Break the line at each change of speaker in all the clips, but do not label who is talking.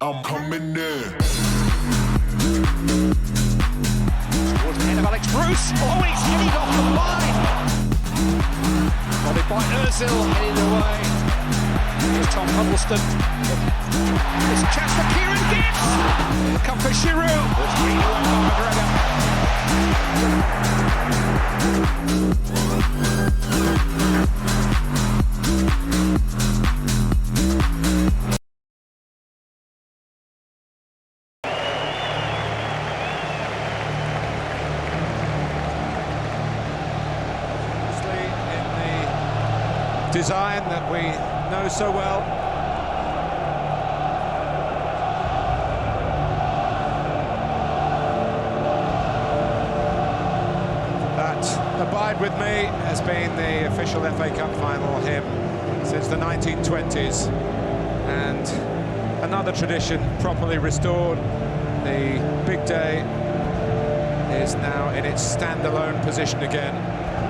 I'm coming in.
Towards the head of Alex Bruce. Oh, he's headed off the line. Followed by Ozil, headed away. Here's Tom Huddlestone. It's a chance for Kieran Gibbs. It'll come for Giroud. It's being away by
design that we know so well. That Abide With Me has been the official FA Cup final hymn since the 1920s, and another tradition properly restored. The big day is now in its standalone position again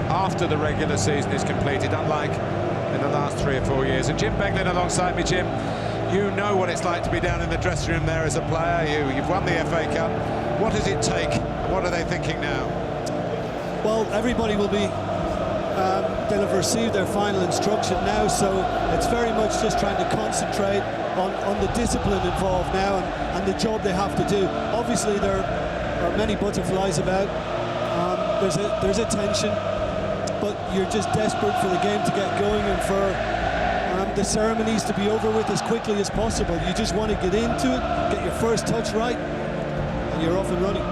after the regular season is completed, unlike in the last 3 or 4 years. And Jim Beglin alongside me. Jim, you know what it's like to be down in the dressing room there as a player. You've won the FA Cup. What does it take? What are they thinking now?
Well, everybody will be, they'll have received their final instruction now, so it's very much just trying to concentrate on the discipline involved now and the job they have to do. Obviously, there are many butterflies about. There's a tension, but you're just desperate for the game to get going and for the ceremonies to be over with as quickly as possible. You just want to get into it, get your first touch right, and you're off and running.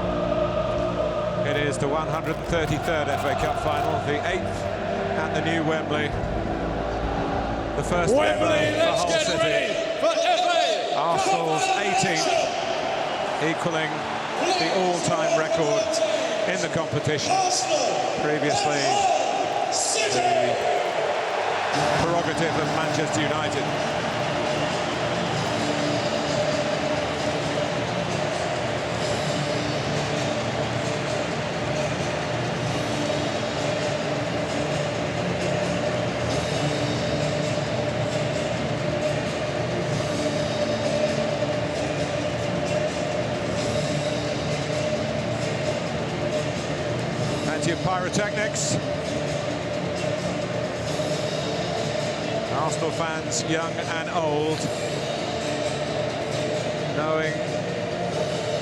It is the 133rd FA Cup final, the 8th at the new Wembley. The first
Wembley,
for
let's
Hull
get
City.
ready for FA!
Arsenal's 18th, equaling the all-time record in the competition. Previously, the prerogative of Manchester United. Plenty of pyrotechnics. Arsenal fans, young and old, knowing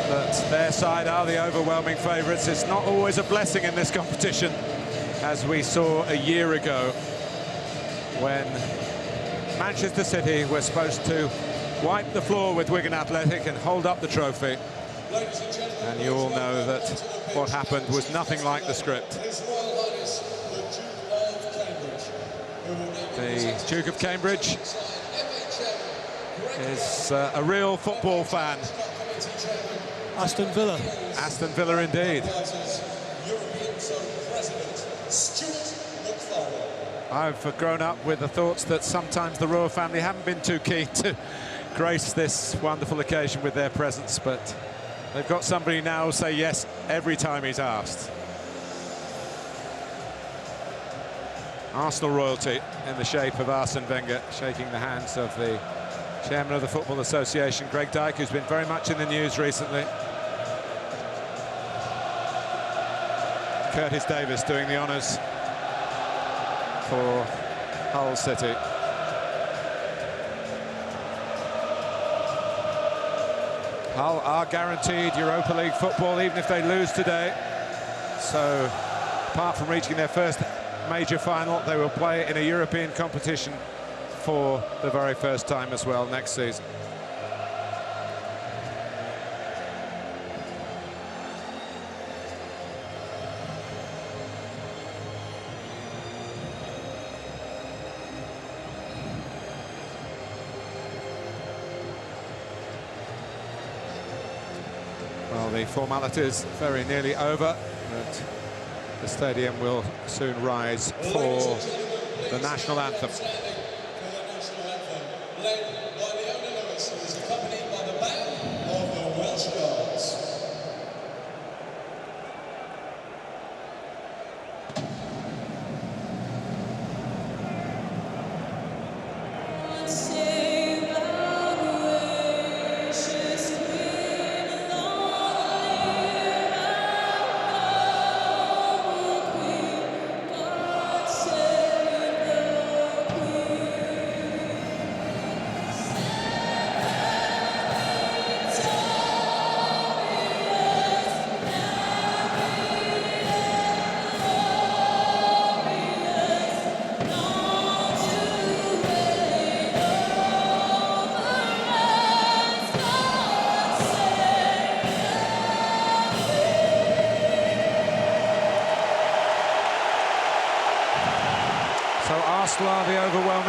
that their side are the overwhelming favourites. It's not always a blessing in this competition, as we saw a year ago when Manchester City were supposed to wipe the floor with Wigan Athletic and hold up the trophy. And you all know that what happened was nothing like the script. The Duke of Cambridge is a real football fan.
Aston Villa.
Aston Villa indeed. I've grown up with the thoughts that sometimes the royal family haven't been too keen to grace this wonderful occasion with their presence, but they've got somebody now say yes every time he's asked. Arsenal royalty in the shape of Arsene Wenger shaking the hands of the chairman of the Football Association, Greg Dyke, who's been very much in the news recently. Curtis Davies doing the honours for Hull City. Hull are guaranteed Europa League football even if they lose today. So, apart from reaching their first major final, they will play in a European competition for the very first time as well next season. Well, the formalities very nearly over, but the stadium will soon rise for the national anthem.
Led by the owner Lewis, who is accompanied by the band of the Welsh Guards.
Save our gracious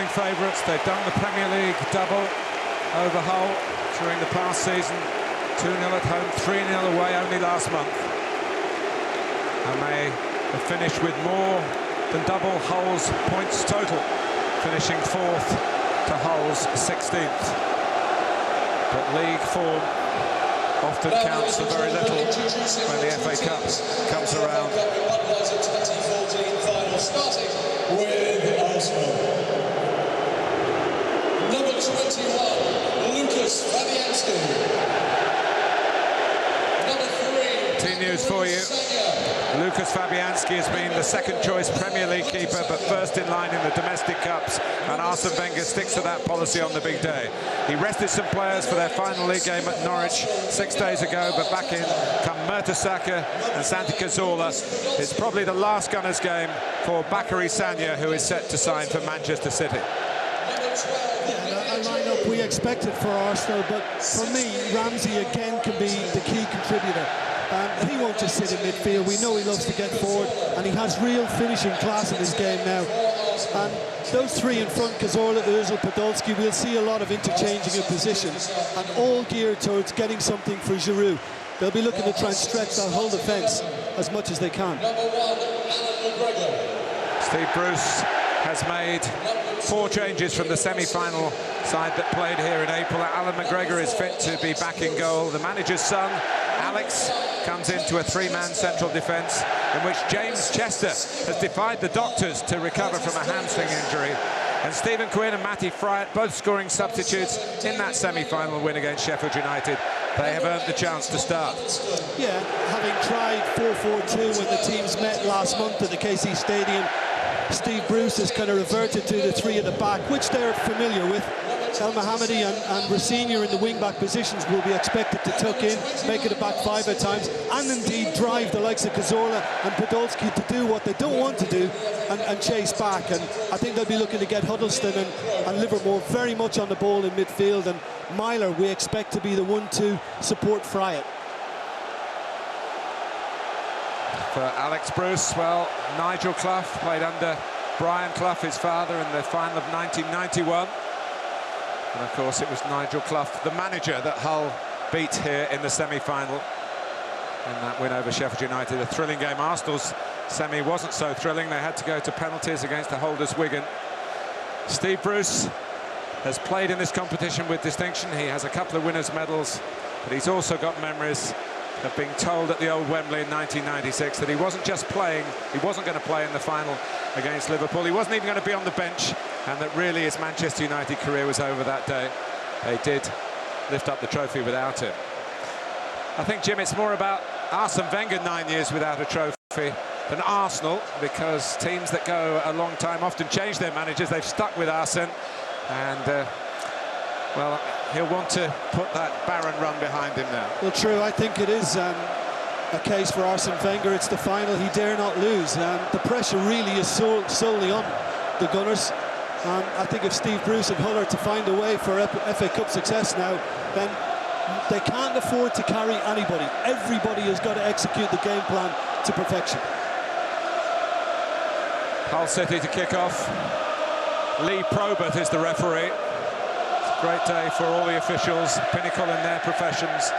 overwhelming favourites. They've done the Premier League double over Hull during the past season. 2-0 at home, 3-0 away only last month. And they have finished with more than double Hull's points total, finishing 4th to Hull's 16th. But league form often counts for very little when the FA Cup comes around.
Starting with Arsenal. Number 21, Lukas Fabianski. Number 3,
Team news for you. Lukas Fabianski has been the second-choice Premier League keeper, but first in line in the domestic cups, and Arsene Wenger sticks to that policy on the big day. He rested some players for their final league game at Norwich 6 days ago, but back in come Mertesacker and Santi Cazorla. It's probably the last Gunners game for Bacary, who is set to sign for Manchester City.
Yeah, a lineup we expected for Arsenal, but for me, Ramsey again can be the key contributor. He won't just sit in midfield. We know he loves to get forward, and he has real finishing class in his game now. And those three in front, Cazorla, Ozil, Podolski, we'll see a lot of interchanging of positions, and all geared towards getting something for Giroud. They'll be looking to try and stretch that whole defence as much as they can.
number 1, Allan McGregor.
Steve Bruce has made 4 changes from the semi-final side that played here in April. Allan McGregor is fit to be back in goal. The manager's son, Alex, comes into a 3-man central defence in which James Chester has defied the doctors to recover from a hamstring injury. And Stephen Quinn and Matty Fryatt both scoring substitutes in that semi-final win against Sheffield United. They have earned the chance to start.
Yeah, having tried 4-4-2 when the teams met last month at the KC Stadium, Steve Bruce has kind of reverted to the 3 at the back, which they're familiar with. Elmohamady and Rosenior in the wing-back positions will be expected to tuck in, make it a back 5 at times, and indeed drive the likes of Cazorla and Podolski to do what they don't want to do and chase back. And I think they'll be looking to get Huddlestone and Livermore very much on the ball in midfield, and Myler we expect to be the one to support Fryatt.
For Alex Bruce, well, Nigel Clough played under Brian Clough, his father, in the final of 1991. And of course it was Nigel Clough, the manager, that Hull beat here in the semi-final in that win over Sheffield United. A thrilling game. Arsenal's semi wasn't so thrilling. They had to go to penalties against the holders Wigan. Steve Bruce has played in this competition with distinction. He has a couple of winners' medals, but he's also got memories of being told at the old Wembley in 1996 that he wasn't just playing, he wasn't going to play in the final against Liverpool, he wasn't even going to be on the bench, and that really his Manchester United career was over that day. They did lift up the trophy without him. I think, Jim, it's more about Arsene Wenger 9 years without a trophy than Arsenal, because teams that go a long time often change their managers. They've stuck with Arsene, and well, he'll want to put that barren run behind him now.
Well, true, I think it is a case for Arsene Wenger. It's the final he dare not lose. The pressure really is solely on the Gunners. I think if Steve Bruce and Hull are to find a way for FA Cup success now, then they can't afford to carry anybody. Everybody has got to execute the game plan to perfection.
Hull City to kick off. Lee Probert is the referee. Great day for all the officials, pinnacle in their professions.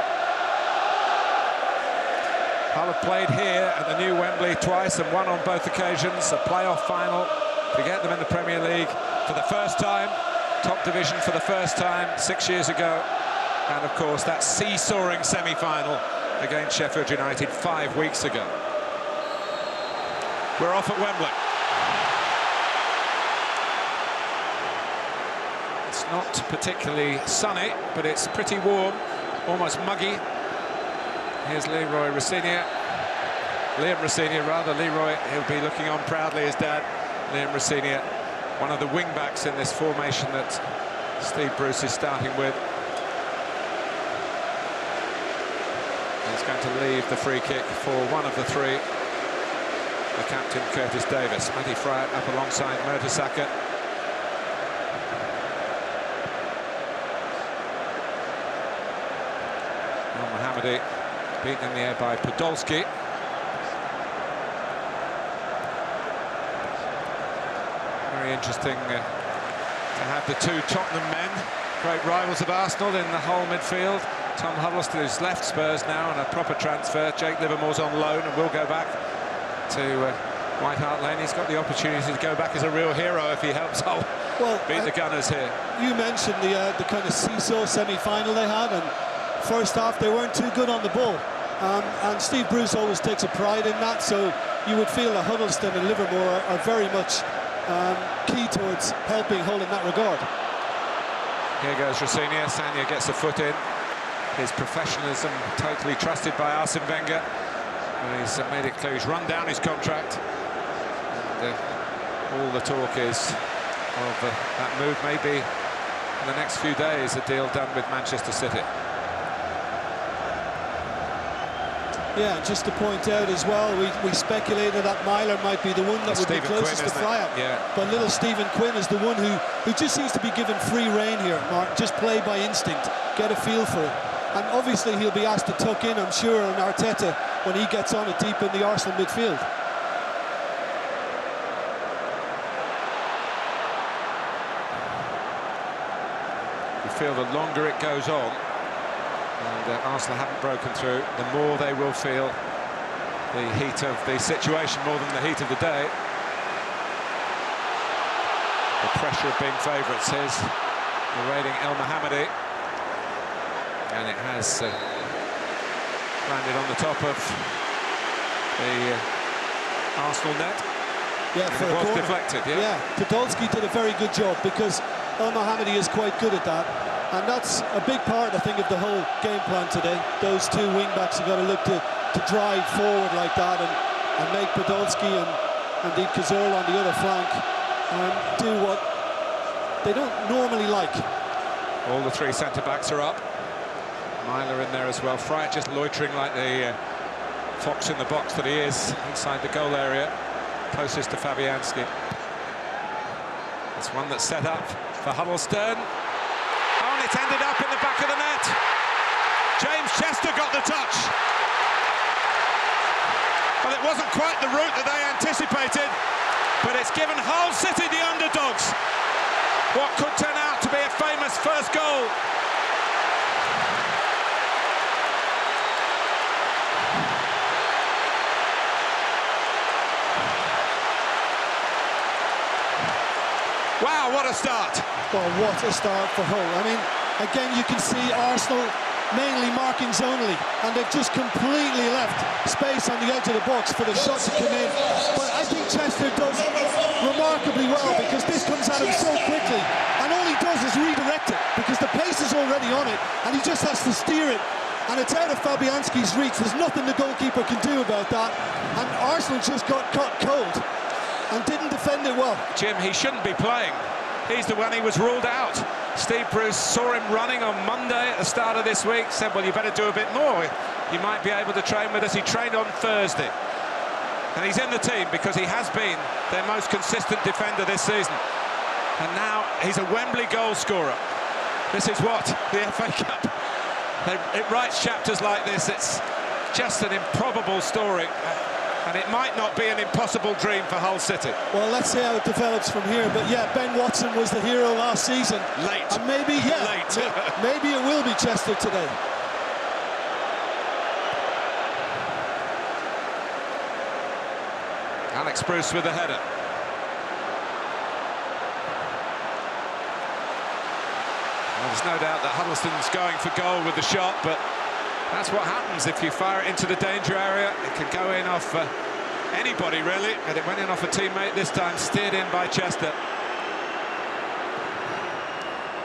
Hull have played here at the new Wembley twice and won on both occasions. A playoff final to get them in the Premier League for the first time, top division for the first time 6 years ago. And of course that seesawing semi-final against Sheffield United 5 weeks ago. We're off at Wembley. Not particularly sunny, but it's pretty warm, almost muggy. Here's Liam Rosenior, rather. Leroy, he'll be looking on proudly, his dad, Liam Rosenior, one of the wing-backs in this formation that Steve Bruce is starting with. He's going to leave the free kick for one of the 3, the captain, Curtis Davies. Matty Fryatt up alongside Mertesacker. Elmohamady beaten in the air by Podolski. Very interesting to have the two Tottenham men, great rivals of Arsenal, in the whole midfield. Tom Huddlestone, who's left Spurs now on a proper transfer. Jake Livermore's on loan and will go back to White Hart Lane. He's got the opportunity to go back as a real hero if he helps Hull beat the Gunners here.
You mentioned the kind of seesaw semi-final they had, and first half they weren't too good on the ball. And Steve Bruce always takes a pride in that, so you would feel that Huddlestone and Livermore are very much key towards helping Hull in that regard.
Here goes Rosenior. Sagna gets a foot in. His professionalism totally trusted by Arsene Wenger. And he's made it clear he's run down his contract. And, all the talk is of that move maybe in the next few days, a deal done with Manchester City.
Yeah, just to point out as well, we speculated that Myler might be the one that would be closest to fly out.
Yeah.
But little Stephen Quinn is the one who just seems to be given free rein here, Mark. Just play by instinct, get a feel for it. And obviously he'll be asked to tuck in, I'm sure, on Arteta when he gets on it deep in the Arsenal midfield.
You feel the longer it goes on, and Arsenal haven't broken through, the more they will feel the heat of the situation more than the heat of the day. The pressure of being favourites. Here's the raiding Elmohamady, and it has landed on the top of the Arsenal net.
Yeah, for
it
a
was
corner.
deflected.
Yeah, Podolski did a very good job, because Elmohamady is quite good at that. And that's a big part, I think, of the whole game plan today. Those two wing-backs have got to look to drive forward like that and make Podolski and indeed Cazorla on the other flank do what they don't normally like.
All the three centre-backs are up. Myler in there as well. Fry just loitering like the fox in the box that he is inside the goal area, closest to Fabianski. It's one that's set up for Huddlestone. Oh, and it's ended up in the back of the net. James Chester got the touch. Well, it wasn't quite the route that they anticipated, but it's given Hull City, the underdogs, what could turn out to be a famous first goal. Wow, what a start.
Well, what a start for Hull. I mean, again, you can see Arsenal mainly marking zonally, and they've just completely left space on the edge of the box for the shot to come in. But I think Chester does remarkably well, because this comes at him so quickly, and all he does is redirect it, because the pace is already on it, and he just has to steer it. And it's out of Fabianski's reach. There's nothing the goalkeeper can do about that. And Arsenal just got caught cold and didn't defend it well.
Jim, he shouldn't be playing. He's the one he was ruled out. Steve Bruce saw him running on Monday at the start of this week, said, well, you better do a bit more. You might be able to train with us. He trained on Thursday. And he's in the team because he has been their most consistent defender this season. And now he's a Wembley goal scorer. This is what? The FA Cup. It writes chapters like this. It's just an improbable story. And it might not be an impossible dream for Hull City.
Well, let's see how it develops from here. But yeah, Ben Watson was the hero last season.
Late.
And maybe, yeah,
late.
maybe it will be Chester today.
Alex Bruce with the header. Well, there's no doubt that Huddlestone's going for goal with the shot, but that's what happens if you fire it into the danger area. It can go in off anybody, really, and it went in off a teammate this time, steered in by Chester.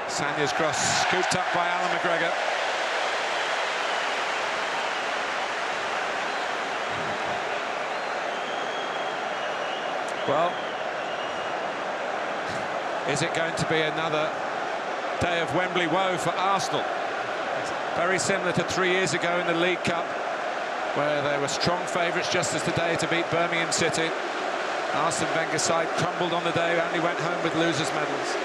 Sagna's cross scooped up by Allan McGregor. Well, is it going to be another day of Wembley woe for Arsenal? Very similar to 3 years ago in the League Cup, where they were strong favourites just as today to beat Birmingham City. Arsene Wenger's side crumbled on the day, only went home with losers' medals.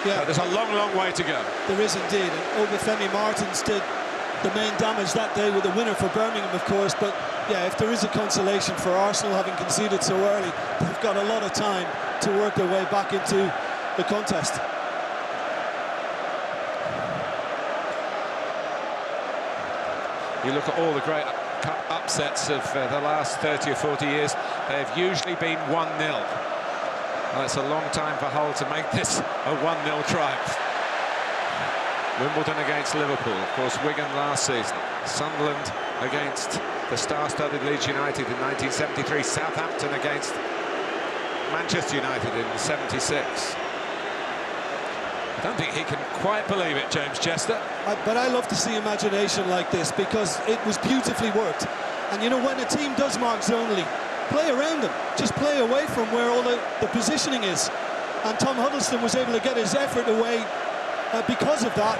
Yeah, so there's a long, long way to go.
There is indeed. And Obafemi Martins did the main damage that day with the winner for Birmingham, of course. But yeah, if there is a consolation for Arsenal having conceded so early, they've got a lot of time to work their way back into the contest.
You look at all the great cup upsets of the last 30 or 40 years, they have usually been 1-0. Well, it's a long time for Hull to make this a 1-0 triumph. Wimbledon against Liverpool, of course, Wigan last season. Sunderland against the star-studded Leeds United in 1973. Southampton against Manchester United in '76. I don't think he can quite believe it, James Chester.
But I love to see imagination like this because it was beautifully worked. And you know, when a team does mark zonally, play around them. Just play away from where all the positioning is. And Tom Huddlestone was able to get his effort away because of that.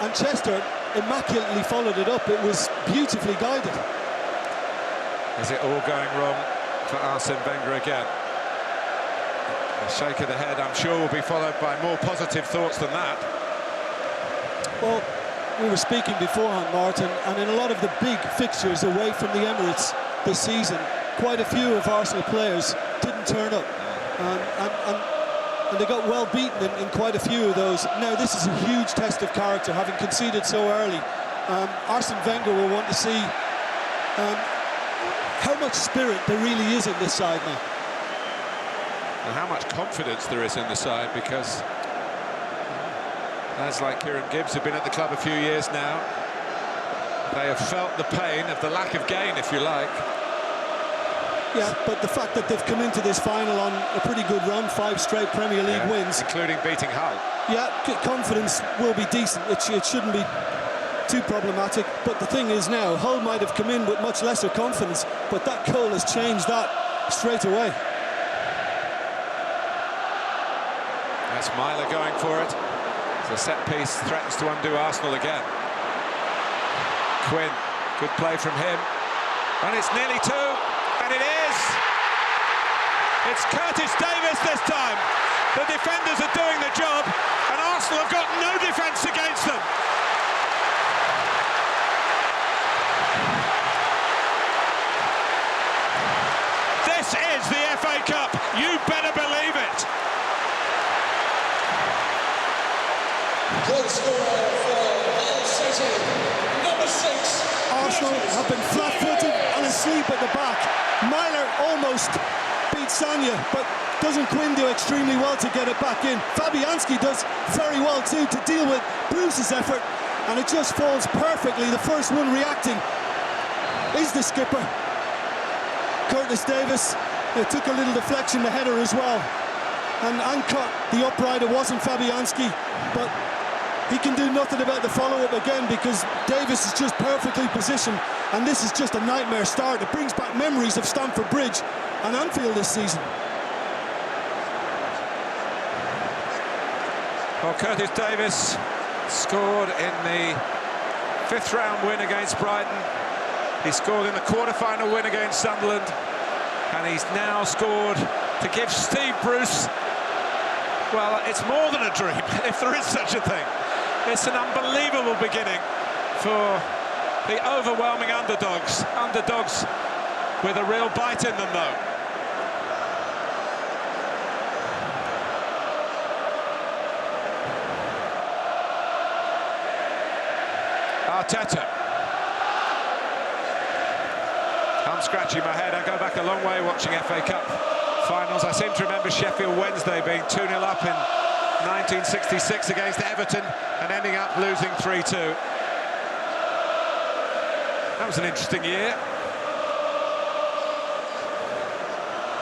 And Chester immaculately followed it up. It was beautifully guided.
Is it all going wrong for Arsene Wenger again? A shake of the head, I'm sure, will be followed by more positive thoughts than that.
Well, we were speaking beforehand, Martin, and in a lot of the big fixtures away from the Emirates this season, quite a few of Arsenal players didn't turn up. And they got well beaten in quite a few of those. Now, this is a huge test of character, having conceded so early. Arsene Wenger will want to see how much spirit there really is in this side now.
And how much confidence there is in the side, because lads like Kieran Gibbs have been at the club a few years now. They have felt the pain of the lack of gain, if you like.
Yeah, but the fact that they've come into this final on a pretty good run, 5 straight Premier League wins,
including beating Hull.
Yeah, confidence will be decent. It shouldn't be too problematic. But the thing is now, Hull might have come in with much lesser confidence, but that goal has changed that straight away.
That's Myler going for it. The set piece threatens to undo Arsenal again. Quinn, good play from him. And it's nearly 2, and it is! It's Curtis Davies this time. The defenders are doing the job, and Arsenal have got no defence against them. This is the FA Cup, you better believe it.
Goal scorer for Hull City, number 6.
Arsenal have been flat-footed and asleep at the back. Myler almost beat Sagna, but doesn't Quinn do extremely well to get it back in? Fabianski does very well too to deal with Bruce's effort, and it just falls perfectly. The first one reacting is the skipper, Curtis Davies. It took a little deflection, the header as well, and cut the upright. It wasn't Fabianski, but he can do nothing about the follow-up again because Davies is just perfectly positioned, and this is just a nightmare start. It brings back memories of Stamford Bridge and Anfield this season.
Well, Curtis Davies scored in the 5th round win against Brighton. He scored in the quarter-final win against Sunderland, and he's now scored to give Steve Bruce, well, it's more than a dream, if there is such a thing. It's an unbelievable beginning for the overwhelming underdogs. Underdogs with a real bite in them, though. Arteta. I'm scratching my head. I go back a long way watching FA Cup finals. I seem to remember Sheffield Wednesday being 2-0 up in 1966 against Everton and ending up losing 3-2. That was an interesting year.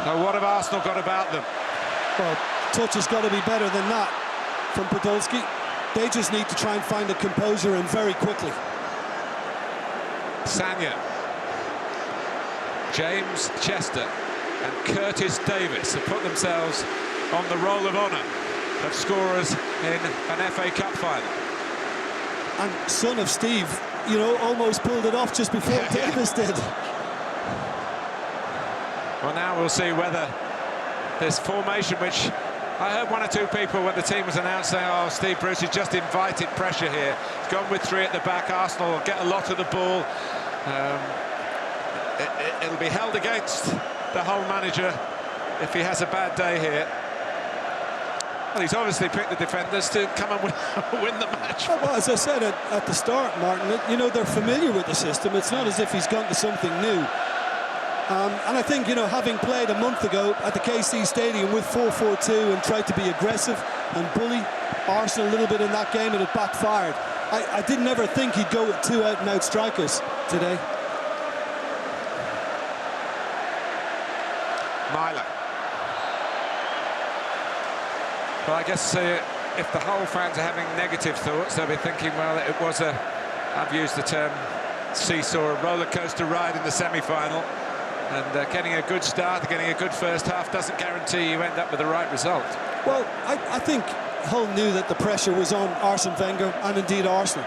Now, what have Arsenal got about them?
Well, touch has got to be better than that from Podolski. They just need to try and find a composure and very quickly.
Sagna, James Chester and Curtis Davies have put themselves on the roll of honour of scorers in an FA Cup final.
And son of Steve, you know, almost pulled it off just before Davies did.
Well, now we'll see whether this formation, which I heard 1 or 2 people when the team was announced saying, oh, Steve Bruce has just invited pressure here. He's gone with 3 at the back. Arsenal will get a lot of the ball. It'll be held against the Hull manager if he has a bad day here. Well, he's obviously picked the defenders to come and win the match.
Well, as I said at the start, Martin, you know, they're familiar with the system. It's not as if he's gone to something new. And I think, you know, having played a month ago at the KC Stadium with 4-4-2 and tried to be aggressive and bully Arsenal a little bit in that game, and it backfired. I didn't ever think he'd go with 2 out-and-out strikers today.
Myler. Well, I guess if the Hull fans are having negative thoughts, they'll be thinking, well, it was I've used the term seesaw, a roller coaster ride in the semi-final, and getting a good start, getting a good first half doesn't guarantee you end up with the right result.
Well, I think Hull knew that the pressure was on Arsene Wenger and indeed Arsenal.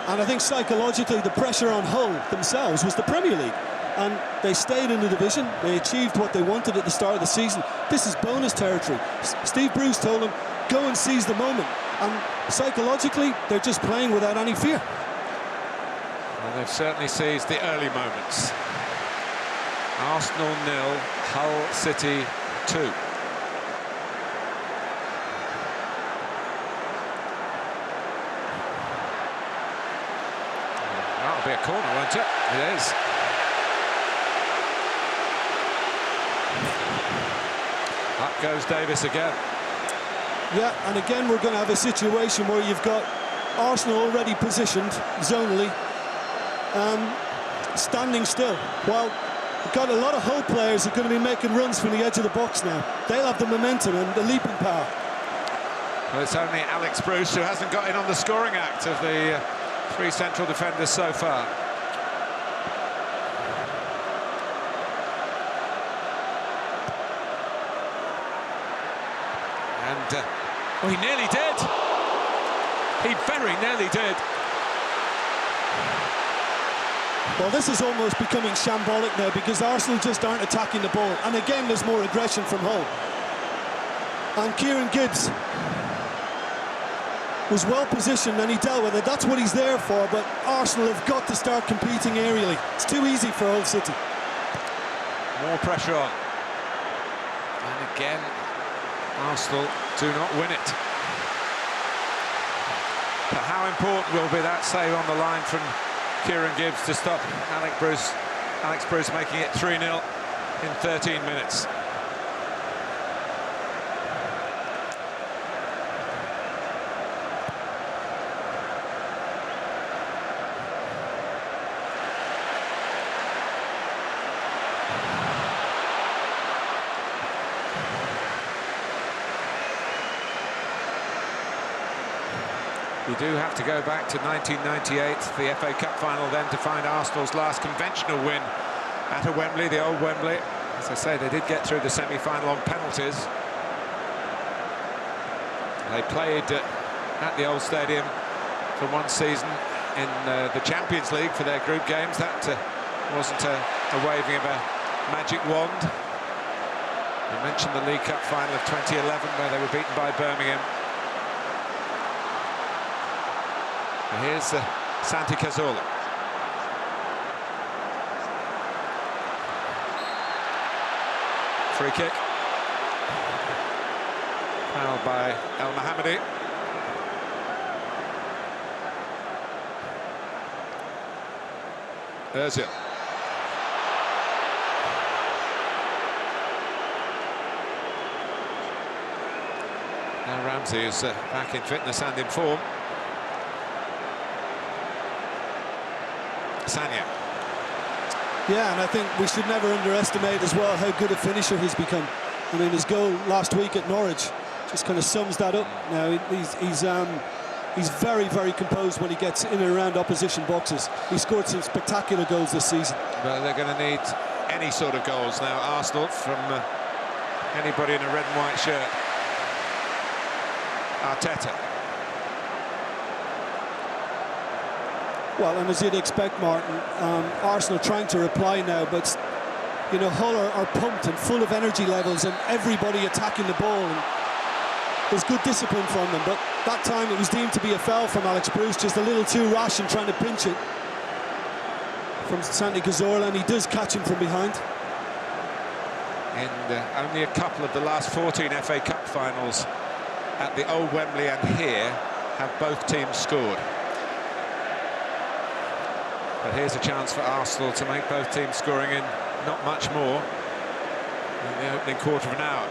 And I think psychologically the pressure on Hull themselves was the Premier League. And they stayed in the division, they achieved what they wanted at the start of the season. This is bonus territory. Steve Bruce told them, go and seize the moment. And psychologically, they're just playing without any fear.
Well, they've certainly seized the early moments. Arsenal 0, Hull City 2. That'll be a corner, won't it? It is. Up goes Davies again.
Yeah, and again we're going to have a situation where you've got Arsenal already positioned zonally, standing still. While you've got a lot of Hull players who are going to be making runs from the edge of the box now. They'll have the momentum and the leaping power.
Well, it's only Alex Bruce who hasn't got in on the scoring act of the 3 central defenders so far. And he nearly did. He very nearly did.
Well, this is almost becoming shambolic now because Arsenal just aren't attacking the ball. And again, there's more aggression from Hull. And Kieran Gibbs was well positioned and he dealt with it. That's what he's there for, but Arsenal have got to start competing aerially. It's too easy for Hull City.
More pressure on. And again, Arsenal do not win it. But how important will be that save on the line from Kieran Gibbs to stop Alex Bruce making it 3-0 in 13 minutes. We do have to go back to 1998, the FA Cup final, then to find Arsenal's last conventional win at a Wembley, the old Wembley. As I say, they did get through the semi-final on penalties. They played at the old stadium for one season in the Champions League for their group games. That wasn't a waving of a magic wand. I mentioned the League Cup final of 2011 where they were beaten by Birmingham. Here's Santi Cazorla. Free kick. Fouled by Elmohamady. Ozil. Now Ramsey is back in fitness and in form. Sagna.
Yeah, and I think we should never underestimate as well how good a finisher he's become. I mean, his goal last week at Norwich just kind of sums that up. Now he's very, very composed when he gets in and around opposition boxes. He scored some spectacular goals this season.
Well, they're going to need any sort of goals now, Arsenal, from anybody in a red and white shirt. Arteta.
Well, and as you'd expect, Martin, Arsenal trying to reply now, but you know, Hull are pumped and full of energy levels and everybody attacking the ball, and there's good discipline from them, but that time it was deemed to be a foul from Alex Bruce, just a little too rash in trying to pinch it from Santi Cazorla, and he does catch him from behind.
In only a couple of the last 14 FA Cup finals, at the old Wembley and here have both teams scored. But here's a chance for Arsenal to make both teams scoring in not much more in the opening quarter of an hour.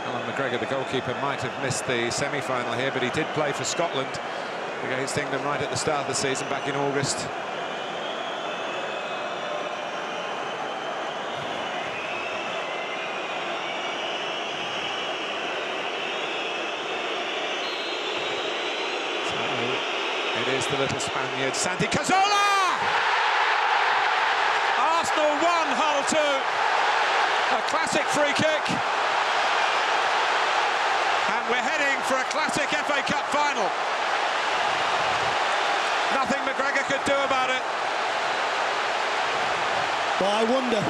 Allan McGregor, the goalkeeper, might have missed the semi-final here, but he did play for Scotland against England right at the start of the season back in August. It is the little Spaniard, Santi Cazorla! Arsenal 1, Hull 2. A classic free kick. And we're heading for a classic FA Cup final. Nothing McGregor could do about it.
Well, I wonder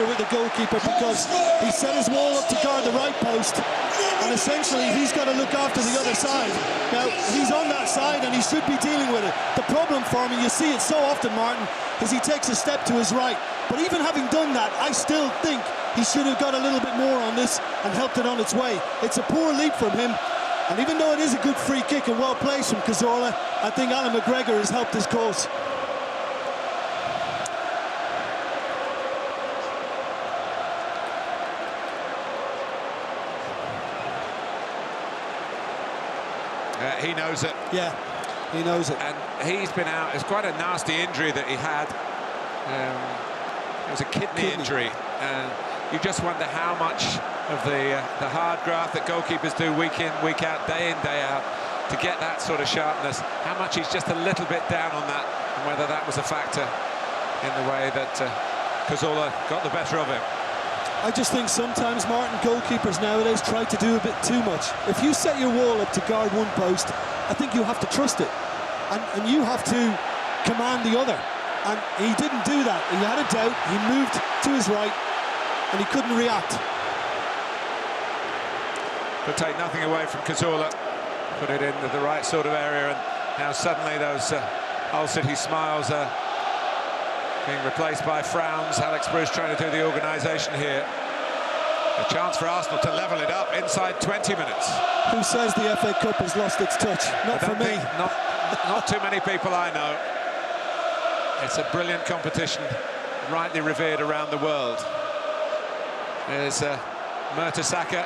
with the goalkeeper, because he set his wall up to guard the right post, and essentially he's got to look after the other side. Now, he's on that side and he should be dealing with it. The problem for him, and you see it so often, Martin, is he takes a step to his right. But even having done that, I still think he should have got a little bit more on this and helped it on its way. It's a poor lead from him, and even though it is a good free kick and well placed from Cazorla, I think Allan McGregor has helped his cause.
He knows it.
Yeah, he knows it.
And he's been out. It's quite a nasty injury that he had. It was a kidney injury. And you just wonder how much of the hard graft that goalkeepers do week in, week out, day in, day out, to get that sort of sharpness, how much he's just a little bit down on that, and whether that was a factor in the way that Cazorla got the better of him.
I just think sometimes, Martin, goalkeepers nowadays try to do a bit too much. If you set your wall up to guard one post, I think you have to trust it. And you have to command the other. And he didn't do that. He had a doubt, he moved to his right, and he couldn't react.
But take nothing away from Cazorla. Put it into the right sort of area, and now suddenly those Hull City smiles are being replaced by frowns. Alex Bruce trying to do the organisation here. A chance for Arsenal to level it up inside 20 minutes.
Who says the FA Cup has lost its touch? Not for me.
Not too many people I know. It's a brilliant competition, rightly revered around the world. There's Mertesacker.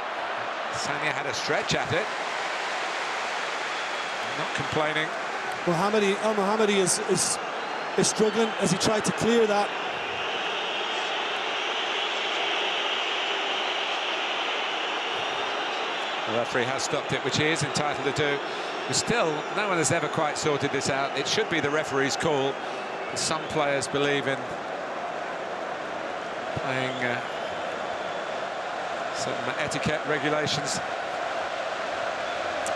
Sagna had a stretch at it. Not complaining.
Elmohamady is struggling as he tried to clear that.
The referee has stopped it, which he is entitled to do. But still, no one has ever quite sorted this out. It should be the referee's call. Some players believe in playing some etiquette regulations.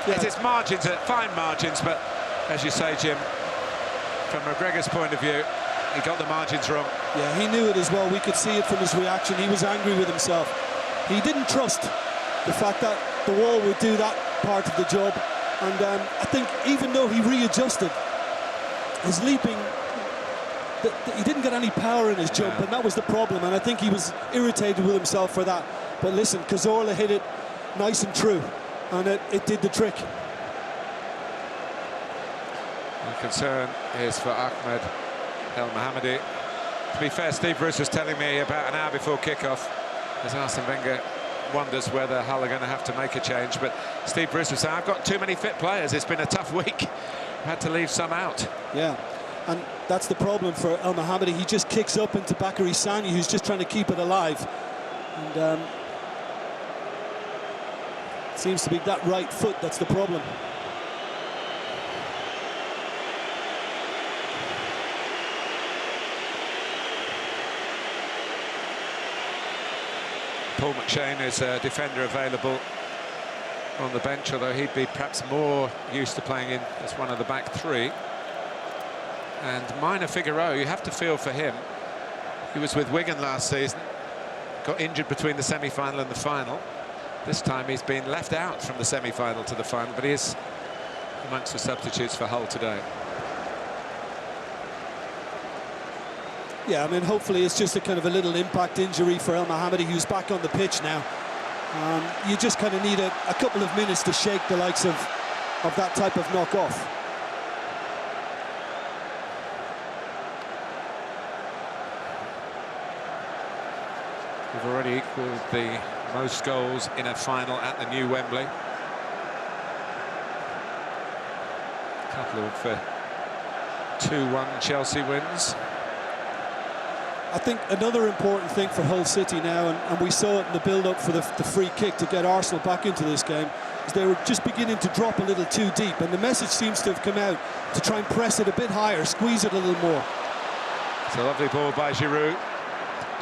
Yeah.
It's margins, fine margins, but as you say, Jim, from McGregor's point of view, he got the margins wrong.
Yeah, he knew it as well. We could see it from his reaction. He was angry with himself. He didn't trust the fact that the wall would do that part of the job. And I think even though he readjusted, his leaping, he didn't get any power in his jump, and that was the problem. And I think he was irritated with himself for that. But listen, Cazorla hit it nice and true, and it did the trick.
The concern is for Ahmed Elmohamady. To be fair, Steve Bruce was telling me about an hour before kickoff, as Arsene Wenger wonders whether Hull are going to have to make a change. But Steve Bruce was saying, I've got too many fit players. It's been a tough week. I've had to leave some out. Yeah,
and that's the problem for Elmohamady. He just kicks up into Bacary Santi, who's just trying to keep it alive. And it seems to be that right foot that's the problem.
Paul McShane is a defender available on the bench, although he'd be perhaps more used to playing in as one of the back three. And Mina Figueroa, you have to feel for him. He was with Wigan last season, got injured between the semi-final and the final. This time he's been left out from the semi-final to the final, but he is amongst the substitutes for Hull today.
Yeah, I mean, hopefully it's just a kind of a little impact injury for Elmohamady, who's back on the pitch now. You just kind of need a couple of minutes to shake the likes of that type of knock-off.
We've already equalled the most goals in a final at the new Wembley. A couple of 2-1 Chelsea wins.
I think another important thing for Hull City now, and we saw it in the build-up for the free kick to get Arsenal back into this game, is they were just beginning to drop a little too deep, and the message seems to have come out to try and press it a bit higher, squeeze it a little more.
It's a lovely ball by Giroud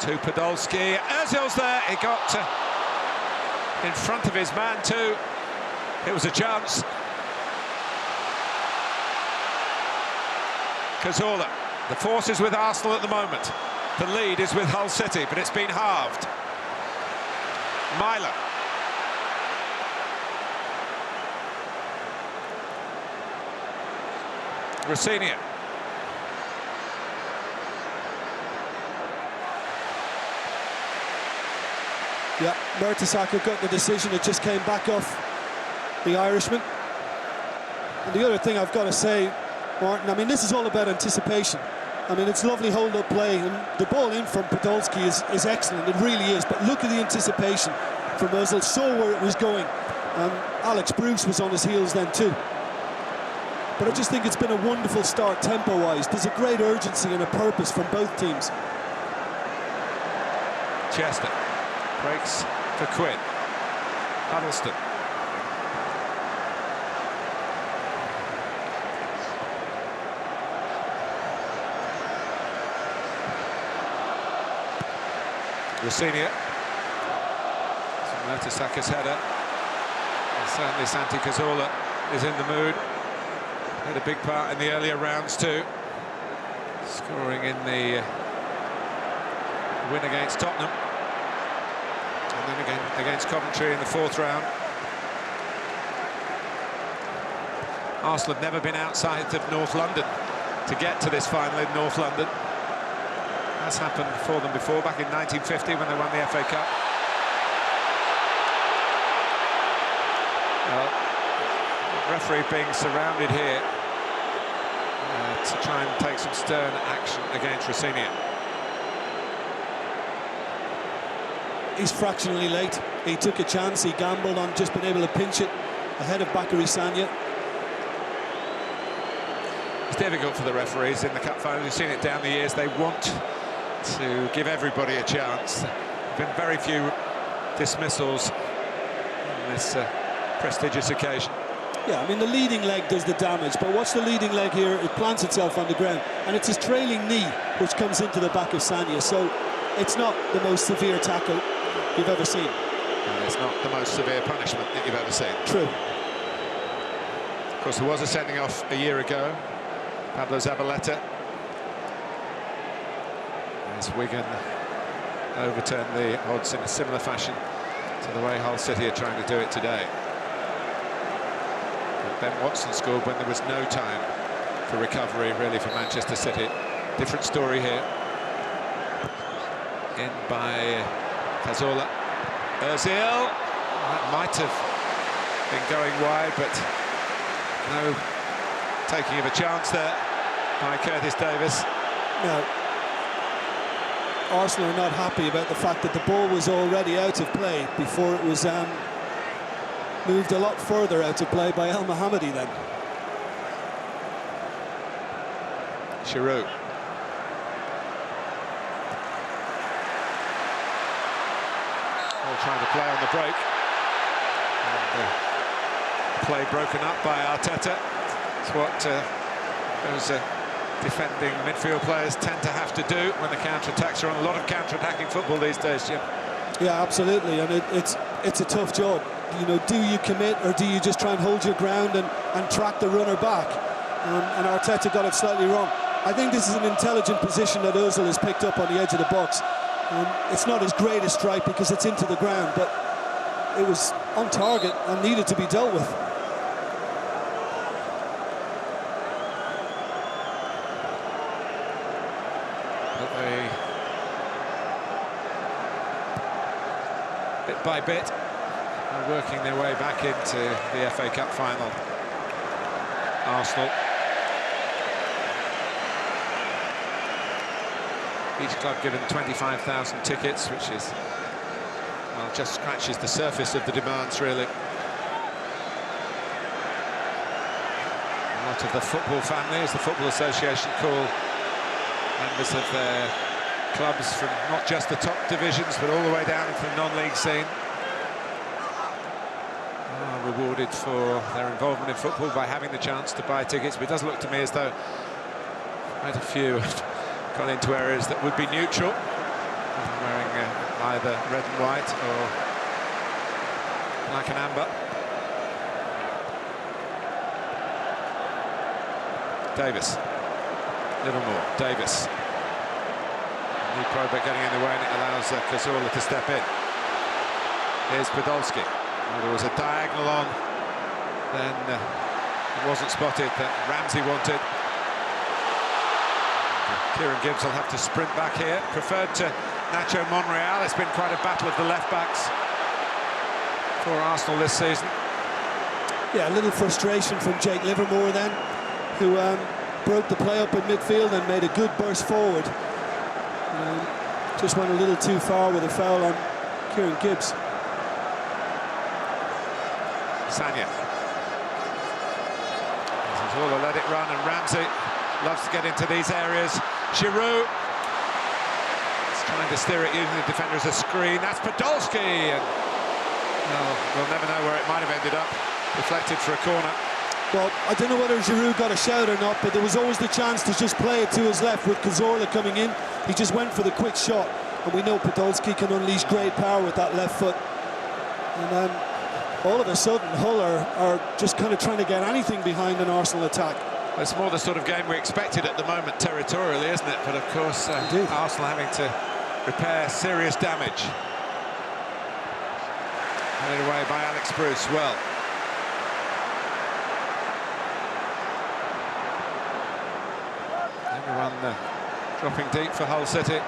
to Podolski. Ozil's there, he got in front of his man too. It was a chance. Cazorla, the force is with Arsenal at the moment. The lead is with Hull City, but it's been halved. Myler. Rosenior.
Yeah, Mertesacker got the decision. It just came back off the Irishman. And the other thing I've got to say, Martin, I mean, this is all about anticipation. I mean, it's lovely hold-up play, and the ball in from Podolski is excellent, it really is, but look at the anticipation from Ozil, saw where it was going, and Alex Bruce was on his heels then too. But I just think it's been a wonderful start tempo-wise. There's a great urgency and a purpose from both teams.
Chester breaks for Quinn. Huddlestone. Rosenior. Mertesacker's header. And certainly Santi Cazorla is in the mood. Had a big part in the earlier rounds too. Scoring in the win against Tottenham. And then again against Coventry in the 4th round. Arsenal have never been outside of North London to get to this final in North London. That's happened for them before, back in 1950 when they won the FA Cup. Well, the referee being surrounded here to try and take some stern action against Rosenior.
He's fractionally late. He took a chance, he gambled on just being able to pinch it ahead of Bacary Sagna.
It's difficult for the referees in the cup finals. You've seen it down the years. They want to give everybody a chance. There have been very few dismissals on this prestigious occasion.
Yeah, I mean, the leading leg does the damage, but watch the leading leg here. It plants itself on the ground, and it's his trailing knee which comes into the back of Sagna, so it's not the most severe tackle you've ever seen.
And it's not the most severe punishment that you've ever seen.
True.
Of course, there was a sending off a year ago. Pablo Zabaleta. As Wigan overturned the odds in a similar fashion to the way Hull City are trying to do it today. But Ben Watson scored when there was no time for recovery, really, for Manchester City. Different story here. In by Cazorla. Ozil. That might have been going wide, but no taking of a chance there by Curtis Davies.
No. Arsenal are not happy about the fact that the ball was already out of play before it was moved a lot further out of play by Elmohamady then.
Giroud. All trying to play on the break. And the play broken up by Arteta. It's what those defending midfield players tend to have to do when the counter-attacks are on. A lot of counter-attacking football these days, Jim.
Yeah, absolutely, and it's a tough job. You know, do you commit or do you just try and hold your ground and track the runner back? And Arteta got it slightly wrong. I think this is an intelligent position that Ozil has picked up on the edge of the box. It's not his greatest strike because it's into the ground, but it was on target and needed to be dealt with.
But they bit by bit, are working their way back into the FA Cup final. Arsenal. Each club given 25,000 tickets, which is, well, just scratches the surface of the demands, really. A lot of the football family, as the Football Association call members of their clubs from not just the top divisions, but all the way down into the non-league scene, are rewarded for their involvement in football by having the chance to buy tickets. But it does look to me as though quite a few gone into areas that would be neutral, wearing either red and white or black and amber. Davies, Livermore, Davies. New Probert getting in the way, and it allows Cazorla to step in. Here's Podolski. Well, there was a diagonal on, then it wasn't spotted that Ramsey wanted. Kieran Gibbs will have to sprint back here. Preferred to Nacho Monreal. It's been quite a battle of the left-backs for Arsenal this season.
Yeah, a little frustration from Jake Livermore then, who broke the play up in midfield and made a good burst forward. Just went a little too far with a foul on Kieran Gibbs.
Sagna. Cazorla let it run, and Ramsey loves to get into these areas. Giroud is trying to steer it using the defender as a screen. That's Podolski, and well, we'll never know where it might have ended up. Deflected for a corner.
Well, I don't know whether Giroud got a shout or not, but there was always the chance to just play it to his left with Cazorla coming in. He just went for the quick shot, and we know Podolski can unleash great power with that left foot. And all of a sudden, Hull are just kind of trying to get anything behind an Arsenal attack.
It's more the sort of game we expected at the moment territorially, isn't it? But of course, Arsenal having to repair serious damage. Headed away by Alex Bruce well. Everyone dropping deep for Hull City.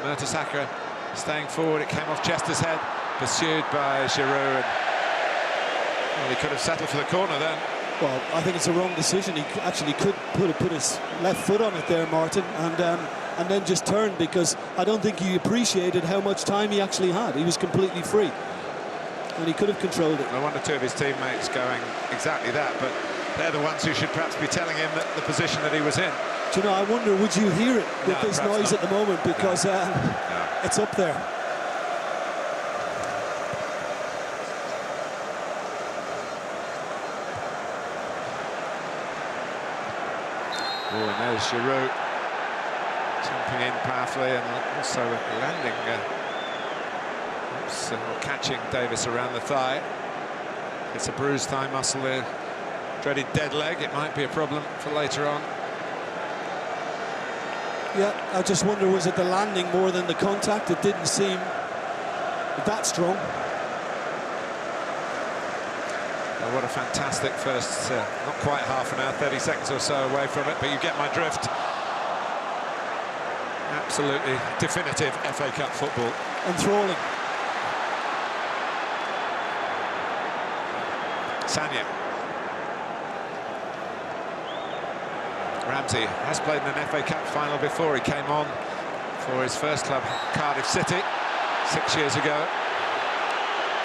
Mertesacker staying forward. It came off Chester's head, pursued by Giroud. Well, he could have settled for the corner then.
Well, I think it's a wrong decision. He actually could put his left foot on it there, Martin, and then just turned, because I don't think he appreciated how much time he actually had. He was completely free, and he could have controlled it.
Well, one or two of his teammates going exactly that, but they're the ones who should perhaps be telling him that the position that he was in.
Do you know, I wonder, would you hear it with this noise at the moment, because it's up there.
Oh, and there's Giroud jumping in powerfully, and also landing, catching Davies around the thigh. It's a bruised thigh muscle there. Dreaded dead leg. It might be a problem for later on.
Yeah, I just wonder, was it the landing more than the contact? It didn't seem that strong.
Well, what a fantastic first, not quite half an hour, 30 seconds or so away from it, but you get my drift. Absolutely definitive FA Cup football.
Enthralling.
Sagna. Ramsey has played in an FA Cup final before. He came on for his first club, Cardiff City, 6 years ago.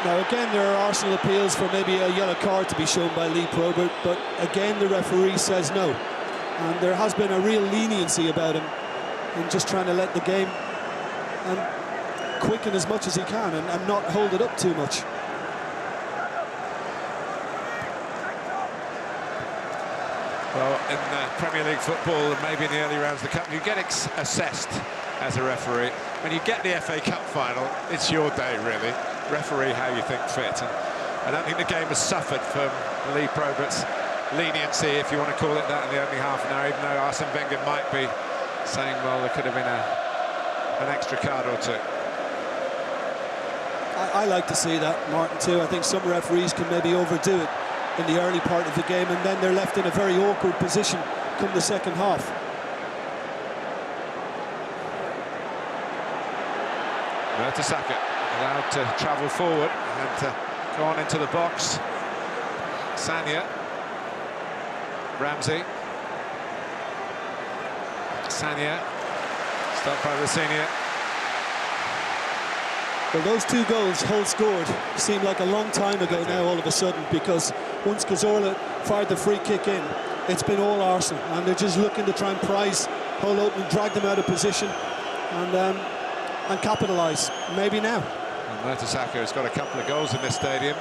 Now again, there are Arsenal appeals for maybe a yellow card to be shown by Lee Probert, but again the referee says no. And there has been a real leniency about him in just trying to let the game quicken as much as he can and not hold it up too much.
Well, in Premier League football, and maybe in the early rounds of the Cup, you get assessed as a referee. When you get the FA Cup final, it's your day, really. Referee how you think fit. And I don't think the game has suffered from Lee Probert's leniency, if you want to call it that, in the opening half an hour, even though Arsene Wenger might be saying, well, there could have been an extra card or two.
I like to see that, Martin, too. I think some referees can maybe overdo it in the early part of the game, and then they're left in a very awkward position come the second half.
Mertesacker allowed to travel forward and go on into the box. Sagna, Ramsey, Sagna, stopped by Rosenior.
Well, those 2 goals Hull scored seem like a long time ago now all of a sudden, because once Cazorla fired the free kick in, it's been all Arsenal, and they're just looking to try and prize Hull open, drag them out of position and capitalise, maybe now.
And Mertesacker has got a couple of goals in this stadium.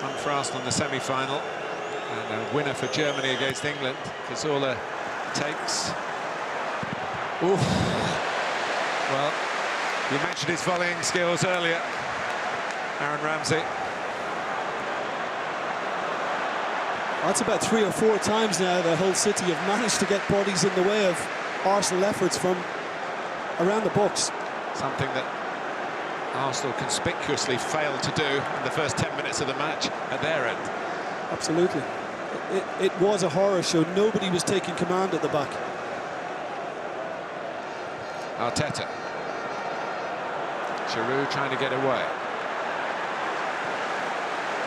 One for Arsenal in the semi-final, and a winner for Germany against England. Cazorla takes... Oof. Well, you mentioned his volleying skills earlier, Aaron Ramsey.
That's about 3 or 4 times now the Hull City have managed to get bodies in the way of Arsenal efforts from around the box.
Something that Arsenal conspicuously failed to do in the first 10 minutes of the match at their end.
Absolutely. It was a horror show. Nobody was taking command at the back.
Arteta. Giroud trying to get away.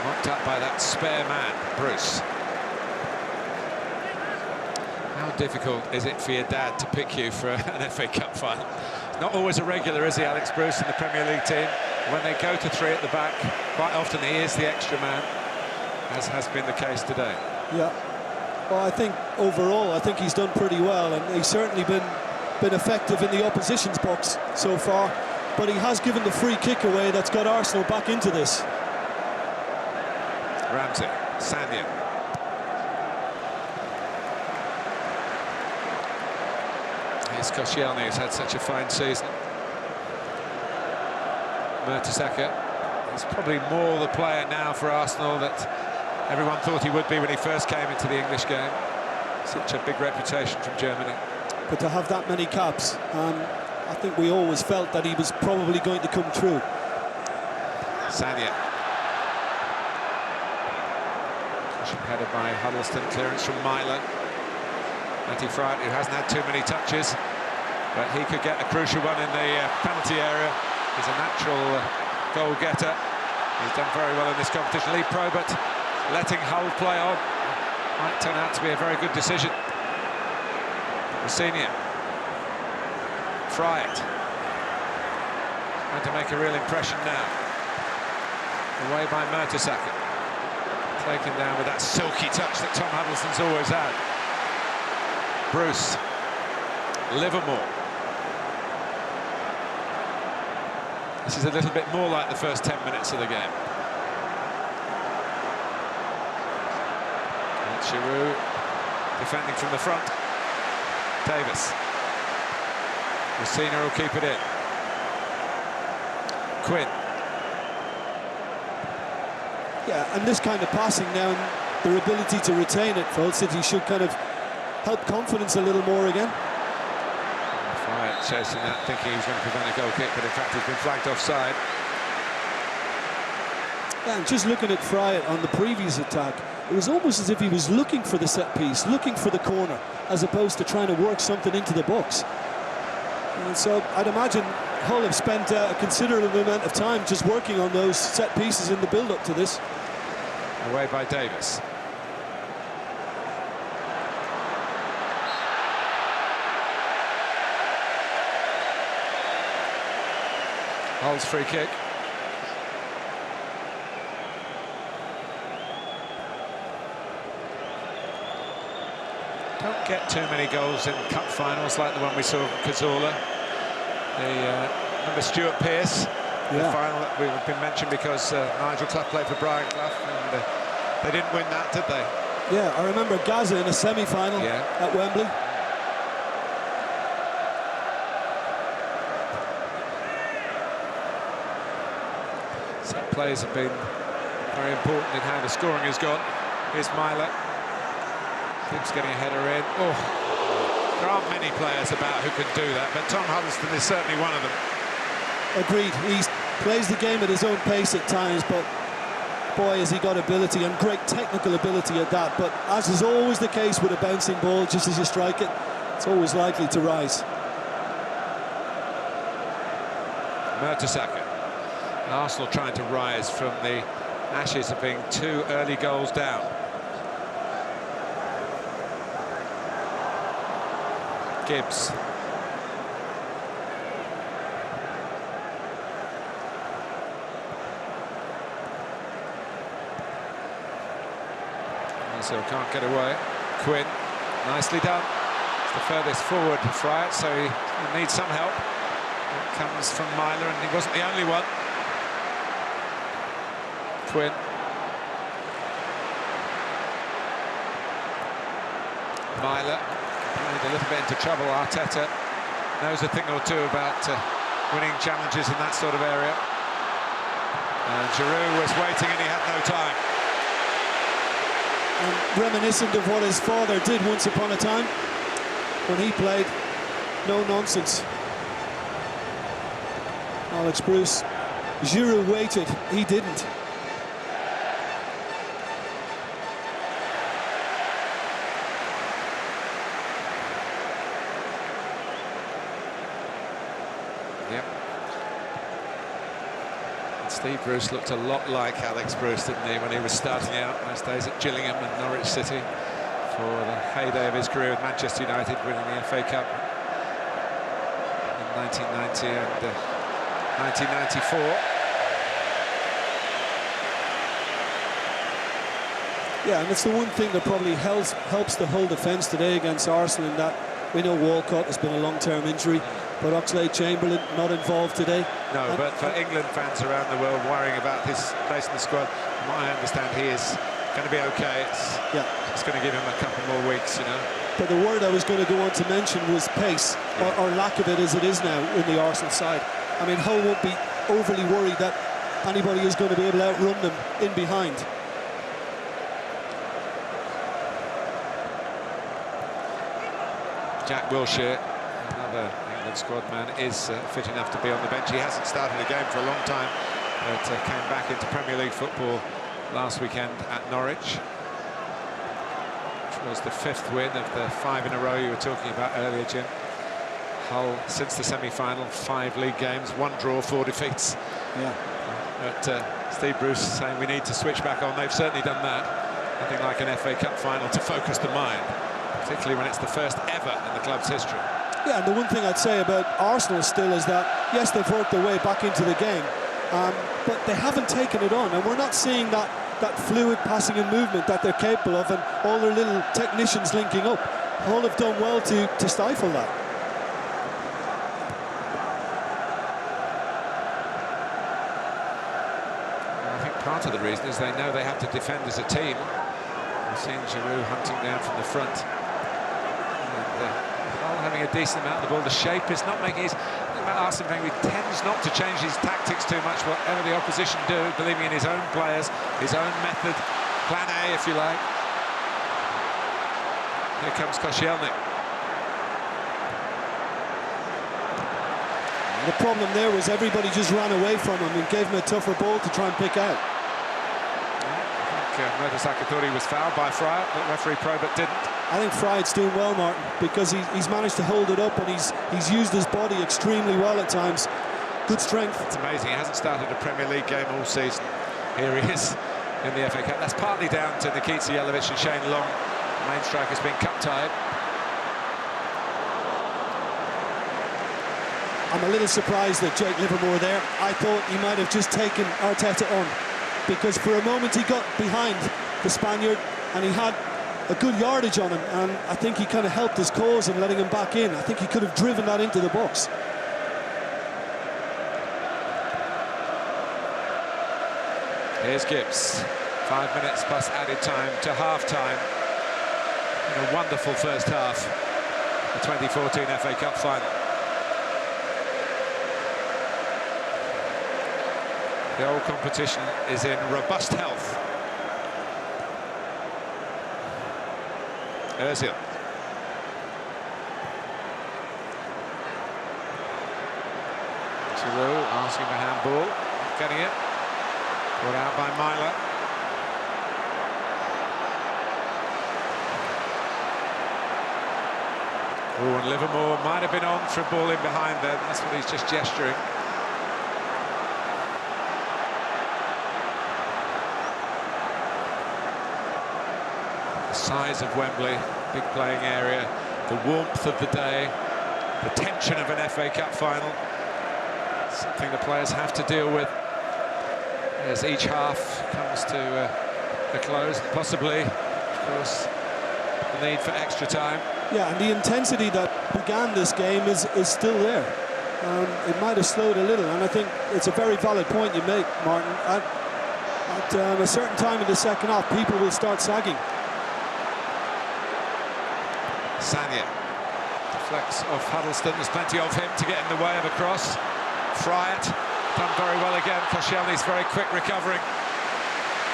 Knocked up by that spare man, Bruce. How difficult is it for your dad to pick you for an FA Cup final? Not always a regular, is he, Alex Bruce, in the Premier League team? When they go to 3 at the back, quite often he is the extra man, as has been the case today.
Yeah. Well, I think overall, I think he's done pretty well, and he's certainly been effective in the opposition's box so far. But he has given the free kick away that's got Arsenal back into this.
Ramsey, Sagna. Here's Koscielny, who's had such a fine season. Mertesacker is probably more the player now for Arsenal that everyone thought he would be when he first came into the English game. Such a big reputation from Germany.
But to have that many caps, I think we always felt that he was probably going to come through.
Sagna. Headed by Huddlestone, clearance from Mikel. Anti-Fright, who hasn't had too many touches, but he could get a crucial one in the penalty area. He's a natural goal getter. He's done very well in this competition. League Pro, but letting Hull play on might turn out to be a very good decision. Rosenior. Fright. Trying to make a real impression now. Away by Mertesacker. Taken down with that silky touch that Tom Huddlestone's always had. Bruce. Livermore. This is a little bit more like the first 10 minutes of the game. And Giroud defending from the front. Davies. Rosenior will keep it in. Quinn.
Yeah, and this kind of passing now and their ability to retain it for Hull City should kind of help confidence a little more again.
Fright chasing that, thinking he was going to prevent a goal kick, but in fact he's been flagged offside.
Yeah, and just looking at Friat on the previous attack, it was almost as if he was looking for the set piece, looking for the corner, as opposed to trying to work something into the box. And so I'd imagine Hull have spent a considerable amount of time just working on those set pieces in the build-up to this.
Away by Davies. Hull's free kick. Don't get too many goals in cup finals like the one we saw from Cazorla. Remember Stuart Pearce, the final that we've been mentioned because Nigel Clough played for Brian Clough, and they didn't win that, did they?
Yeah, I remember Gaza in a semi-final at Wembley.
Set plays have been very important in how the scoring has gone. Here's Mikel. Gibbs getting a header in. Oh, there aren't many players about who can do that, but Tom Huddlestone is certainly one of them.
Agreed. He plays the game at his own pace at times, but boy, has he got ability, and great technical ability at that. But as is always the case with a bouncing ball, just as you strike it, it's always likely to rise.
Mertesacker. Arsenal trying to rise from the ashes of being 2 early goals down. Gibbs. Ozil can't get away. Quinn, nicely done. It's the furthest forward for Riot, so he needs some help. It comes from Myler, and he wasn't the only one. Quinn. Myler played a little bit into trouble. Arteta knows a thing or two about winning challenges in that sort of area. And Giroud was waiting and he had no time.
And reminiscent of what his father did once upon a time when he played. No nonsense. Alex Bruce. Giroud waited, he didn't.
Yep. And Steve Bruce looked a lot like Alex Bruce, didn't he, when he was starting out those days at Gillingham and Norwich City for the heyday of his career with Manchester United, winning the FA Cup in 1990 and 1994.
Yeah, and it's the one thing that probably helps the whole defence today against Arsenal, in that we know Walcott has been a long-term injury, but Oxlade-Chamberlain not involved today.
No, and, but for England fans around the world worrying about his place in the squad, from what I understand, he is going to be okay. It's going to give him a couple more weeks, you know.
But the word I was going to go on to mention was pace, or lack of it as it is now in the Arsenal side. I mean, Hull won't be overly worried that anybody is going to be able to outrun them in behind.
Jack Wilshere, another England squad man, is fit enough to be on the bench. He hasn't started a game for a long time, but came back into Premier League football last weekend at Norwich, which was the 5th win of the 5 in a row you were talking about earlier, Jim. Hull, since the semi-final, 5 league games, 1 draw, 4 defeats.
Yeah.
But Steve Bruce saying we need to switch back on. They've certainly done that. Nothing like an FA Cup final to focus the mind, particularly when it's the first ever in the club's history.
Yeah, and the one thing I'd say about Arsenal still is that, yes, they've worked their way back into the game, but they haven't taken it on, and we're not seeing that fluid passing and movement that they're capable of, and all their little technicians linking up. Hull have done well to stifle that.
I think part of the reason is they know they have to defend as a team. We've seen Giroud hunting down from the front. And Hull having a decent amount of the ball. The shape is not making his... about Arsene Wenger, he tends not to change his tactics too much, whatever the opposition do, believing in his own players, his own method, plan A, if you like. Here comes Koscielny.
The problem there was everybody just ran away from him and gave him a tougher ball to try and pick out.
I think Mertesacker thought he was fouled by Fryatt, but referee Probert didn't.
I think Fryatt's doing well, Martin, because he's managed to hold it up, and he's used his body extremely well at times. Good strength.
It's amazing, he hasn't started a Premier League game all season. Here he is in the FA Cup. That's partly down to Nikita Jelavic and Shane Long. The main striker's been cup-tied.
I'm a little surprised that Jake Livermore there. I thought he might have just taken Arteta on, because for a moment he got behind the Spaniard and he had a good yardage on him, and I think he kind of helped his cause in letting him back in. I think he could have driven that into the box.
Here's Gibbs. 5 minutes plus added time to half-time. In a wonderful first half, the 2014 FA Cup final. The whole competition is in robust health. Ozil. Giroud asking for handball, not getting it. Brought out by Myler. Oh, and Livermore might have been on for a ball in behind there. That's what he's just gesturing. The size of Wembley, big playing area, the warmth of the day, the tension of an FA Cup final. Something the players have to deal with as each half comes to a close, and possibly, of course, the need for extra time.
Yeah, and the intensity that began this game is still there. It might have slowed a little, and I think it's a very valid point you make, Martin. At a certain time in the second half, people will start sagging.
Sagna deflects off Huddlestone. There's plenty of him to get in the way of a cross. Fry it, done very well again. Koscielny's very quick recovering.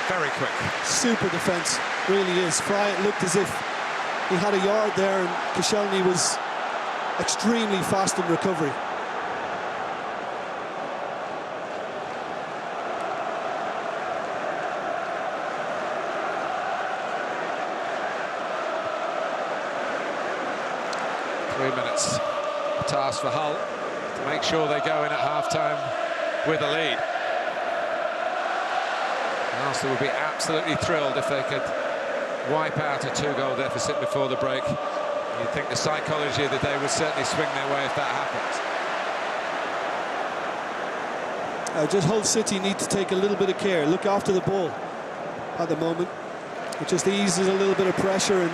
Very quick.
Super defence, really is. Fry it looked as if he had a yard there, and Koscielny was extremely fast in recovery.
A task for Hull to make sure they go in at half-time with a lead. Arsenal would be absolutely thrilled if they could wipe out a 2-goal deficit before the break. You'd think the psychology of the day would certainly swing their way if that happens.
Just Hull City need to take a little bit of care, look after the ball at the moment. It just eases a little bit of pressure,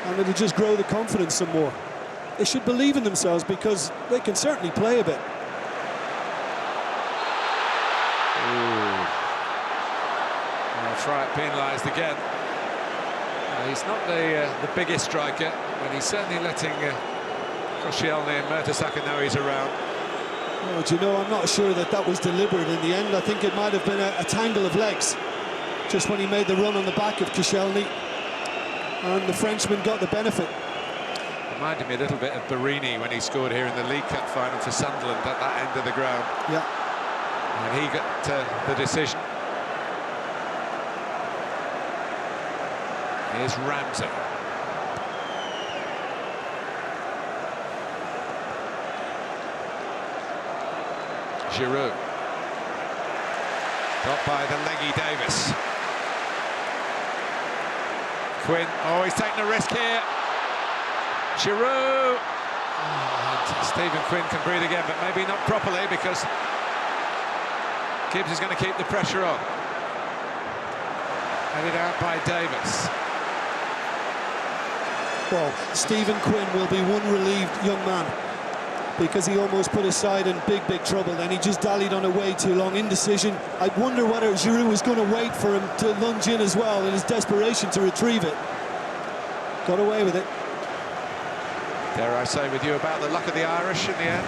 and it'll just grow the confidence some more. They should believe in themselves because they can certainly play a bit.
Fry penalised again. He's not the biggest striker, but he's certainly letting Koscielny and Mertesacker know he's around.
Oh, do you know, I'm not sure that was deliberate in the end. I think it might have been a tangle of legs just when he made the run on the back of Koscielny, and the Frenchman got the benefit.
Reminded me a little bit of Bacary when he scored here in the League Cup final for Sunderland at that end of the ground.
Yeah.
And he got the decision. Here's Ramsey. Giroud. Got by the leggy Davies. Quinn, oh, he's taking a risk here. Giroud! And Stephen Quinn can breathe again, but maybe not properly, because Gibbs is going to keep the pressure on. Headed out by Davies.
Well, Stephen Quinn will be one relieved young man, because he almost put his side in big trouble. Then he just dallied on it way too long. Indecision. I wonder whether Giroud was going to wait for him to lunge in as well in his desperation to retrieve it. Got away with it.
Dare I say with you about the luck of the Irish in the end?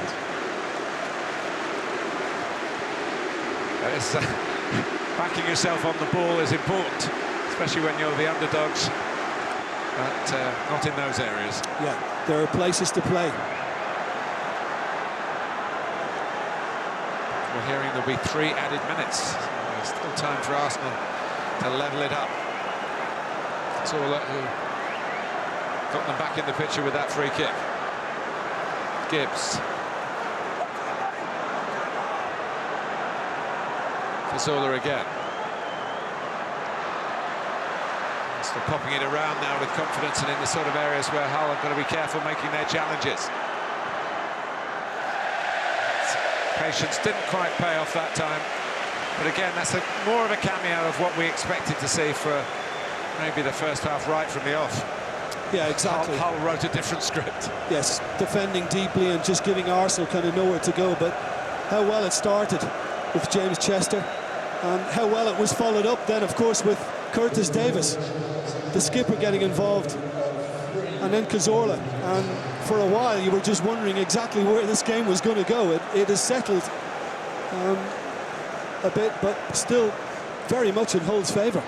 Backing yourself on the ball is important, especially when you're the underdogs, but not in those areas.
Yeah, there are places to play.
We're hearing there'll be 3 added minutes. There's still time for Arsenal to level it up. Cazorla, who got them back in the picture with that free kick. Gibbs. Cazorla again. Still popping it around now with confidence, and in the sort of areas where Hull have got to be careful making their challenges. Patience didn't quite pay off that time, but again, that's more of a cameo of what we expected to see for maybe the first half right from the off.
Yeah, exactly.
Hull wrote a different script.
Yes, defending deeply and just giving Arsenal kind of nowhere to go, but how well it started with James Chester, and how well it was followed up then, of course, with Curtis Davis, the skipper, getting involved, and then Cazorla. And for a while you were just wondering exactly where this game was going to go. It has settled a bit, but still very much in Hull's favour.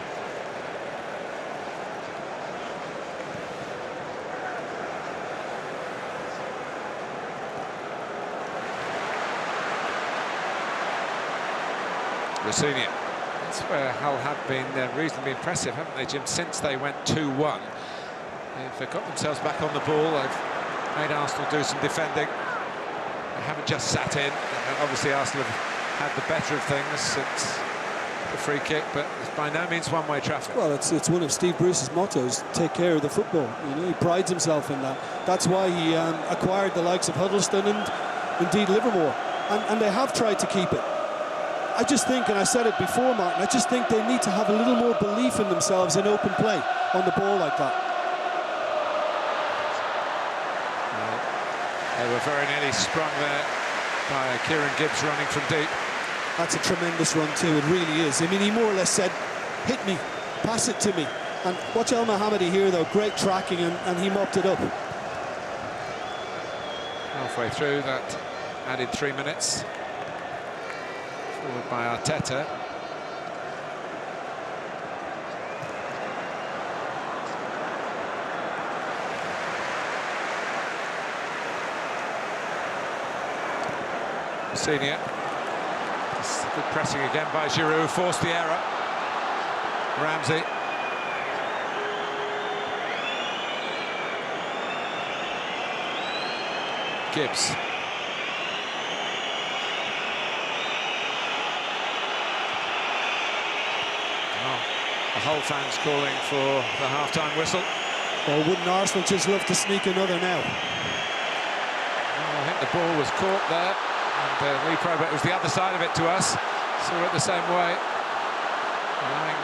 Rosenior. That's where Hull have been reasonably impressive, haven't they, Jim, since they went 2-1. They've got themselves back on the ball. They've made Arsenal do some defending. They haven't just sat in. Obviously, Arsenal have had the better of things since the free kick, but it's by no means one-way traffic.
Well, it's one of Steve Bruce's mottos: take care of the football. You know, he prides himself in that. That's why he acquired the likes of Huddlestone and indeed Livermore, and they have tried to keep it. I just think, and I said it before, Martin, I just think they need to have a little more belief in themselves in open play on the ball like that.
They were very nearly sprung there by Kieran Gibbs running from deep.
That's a tremendous run too, it really is. I mean, he more or less said, hit me, pass it to me. And watch Elmohamady here though, great tracking, and he mopped it up.
Halfway through that added 3 minutes. Forward by Arteta. Rosenior. Good pressing again by Giroud, forced the error. Ramsey. Gibbs. The Hull fans calling for the half-time whistle.
Well, wouldn't Arsenal just love to sneak another now?
Well, I think the ball was caught there, and we probed it was the other side of it to us. Saw it the same way. Allowing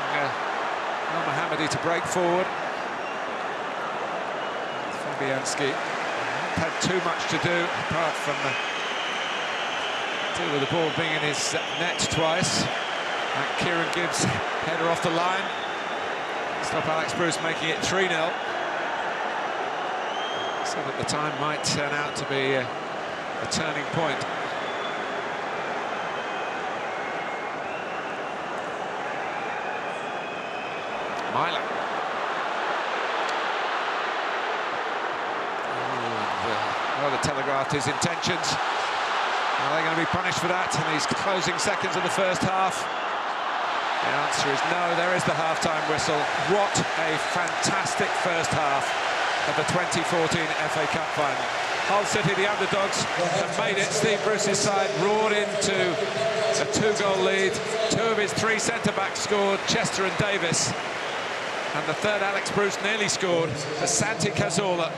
Elmohamady to break forward. Fabianski had too much to do apart from deal with the ball being in his net twice. And Kieran Gibbs header off the line. Stop Alex Bruce making it 3-0. So that the time might turn out to be a turning point. Mikel. Well, the telegraphed his intentions. Are they going to be punished for that in these closing seconds of the first half? The answer is no. There is the half-time whistle. What a fantastic first half of the 2014 FA Cup final. Hull City, the underdogs, have made it. Steve Bruce's side roared into a 2-goal lead. 2 of his 3 centre-backs scored, Chester and Davies. And the third, Alex Bruce, nearly scored as Santi Cazorla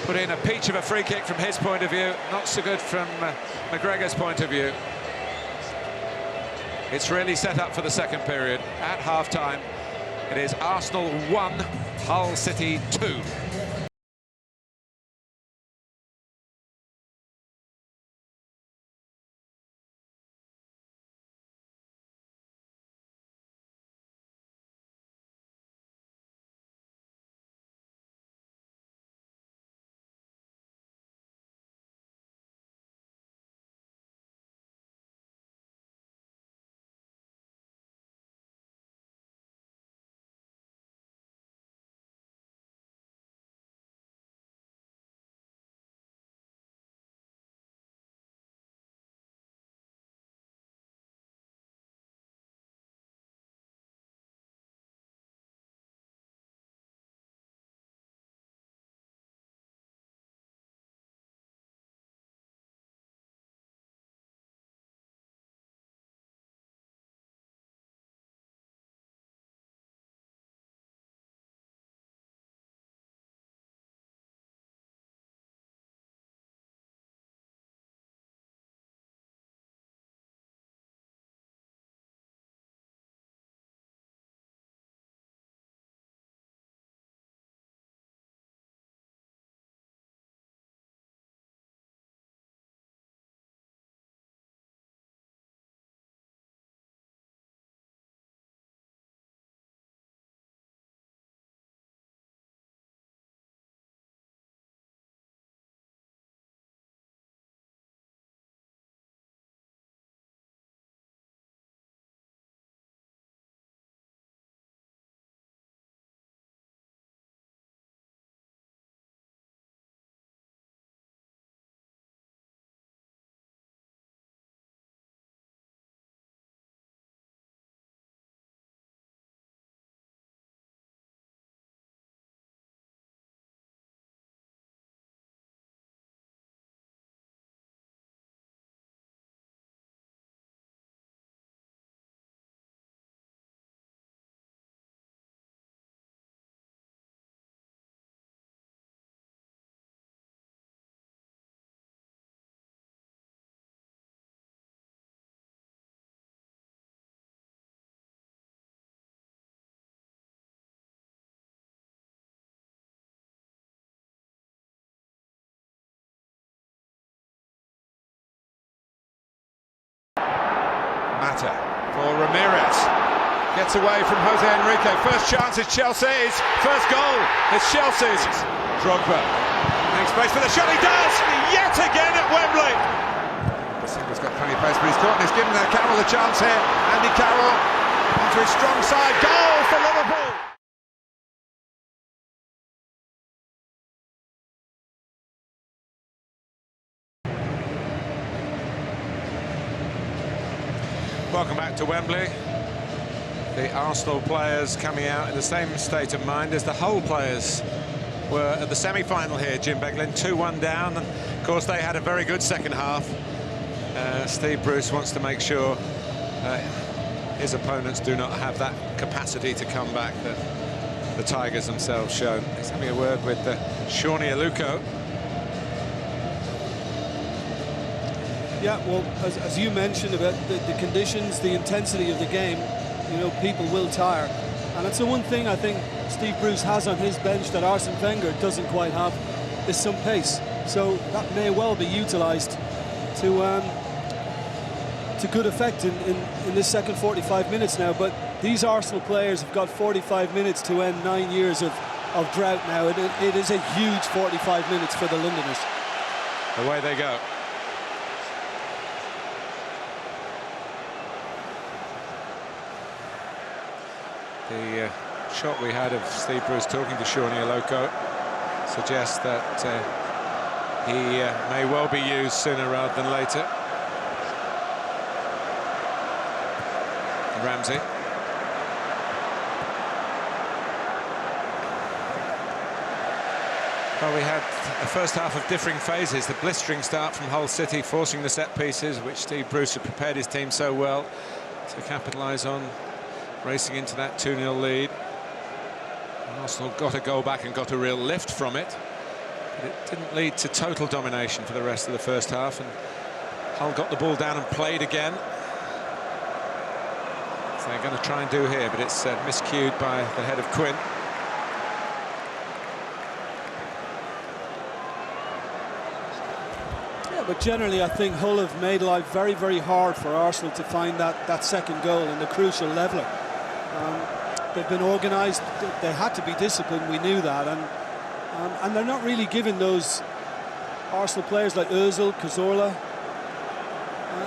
put in a peach of a free kick from his point of view. Not so good from McGregor's point of view. It's really set up for the second period. At half-time, it is Arsenal 1, Hull City 2. Mata for Ramirez. Gets away from Jose Enrique. First chance is Chelsea's. First goal is Chelsea's. Drogba makes space for the shot. He does! Yet again at Wembley. He's got plenty of pace, but he's caught and he's given Carroll a chance here. Andy Carroll onto his strong side. Goal for Liverpool! Welcome back to Wembley. The Arsenal players coming out in the same state of mind as the Hull players were at the semi-final here, Jim Beglin, 2-1 down, and of course they had a very good second half. Steve Bruce wants to make sure his opponents do not have that capacity to come back that the Tigers themselves show. He's having a word with Shawnee Aluko.
Yeah, well, as you mentioned about the conditions, the intensity of the game, you know, people will tire. And it's the one thing I think Steve Bruce has on his bench that Arsene Wenger doesn't quite have, is some pace. So that may well be utilised to good effect in this second 45 minutes now. But these Arsenal players have got 45 minutes to end 9 years of drought now. It is a huge 45 minutes for the Londoners.
Away they go. The shot we had of Steve Bruce talking to Shawnee Aluko suggests that he may well be used sooner rather than later. Ramsey. Well, we had a first half of differing phases. The blistering start from Hull City, forcing the set pieces, which Steve Bruce had prepared his team so well to capitalise on, racing into that 2-0 lead. Arsenal got a goal back and got a real lift from it, but it didn't lead to total domination for the rest of the first half, and Hull got the ball down and played again. So they're going to try and do here, but it's miscued by the head of Quinn.
Yeah, but generally I think Hull have made life very, very hard for Arsenal to find that second goal and the crucial leveller. They've been organised, they had to be disciplined, we knew that, and they're not really giving those Arsenal players like Ozil, Cazorla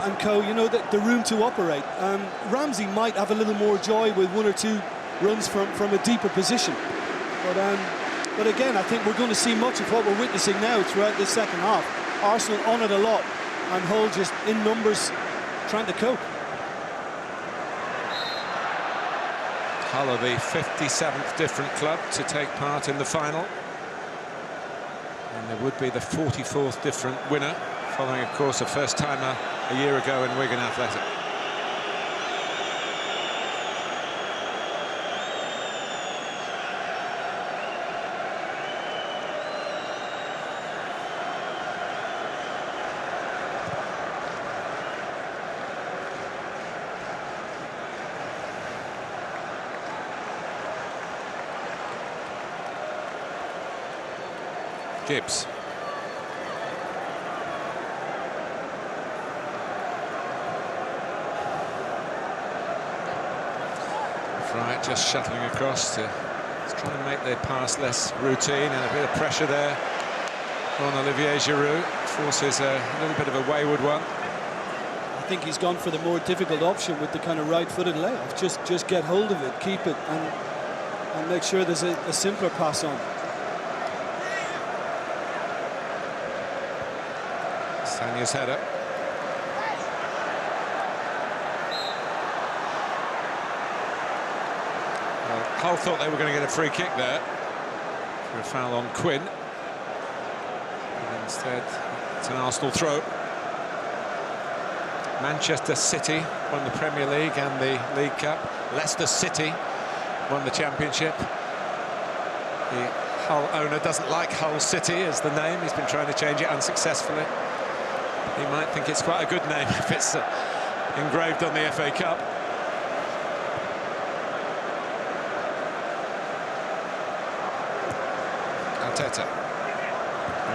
and co, you know, the room to operate. Ramsey might have a little more joy with 1 or 2 runs from a deeper position, but again I think we're going to see much of what we're witnessing now throughout this second half. Arsenal on it a lot and Hull just in numbers trying to cope.
Hull are the 57th different club to take part in the final, and there would be the 44th different winner, following of course a first-timer a year ago in Wigan Athletic. Gibbs. Right, just shuttling across to try and make their pass less routine, and a bit of pressure there on Olivier Giroud. Forces a little bit of a wayward one.
I think he's gone for the more difficult option with the kind of right-footed layoff. Just get hold of it, keep it, and make sure there's a simpler pass on.
Sagna's header. Well, Hull thought they were going to get a free kick there for a foul on Quinn. But instead, it's an Arsenal throw. Manchester City won the Premier League and the League Cup. Leicester City won the Championship. The Hull owner doesn't like Hull City as the name. He's been trying to change it unsuccessfully. He might think it's quite a good name if it's engraved on the FA Cup. Arteta.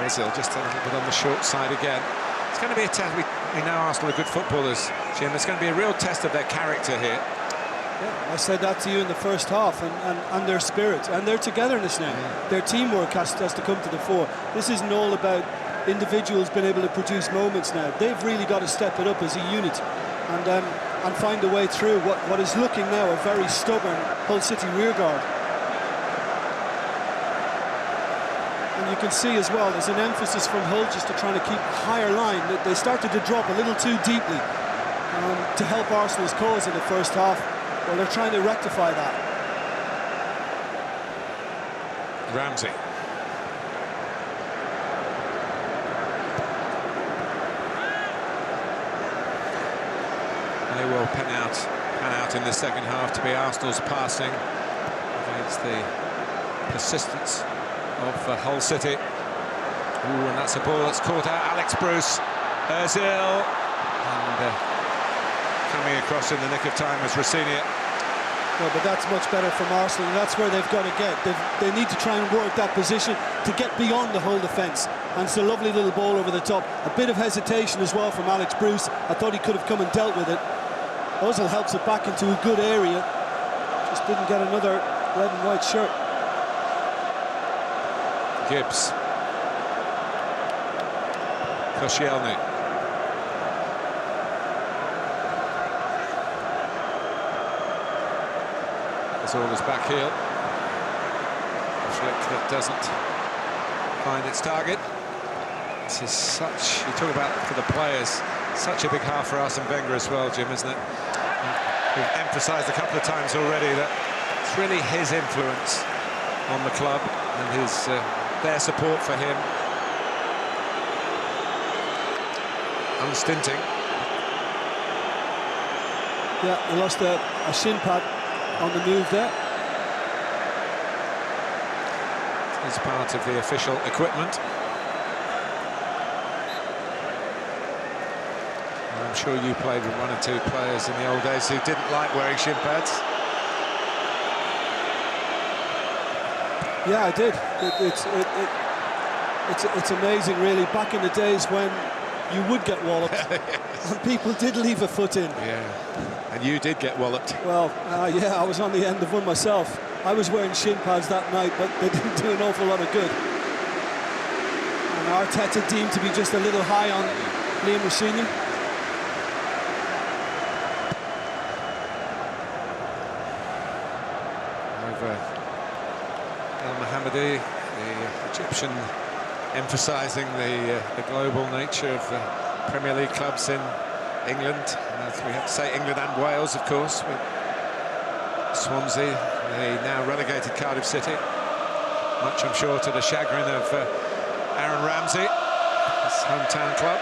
Ozil just a little bit on the short side again. It's going to be a test. We We know Arsenal are good footballers, Jim. It's going to be a real test of their character here.
Yeah, I said that to you in the first half, and their spirit and their togetherness now. Their teamwork has to come to the fore. This isn't all about individuals being able to produce moments now. They've really got to step it up as a unit and find a way through what is looking now a very stubborn Hull City rearguard. And you can see as well, there's an emphasis from Hull just to trying to keep a higher line. They started to drop a little too deeply to help Arsenal's cause in the first half. Well, they're trying to rectify that.
Ramsey. They will pan out in the second half to be Arsenal's passing against the persistence of Hull City. Ooh, and that's a ball that's caught out. Alex Bruce, Ozil, and coming across in the nick of time was Rosenior.
Well, but that's much better from Arsenal, and that's where they've got to get. They need to try and work that position to get beyond the whole defence. And it's a lovely little ball over the top. A bit of hesitation as well from Alex Bruce. I thought he could have come and dealt with it. Ozil helps it back into a good area. Just didn't get another red and white shirt.
Gibbs. Koscielny. Cazorla's back heel. A flick that doesn't find its target. This is such, you talk about for the players, such a big half for Arsene Wenger as well, Jim, isn't it? We've emphasised a couple of times already that it's really his influence on the club and their support for him. Unstinting.
Yeah, he lost a shin pad on the move there.
It's part of the official equipment. I'm sure you played with one or two players in the old days who didn't like wearing shin pads.
Yeah, I did. It's amazing, really. Back in the days when you would get walloped, yes. And people did leave a foot in.
Yeah, and you did get walloped.
Well, yeah, I was on the end of one myself. I was wearing shin pads that night, but they didn't do an awful lot of good. And Arteta deemed to be just a little high on Liam Rosenior.
Over Elmohamady, the Egyptian, emphasising the global nature of the Premier League clubs in England. As we have to say England and Wales, of course, with Swansea, the now relegated Cardiff City. Much, I'm sure, to the chagrin of Aaron Ramsey, his hometown club.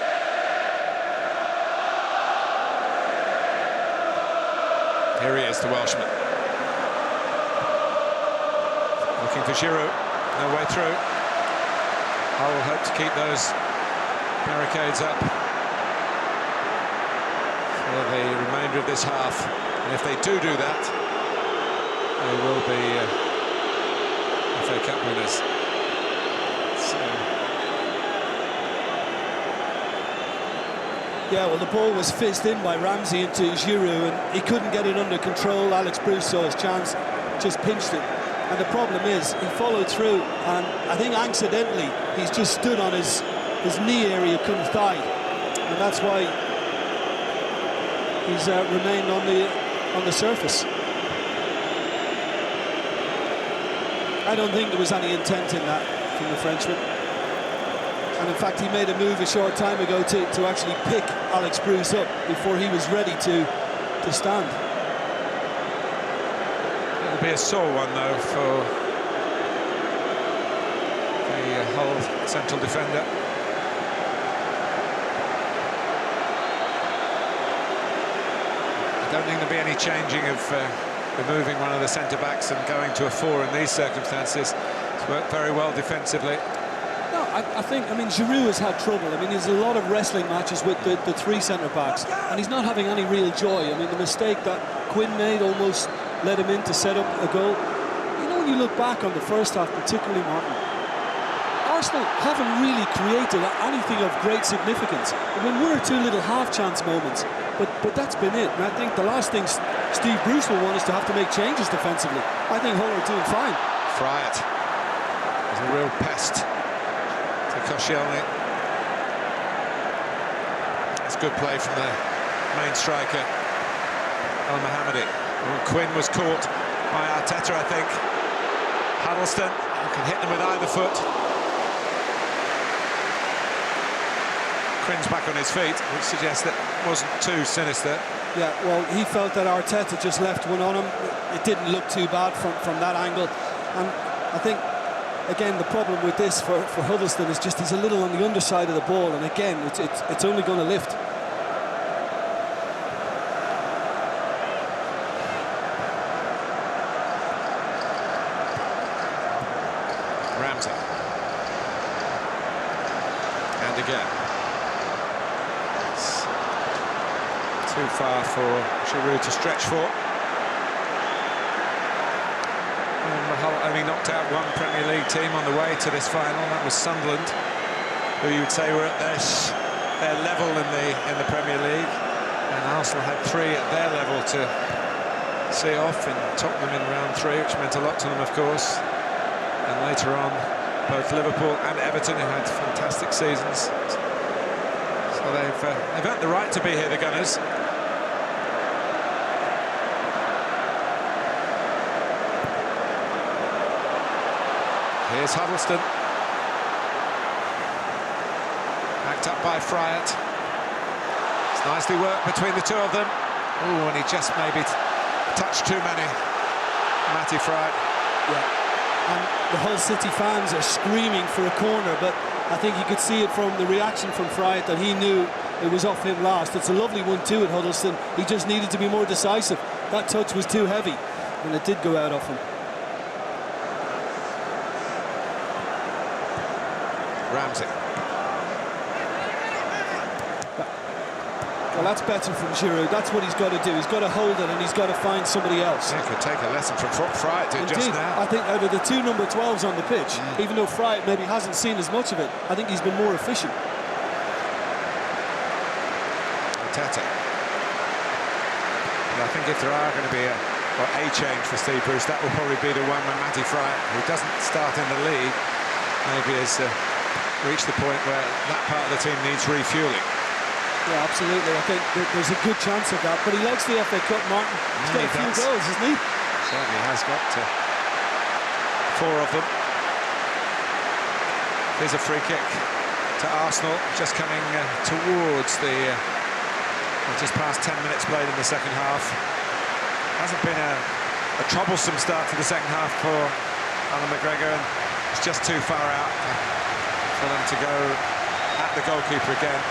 Here he is, the Welshman. Looking for Giroud, no way through. Hull hope to keep those barricades up for the remainder of this half. And if they do that, they will be FA Cup winners. So.
Yeah, well, the ball was fizzed in by Ramsey into Giroud, and he couldn't get it under control. Alex Bruce saw his chance, just pinched it. And the problem is, he followed through, and I think accidentally he's just stood on his knee area, couldn't thigh, and that's why he's remained on the surface. I don't think there was any intent in that from the Frenchman. And in fact, he made a move a short time ago to actually pick Alex Bruce up before he was ready to stand.
It'll be a sore one, though, for the Hull central defender. I don't think there'll be any changing of removing one of the centre-backs and going to a 4 in these circumstances. It's worked very well defensively.
No, I think, Giroud has had trouble. There's a lot of wrestling matches with the three centre-backs, and he's not having any real joy. The mistake that Quinn made almost led him in to set up a goal. You know, when you look back on the first half, particularly, Martin, Arsenal haven't really created anything of great significance. I mean, one or two little half-chance moments, but that's been it. And I think the last thing Steve Bruce will want is to have to make changes defensively. I think Hull are doing fine.
Friat is a real pest to Koscielny. It's good play from the main striker, Elmohamady. Quinn was caught by Arteta, I think. Huddlestone, who can hit them with either foot. Quinn's back on his feet, which suggests that it wasn't too sinister.
Yeah, well, he felt that Arteta just left one on him. It didn't look too bad from that angle. And I think, again, the problem with this for Huddlestone is just he's a little on the underside of the ball, and again, it's only going to lift.
Ramsey. And again. It's too far for Giroud to stretch for. And Hull only knocked out one Premier League team on the way to this final. That was Sunderland, who you would say were at their level in the Premier League. And Arsenal had three at their level to see off in Tottenham in round 3, which meant a lot to them, of course. And later on, both Liverpool and Everton, who had fantastic seasons. So they've earned the right to be here, the Gunners. Here's Huddlestone. Backed up by Friat. It's nicely worked between the two of them. Oh, and he just maybe touched too many. Matty Friat.
Yeah. And the Hull City fans are screaming for a corner, but I think you could see it from the reaction from Friat that he knew it was off him last. It's a lovely one too at Huddlestone. He just needed to be more decisive. That touch was too heavy, and it did go out off him.
Ramsey.
Well, that's better from Giroud. That's what he's got to do. He's got to hold it and he's got to find somebody else.
Yeah, could take a lesson from Friat did just now.
I think out of the two number 12s on the pitch, even though Friat maybe hasn't seen as much of it, I think he's been more efficient.
Arteta. I think if there are going to be a change for Steve Bruce, that will probably be the one when Matty Friat, who doesn't start in the league, maybe has reached the point where that part of the team needs refuelling.
Yeah, absolutely. I think there's a good chance of that. But he likes the FA Cup, Martin. He's got a few goals, isn't he?
Certainly has got 4 of them. There's a free kick to Arsenal, just coming towards the... just past 10 minutes played in the second half. Hasn't been a troublesome start to the second half for Allan McGregor, and it's just too far out for them to go at the goalkeeper again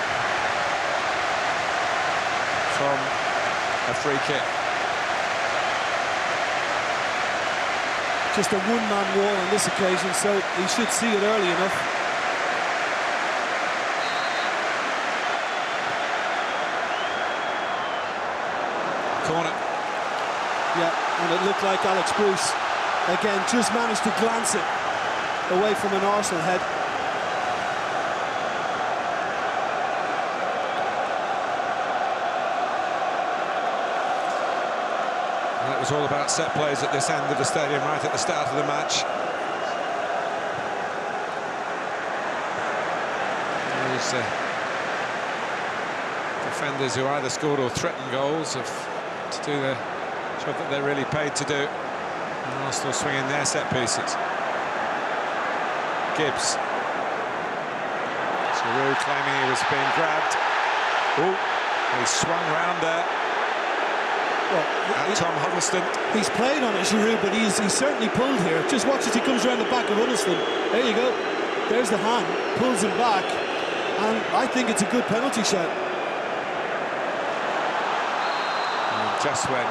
from a free kick.
Just a one-man wall on this occasion, so he should see it early enough.
Corner.
Yeah, and it looked like Alex Bruce, again, just managed to glance it away from an Arsenal head.
It was all about set plays at this end of the stadium, right at the start of the match. Those defenders who either scored or threatened goals have to do the job that they're really paid to do. And Arsenal swinging their set pieces. Gibbs. Giroud claiming he was being grabbed. Oh, he swung round there.
Well,
Tom Huddlestone.
He's played on it, Giroud, but he's certainly pulled here. Just watch as he comes around the back of Huddlestone. There you go. There's the hand, pulls him back, and I think it's a good penalty shot.
And just when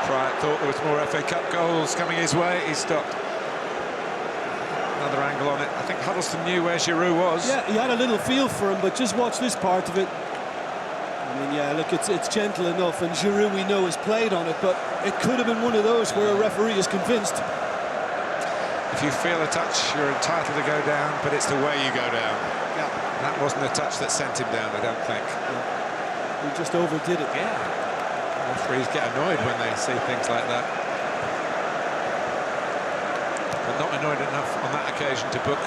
Friat thought there was more FA Cup goals coming his way, he stopped. Another angle on it. I think Huddlestone knew where Giroud was.
Yeah, he had a little feel for him, but just watch this part of it. I mean, yeah, look, it's gentle enough, and Giroud, we know, has played on it, but it could have been one of those where a referee is convinced.
The If you feel a touch, you're entitled to go down, but it's the way you go down.
Yeah.
That wasn't a touch that sent him down, I don't think.
He just overdid it.
Yeah. Referees get annoyed when they see things like that. But not annoyed enough on that occasion to book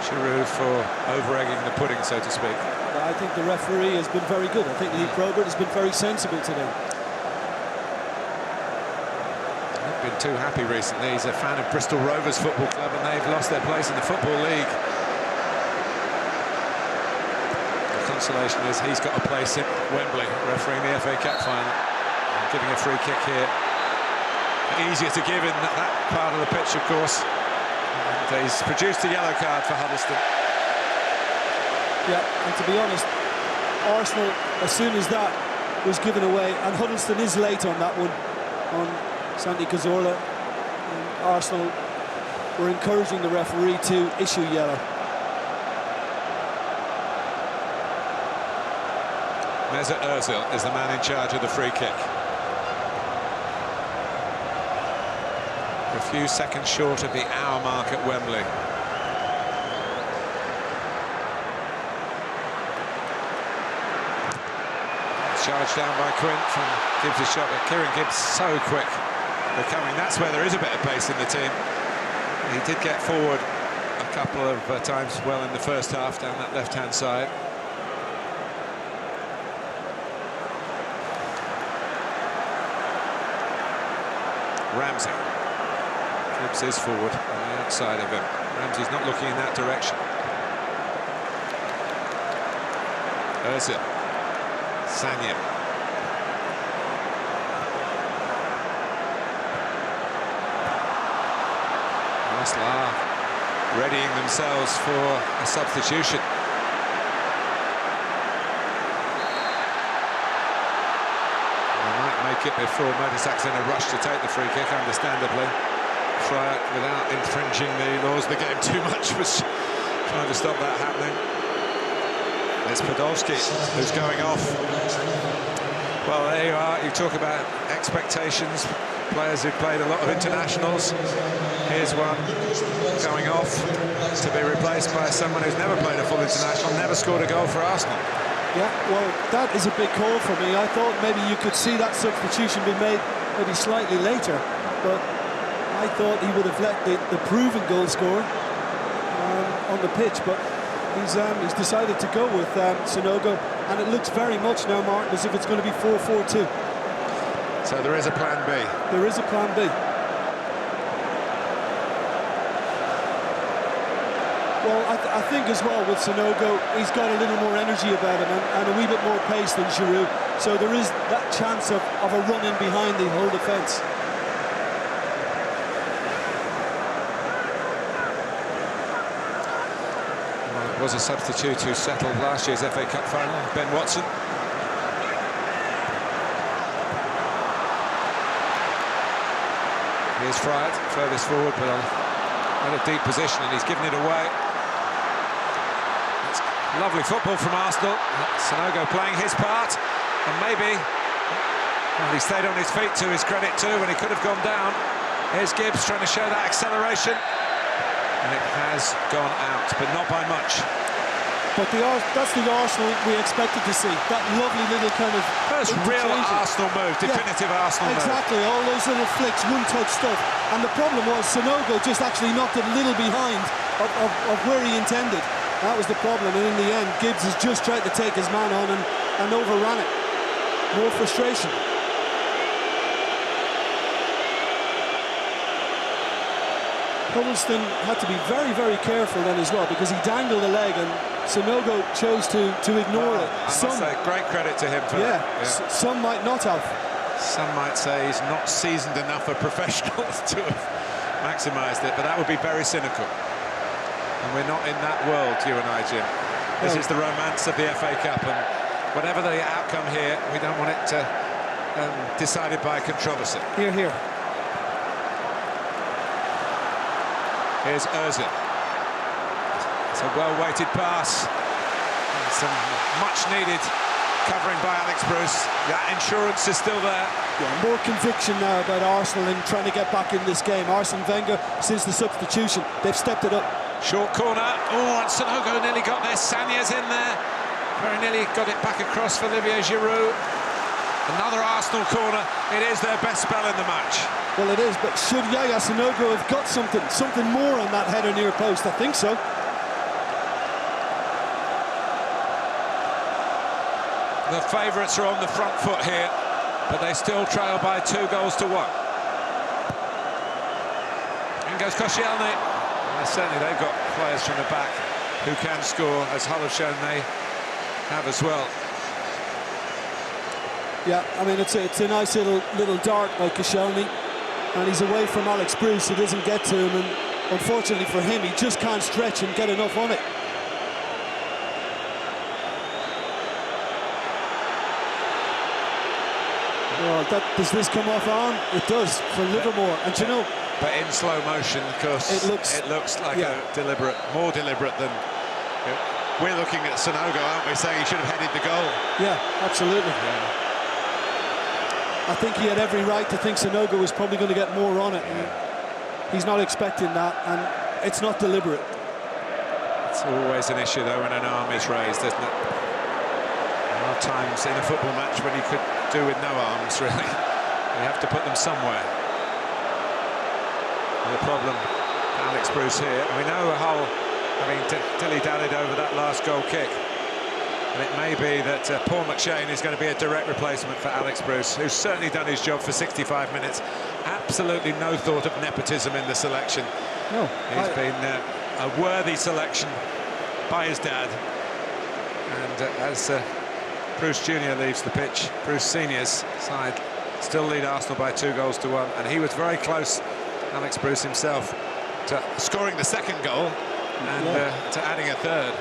Giroud for over-egging the pudding, so to speak.
But I think the referee has been very good. I think Lee Probert has been very sensible today.
Not been too happy recently. He's a fan of Bristol Rovers Football Club, and they've lost their place in the Football League. The consolation is he's got a place in Wembley, refereeing the FA Cup final, and giving a free kick here. Easier to give in that part of the pitch, of course. And he's produced a yellow card for Huddlestone.
Yeah, and to be honest, Arsenal, as soon as that was given away, and Huddlestone is late on that one, on Santi Cazorla, Arsenal were encouraging the referee to issue yellow.
Mesut Ozil is the man in charge of the free kick. A few seconds short of the hour mark at Wembley. Charged down by Quint from Gibbs' shot, but Kieran Gibbs so quick recovering. That's where there is a bit of pace in the team. He did get forward a couple of times well in the first half down that left-hand side. Ramsey. Gibbs is forward on the outside of him. Ramsey's not looking in that direction. Ozil. Sagna. Arsenal readying themselves for a substitution. They might make it before Mertesacker's in a rush to take the free kick, understandably. Fryer, without infringing the laws of the game too much, was trying to stop that happening. It's Podolski who's going off. Well, there you are. You talk about expectations. Players who've played a lot of internationals. Here's one going off to be replaced by someone who's never played a full international, never scored a goal for Arsenal.
Yeah, well, that is a big call for me. I thought maybe you could see that substitution be made maybe slightly later, but I thought he would have let the proven goal scorer on the pitch, but he's decided to go with Sanogo, and it looks very much now, Martin, as if it's going to be 4-4-2.
So there is a plan B.
There is a plan B. Well, I think as well with Sanogo, he's got a little more energy about him and a wee bit more pace than Giroud. So there is that chance of a run in behind the whole defence.
Well, it was a substitute who settled last year's FA Cup final, Ben Watson. Here's Fryer, furthest forward, but in a deep position, and he's given it away. It's lovely football from Arsenal. Sanogo playing his part, and maybe well, he stayed on his feet to his credit too when he could have gone down. Here's Gibbs trying to show that acceleration, and it has gone out, but not by much.
But that's the Arsenal we expected to see. That lovely little kind of...
First real Arsenal move, definitive Arsenal move.
Exactly, all those little flicks, one-touch stuff. And the problem was Sanogo just actually knocked it a little behind of where he intended. That was the problem, and in the end, Gibbs has just tried to take his man on and overran it. More frustration. Huddlestone had to be very, very careful then as well, because he dangled a leg and Sanogo chose to ignore it.
I must say, great credit to him for that. Yeah.
Some might not have.
Some might say he's not seasoned enough a professional to have maximised it, but that would be very cynical. And we're not in that world, you and I, Jim. This is the romance of the FA Cup, and whatever the outcome here, we don't want it to decided by controversy.
Here, here.
Here's Ozil. It's a well-weighted pass. And some much-needed covering by Alex Bruce. That insurance is still there.
Yeah, more conviction now about Arsenal in trying to get back in this game. Arsene Wenger, since the substitution, they've stepped it up.
Short corner. Oh, and Sanogo nearly got there. Sagna's in there. Very nearly got it back across for Olivier Giroud. Another Arsenal corner. It is their best spell in the match.
Well, it is, but should Yaya Sanogo have got something more on that header near post? I think so.
The favourites are on the front foot here, but they still trail by 2-1. In goes Koscielny. Certainly they've got players from the back who can score, as Hull have shown they have as well.
Yeah, I mean, it's a nice little dart by Koscielny, and he's away from Alex Bruce, who doesn't get to him, and unfortunately for him, he just can't stretch and get enough on it. Well, does this come off arm? It does, for Livermore, and you know...
But in slow motion, of course, it looks like more deliberate than... We're looking at Sanogo, aren't we, saying he should have headed the goal.
Yeah, absolutely.
Yeah.
I think he had every right to think Sanogo was probably going to get more on it. Yeah. He's not expecting that, and it's not deliberate.
It's always an issue, though, when an arm is raised, isn't it? There are times in a football match when you could do with no arms, really. You have to put them somewhere. And the problem, Alex Bruce here. We know Hull having dilly-dallied over that last goal kick. And it may be that Paul McShane is going to be a direct replacement for Alex Bruce, who's certainly done his job for 65 minutes. Absolutely no thought of nepotism in the selection.
No.
He's been a worthy selection by his dad. And as Bruce Jr. leaves the pitch, Bruce Senior's side still lead Arsenal by 2-1. And he was very close, Alex Bruce himself, to scoring the second goal and to adding a third.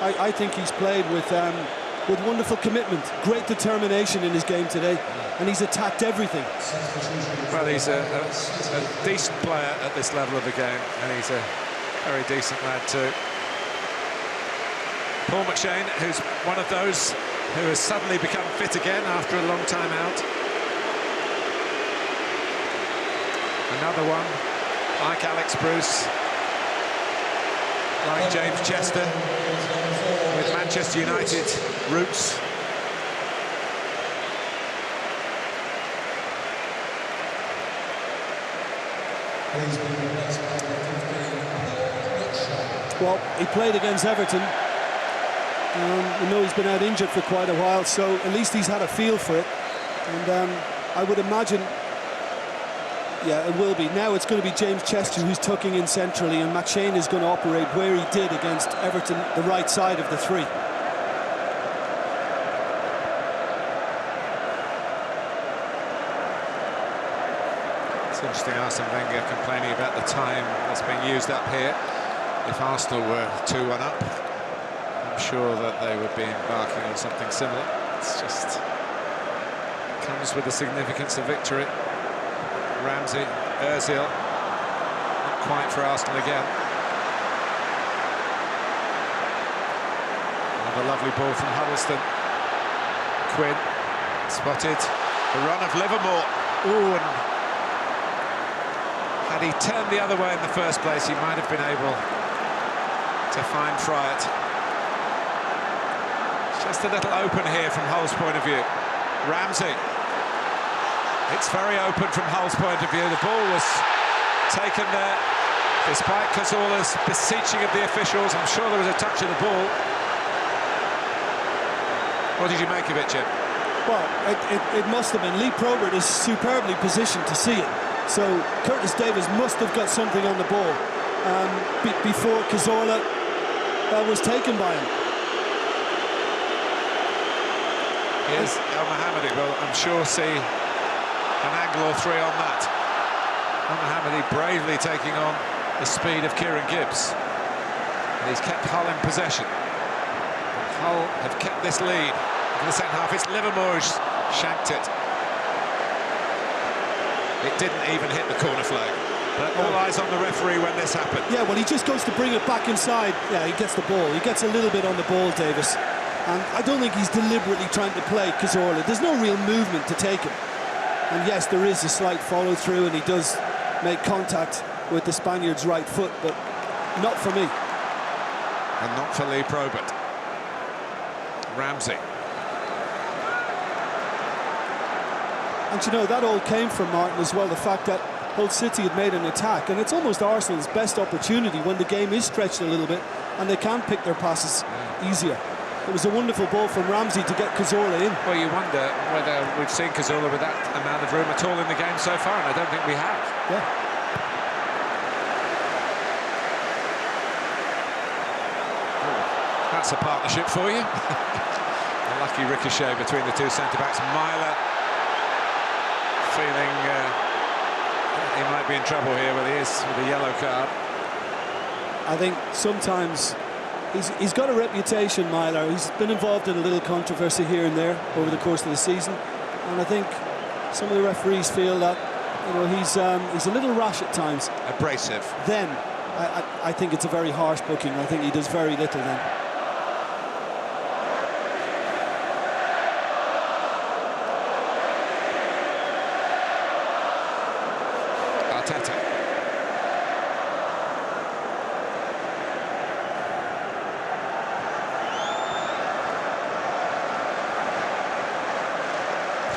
I think he's played with wonderful commitment, great determination in his game today, and he's attacked everything.
Well, he's a decent player at this level of the game, and he's a very decent lad too. Paul McShane, who's one of those who has suddenly become fit again after a long time out. Another one, like Alex Bruce, like James Chester, with Manchester United roots.
Well, he played against Everton. We know he's been out injured for quite a while, so at least he's had a feel for it. And I would imagine, yeah, it will be. Now it's going to be James Chester who's tucking in centrally, and McShane is going to operate where he did against Everton, the right side of the three.
It's interesting, Arsene Wenger complaining about the time that's being used up here. If Arsenal were 2-1 up, I'm sure that they would be embarking on something similar. It's just comes with the significance of victory. Ramsey, Ozil, not quite for Arsenal again. Another lovely ball from Huddlestone. Quinn spotted the run of Livermore. Ooh, and had he turned the other way in the first place, he might have been able to find Friat. Just a little open here from Hull's point of view. Ramsey. It's very open from Hull's point of view. The ball was taken there, despite Cazorla's beseeching of the officials. I'm sure there was a touch of the ball. What did you make of it, Jim?
Well, it must have been. Lee Probert is superbly positioned to see it. So Curtis Davies must have got something on the ball before Cazorla was taken by him.
Here's Elmohamady. Well, I'm sure see an angle or three on that. Elmohamady bravely taking on the speed of Kieran Gibbs. And he's kept Hull in possession. And Hull have kept this lead in the second half. It's Livermore who's shanked it. It didn't even hit the corner flag. But all eyes on the referee when this happened.
Yeah, well, he just goes to bring it back inside. Yeah, he gets the ball. He gets a little bit on the ball, Davies. And I don't think he's deliberately trying to play Cazorla. There's no real movement to take him. And yes, there is a slight follow-through, and he does make contact with the Spaniard's right foot, but not for me.
And not for Lee Probert. Ramsey.
And you know, that all came from Martin as well, the fact that Hull City had made an attack, and it's almost Arsenal's best opportunity when the game is stretched a little bit and they can pick their passes easier. It was a wonderful ball from Ramsey to get Cazorla in.
Well, you wonder whether we've seen Cazorla with that amount of room at all in the game so far, and I don't think we have.
Yeah.
That's a partnership for you. A lucky ricochet between the two centre-backs. Myler feeling he might be in trouble here, well, he is with a yellow card.
I think sometimes he's got a reputation, Myler. He's been involved in a little controversy here and there over the course of the season, and I think some of the referees feel that, you know, he's a little rash at times.
Abrasive.
Then I think it's a very harsh booking. I think he does very little then.
Arteta.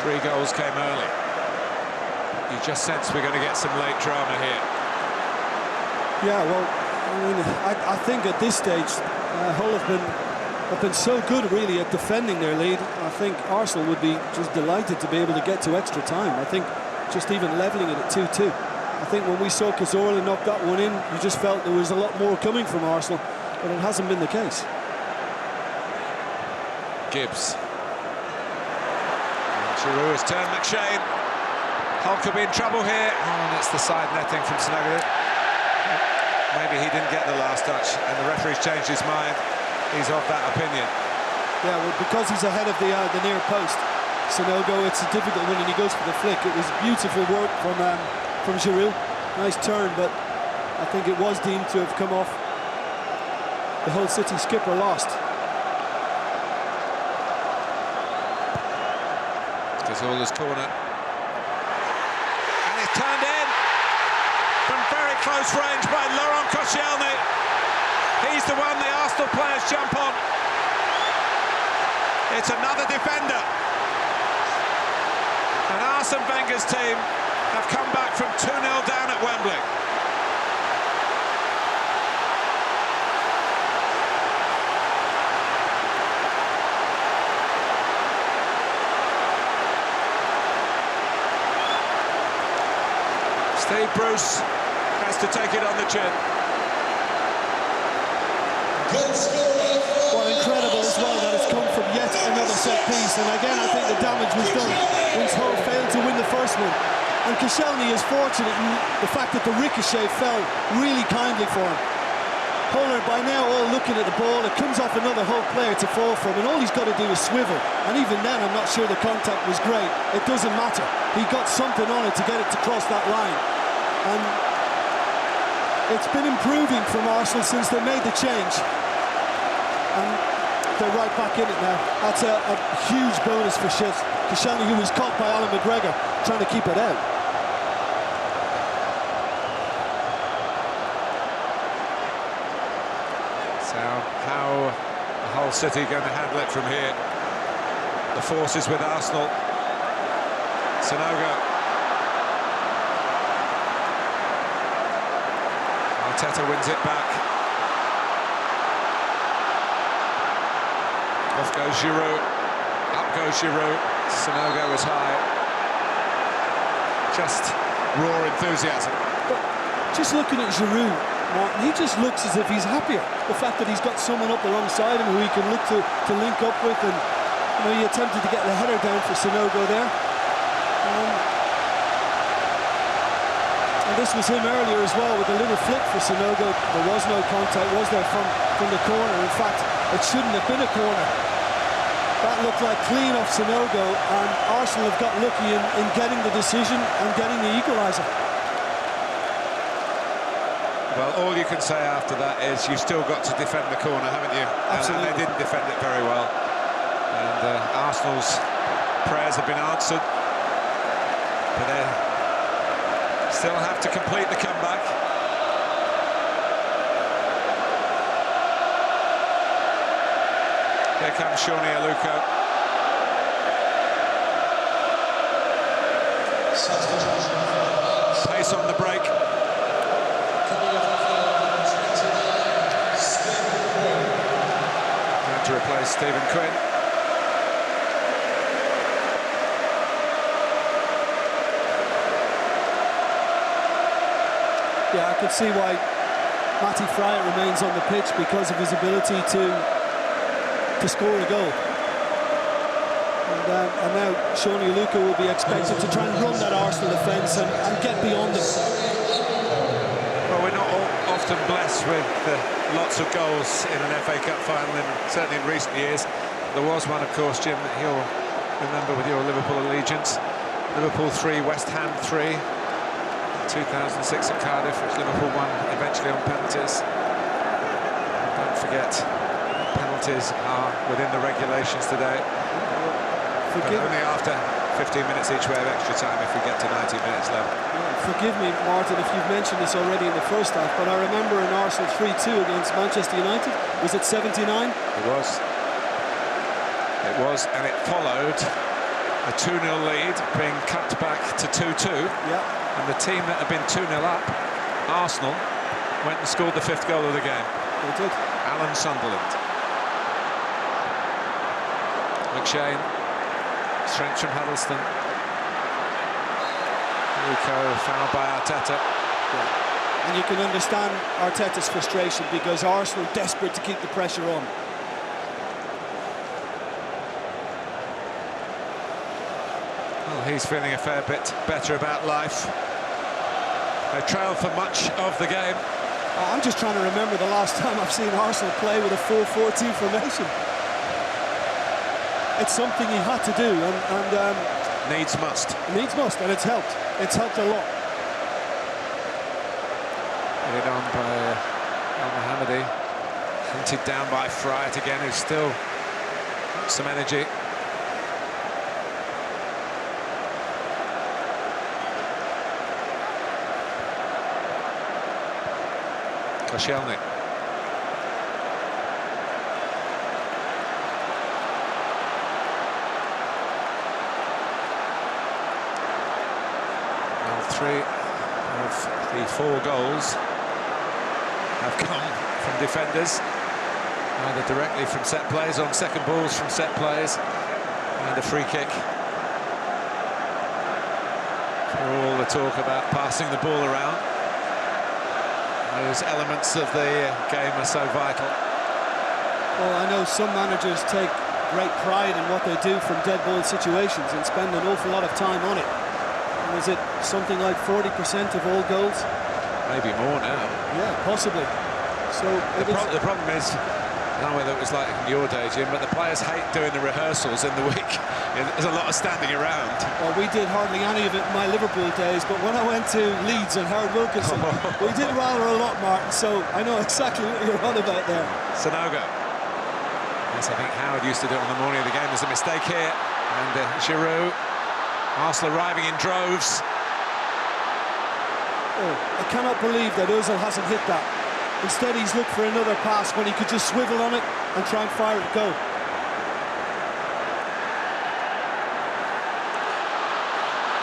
Three goals came early. You just sense we're going to get some late drama here.
Yeah, well, I mean, I think at this stage, Hull have been so good, really, at defending their lead. I think Arsenal would be just delighted to be able to get to extra time. I think just even levelling it at 2-2. I think when we saw Cazorla knock that one in, you just felt there was a lot more coming from Arsenal, but it hasn't been the case.
Gibbs. Giroud has turned McShane. Hull could be in trouble here. Oh, and it's the side netting from Sagna. Maybe he didn't get the last touch, and the referee's changed his mind. He's of that opinion.
Yeah, well, because he's ahead of the near post, Sanogo, it's a difficult one, and he goes for the flick. It was beautiful work from Giroud. Nice turn, but I think it was deemed to have come off. The Hull City skipper lost.
Cazorla's corner. And it's turned in from very close range by Laurent Koscielny. He's the one the Arsenal players jump on. It's another defender. And Arsene Wenger's team have come back from 2-0 down at Wembley. Steve Bruce has to take it on the chin.
Well, incredible as well that it's come from yet another set piece, and again I think the damage was done once Hull failed to win the first one. And Koscielny is fortunate in the fact that the ricochet fell really kindly for him. Hull are by now all looking at the ball. It comes off another Hull player to fall from, and all he's got to do is swivel. And even then, I'm not sure the contact was great. It doesn't matter. He got something on it to get it to cross that line. And it's been improving from Arsenal since they made the change. And they're right back in it now. That's a huge bonus for Koscielny, who was caught by Allan McGregor trying to keep it out.
So how the Hull City going to handle it from here? The force is with Arsenal. Sanogo. Arteta wins it back. Off goes Giroud. Up goes Giroud. Sanogo is high. Just raw enthusiasm.
But just looking at Giroud, Martin, he just looks as if he's happier. The fact that he's got someone up alongside him who he can look to link up with, and you know, he attempted to get the header down for Sanogo there. And this was him earlier as well with a little flick for Sanogo. There was no contact, was there, from the corner? In fact, it shouldn't have been a corner. That looked like clean off Sanogo, and Arsenal have got lucky in getting the decision and getting the equaliser.
Well, all you can say after that is you've still got to defend the corner, haven't you?
Absolutely.
And they didn't defend it very well. And Arsenal's prayers have been answered, but they still have to complete the comeback. Here comes Rosenior. Pace on the break. Going to replace Stephen Quinn.
Yeah, I could see why Matty Fryer remains on the pitch, because of his ability to score a goal. And now Rosenior will be expected to try and run that Arsenal defence and get beyond them.
Well, we're not often blessed with lots of goals in an FA Cup final, certainly in recent years. There was one, of course, Jim, that you'll remember with your Liverpool allegiance. Liverpool 3, West Ham 3. 2006 at Cardiff, which Liverpool won eventually on penalties. Don't forget, penalties are within the regulations today. But only after 15 minutes each way of extra time if we get to 90 minutes left.
Yeah, forgive me, Martin, if you've mentioned this already in the first half, but I remember in Arsenal 3-2 against Manchester United, was it 79?
It was. It was, and it followed a 2-0 lead being cut back to 2-2.
Yeah.
And the team that had been 2-0 up, Arsenal, went and scored the 5th goal of the game.
They did.
Allan Sunderland. McShane, strength from Huddlestone. Fouled by Arteta.
Yeah. And you can understand Arteta's frustration, because Arsenal desperate to keep the pressure on.
Well, he's feeling a fair bit better about life. They trailed for much of the game.
I'm just trying to remember the last time I've seen Arsenal play with a 4-4-2 formation. It's something he had to do, and
needs must.
Needs must, and it's helped. It's helped a lot.
Headed on by Elmohamady. Hunted down by Fright again, who's still got some energy. Koscielny. Well, 3 of the 4 goals have come from defenders, either directly from set plays, on second balls from set plays, and a free kick. For all the talk about passing the ball around, those elements of the game are so vital.
Well, I know some managers take great pride in what they do from dead ball situations and spend an awful lot of time on it. And is it something like 40% of all goals?
Maybe more now.
Yeah, possibly. So
the problem is, I don't know whether it was like in your day, Jim, but the players hate doing the rehearsals in the week. There's a lot of standing around.
Well, we did hardly any of it in my Liverpool days, but when I went to Leeds and Howard Wilkinson, we did rather a lot, Martin, so I know exactly what you're on about there.
Sanogo. Yes, I think Howard used to do it on the morning of the game. There's a mistake here. And Giroud. Arsenal arriving in droves.
Oh, I cannot believe that Ozil hasn't hit that. Instead, he's looked for another pass when he could just swivel on it and try and fire it go.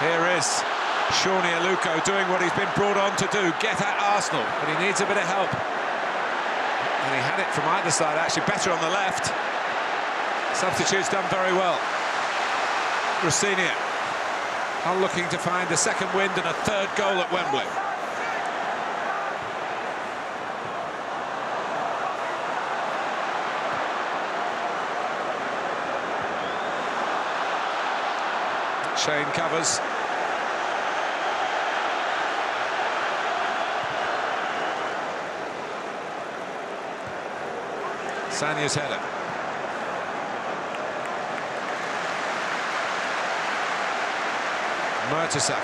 Here is Rosenior doing what he's been brought on to do, get at Arsenal, but he needs a bit of help. And he had it from either side, actually better on the left. Substitutes done very well. Rosenior are looking to find a second wind and a 3rd goal at Wembley. Shane covers. Sagna's header. Mertesacker.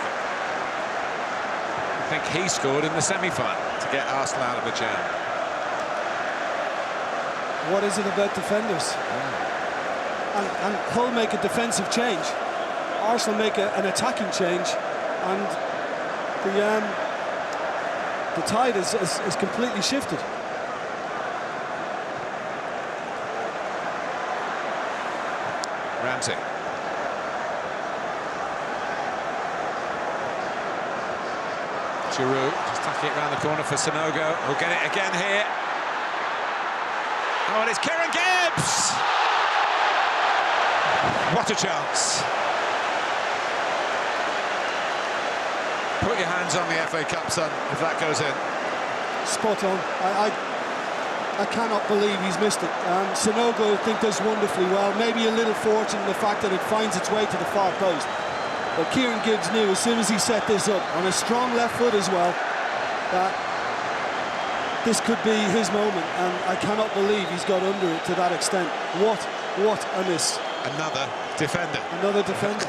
I think he scored in the semi-final to get Arsenal out of a jam.
What is it about defenders? and Hull make a defensive change. Arsenal make an attacking change, and the tide is completely shifted.
Ramsey. Giroud just tucking it around the corner for Sanogo. We'll get it again here. Oh, and it's Kieran Gibbs! What a chance. Put your hands on the FA Cup, son, if that goes in.
Spot on. I cannot believe he's missed it. Sanogo, I think, does wonderfully well. Maybe a little fortunate in the fact that it finds its way to the far post. But Kieran Gibbs knew as soon as he set this up, on a strong left foot as well, that this could be his moment, and I cannot believe he's got under it to that extent. What a miss.
Another defender.
Another defender.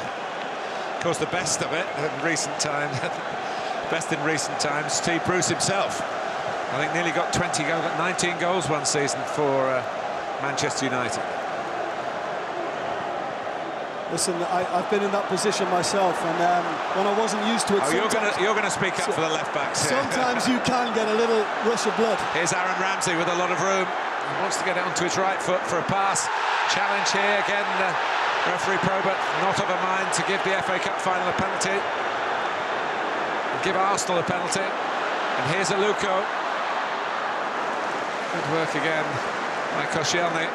Of course, the best of it in recent times, best in recent times, Steve Bruce himself. I think nearly got 20 goals, got 19 goals one season for Manchester United.
Listen, I've been in that position myself, and when I wasn't used to it...
Oh, you're going to speak up for the left-backs here.
Sometimes you can get a little rush of blood.
Here's Aaron Ramsey with a lot of room. He wants to get it onto his right foot for a pass. Challenge here, again, referee Probert not of a mind to give the FA Cup final a penalty. And give Arsenal a penalty. And here's a Lukasz. Good work again by Koscielny.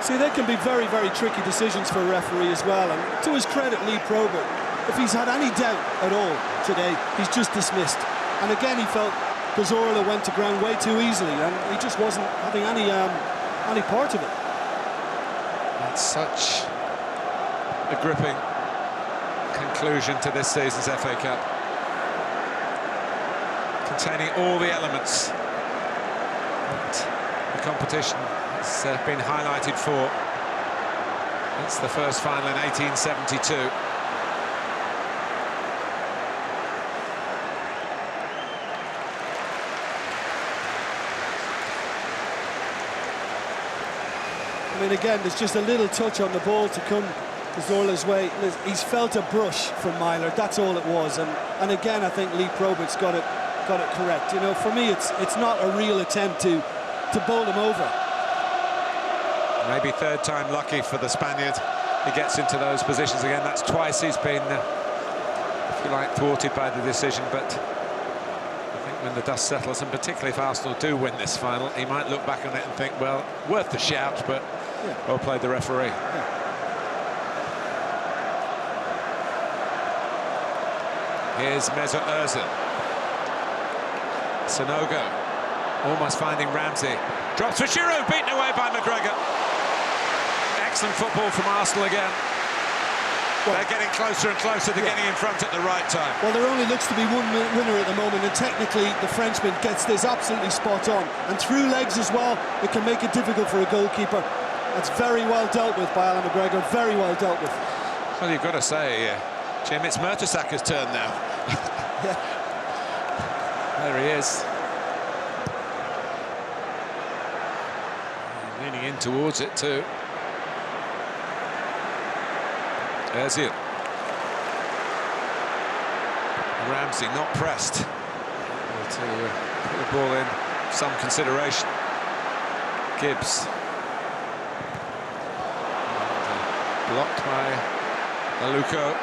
See, they can be very, very tricky decisions for a referee as well, and to his credit, Lee Probert, if he's had any doubt at all today, he's just dismissed. And again, he felt Cazorla went to ground way too easily, and he just wasn't having any part of it.
That's such a gripping conclusion to this season's FA Cup, containing all the elements that the competition has been highlighted for. It's the first final in 1872.
I mean, again, there's just a little touch on the ball to come Cazorla's way. He's felt a brush from Myler, that's all it was. And again, I think Lee Probert's got it correct. You know, for me, it's not a real attempt to bowl him over.
Maybe third time lucky for the Spaniard. He gets into those positions again. That's twice he's been, if you like, thwarted by the decision. But I think when the dust settles, and particularly if Arsenal do win this final, he might look back on it and think, well, worth the shout, but well played the referee.
Yeah.
Here's Mesut Ozil. Sanogo almost finding Ramsey. Drops for Giroud, beaten away by McGregor. Excellent football from Arsenal again. Well, they're getting closer and closer to getting in front at the right time.
Well, there only looks to be one winner at the moment, and technically the Frenchman gets this absolutely spot on. And through legs as well, it can make it difficult for a goalkeeper. That's very well dealt with by Allan McGregor, very well dealt with.
Well, you've got to say, Jim, it's Mertesacker's turn now. There he is. Leaning in towards it too. Ozil. Ramsey not pressed. To put the ball in some consideration. Gibbs. And, blocked by Lukasz.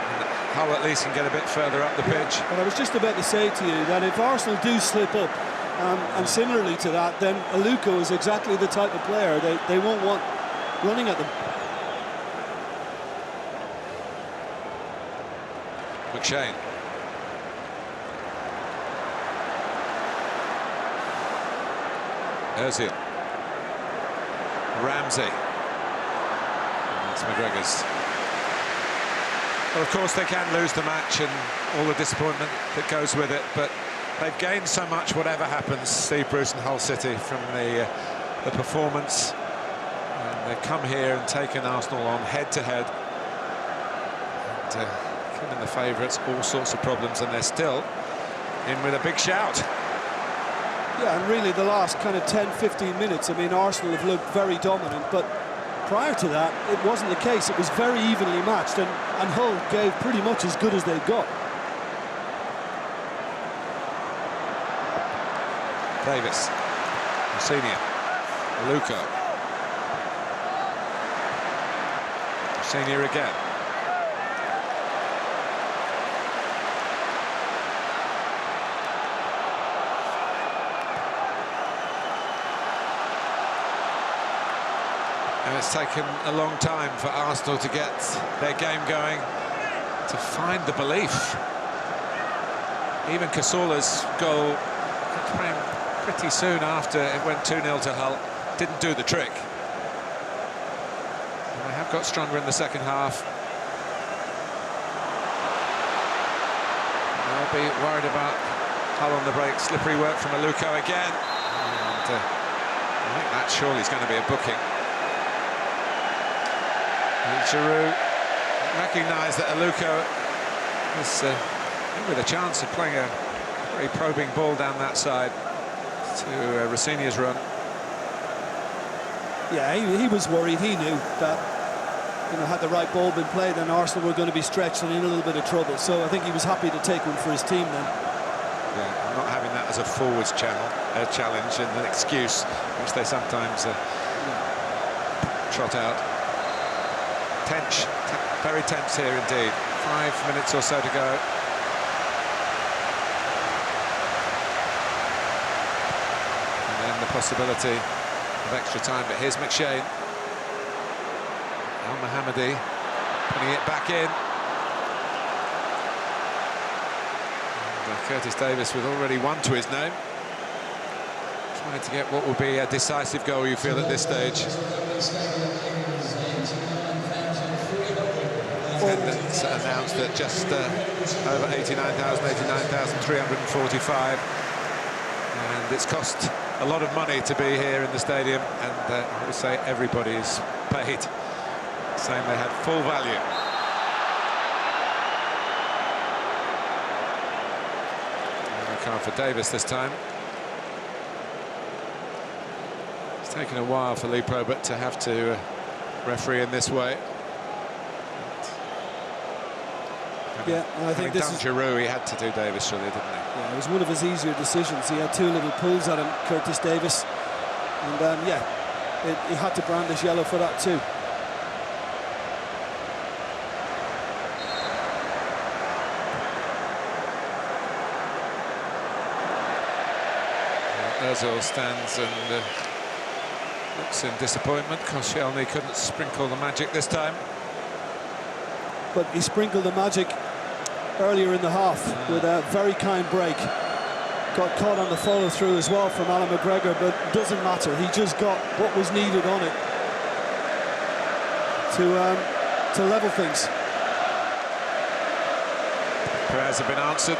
Hull at least can get a bit further up the pitch.
But I was just about to say to you that if Arsenal do slip up, and similarly to that, then Lukasz is exactly the type of player they won't want running at them.
McShane. Ozil. Ramsey. And it's McGregor's. Well, of course, they can lose the match and all the disappointment that goes with it, but they've gained so much, whatever happens, Steve Bruce and Hull City, from the performance. And they've come here and taken Arsenal on head-to-head. And given the favourites all sorts of problems, and they're still in with a big shout.
Yeah, and really the last kind of 10-15 minutes, I mean, Arsenal have looked very dominant, but prior to that, it wasn't the case. It was very evenly matched, and Hull gave pretty much as good as they got.
Davies, Rosenior, Lukasz, Rosenior again. And it's taken a long time for Arsenal to get their game going, to find the belief. Even Cazorla's goal came pretty soon after it went 2-0 to Hull, didn't do the trick. And they have got stronger in the second half. They'll be worried about Hull on the break. Slippery work from Lukasz again. And I think that surely is going to be a booking. Giroud recognised that Lukasz was with a chance of playing a very probing ball down that side to Rosenior's run.
Yeah, he was worried. He knew that, you know, had the right ball been played, then Arsenal were going to be stretched and in a little bit of trouble. So I think he was happy to take one for his team then.
Yeah, not having that as a forwards challenge and an excuse, which they sometimes trot out. Tense, very tense here indeed. 5 minutes or so to go. And then the possibility of extra time, but here's McShane. Elmohamady putting it back in. And Curtis Davies with already one to his name. Trying to get what will be a decisive goal, you feel, at this stage. Attendance announced that just over 89,345, and it's cost a lot of money to be here in the stadium, and I would say everybody is paid, saying they had full value. And a card for Davies this time. It's taken a while for Lee Probert to have to
referee in this way. Yeah, I think this is
Giroud, he had to do Davies, surely, didn't he?
Yeah, it was one of his easier decisions. He had two little pulls at him, Curtis Davies, and yeah, he had to brandish yellow for that too.
Ozil stands and looks in disappointment. Koscielny couldn't sprinkle the magic this time.
But he sprinkled the magic earlier in the half with a very kind break. Got caught on the follow-through as well from Allan McGregor, but it doesn't matter. He just got what was needed on it to level things.
Prayers have been answered,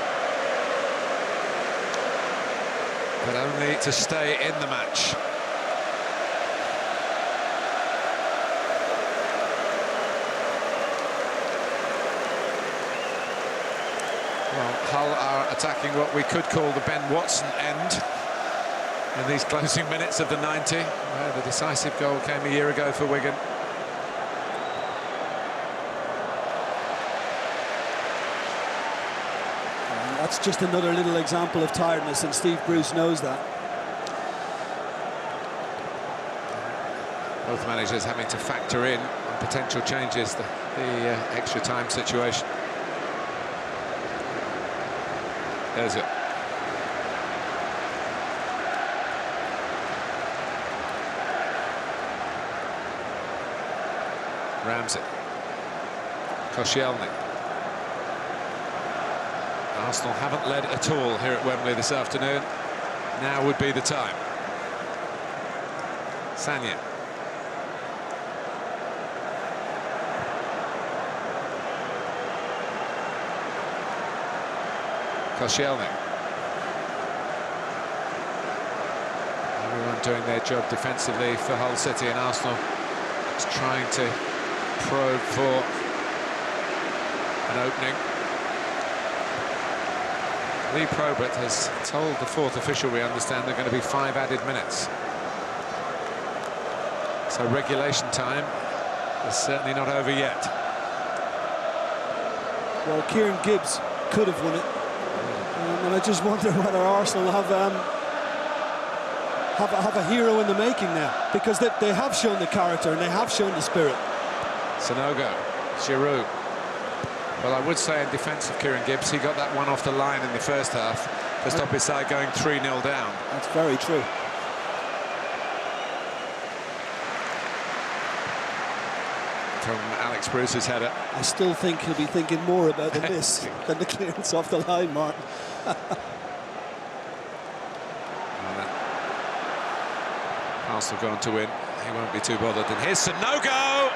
but only to stay in the match. Well, Hull are attacking what we could call the Ben Watson end in these closing minutes of the 90, where the decisive goal came a year ago for Wigan.
And that's just another little example of tiredness, and Steve Bruce knows that.
Both managers having to factor in potential changes, the extra time situation. Ozil. Ramsey. Koscielny. Arsenal haven't led at all here at Wembley this afternoon. Now would be the time. Sagna. Koscielny. Everyone doing their job defensively for Hull City, and Arsenal just trying to probe for an opening. Lee Probert has told the fourth official, we understand, there are going to be 5 added minutes. So regulation time is certainly not over yet.
Well, Kieran Gibbs could have won it. And I just wonder whether Arsenal have a hero in the making now, because they have shown the character and they have shown the spirit.
Sanogo, Giroud. Well, I would say in defence of Kieran Gibbs, he got that one off the line in the first half to stop his side going 3-0 down.
That's very true.
From Alex Bruce's header.
I still think he'll be thinking more about the miss than the clearance off the line, Martin.
Arsenal going to win. He won't be too bothered. And here's Sanogo!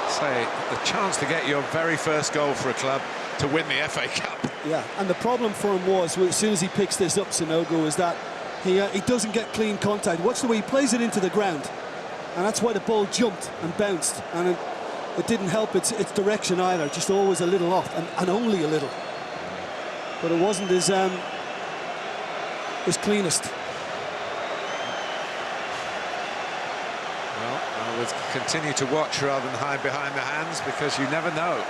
Say, the chance to get your very first goal for a club to win the FA Cup.
Yeah, and the problem for him was, as soon as he picks this up, Sanogo, is that he doesn't get clean contact. Watch the way he plays it into the ground. And that's why the ball jumped and bounced. And it didn't help its direction either, just always a little off, and only a little. But it wasn't his cleanest.
Well, I would continue to watch rather than hide behind the hands, because you never know.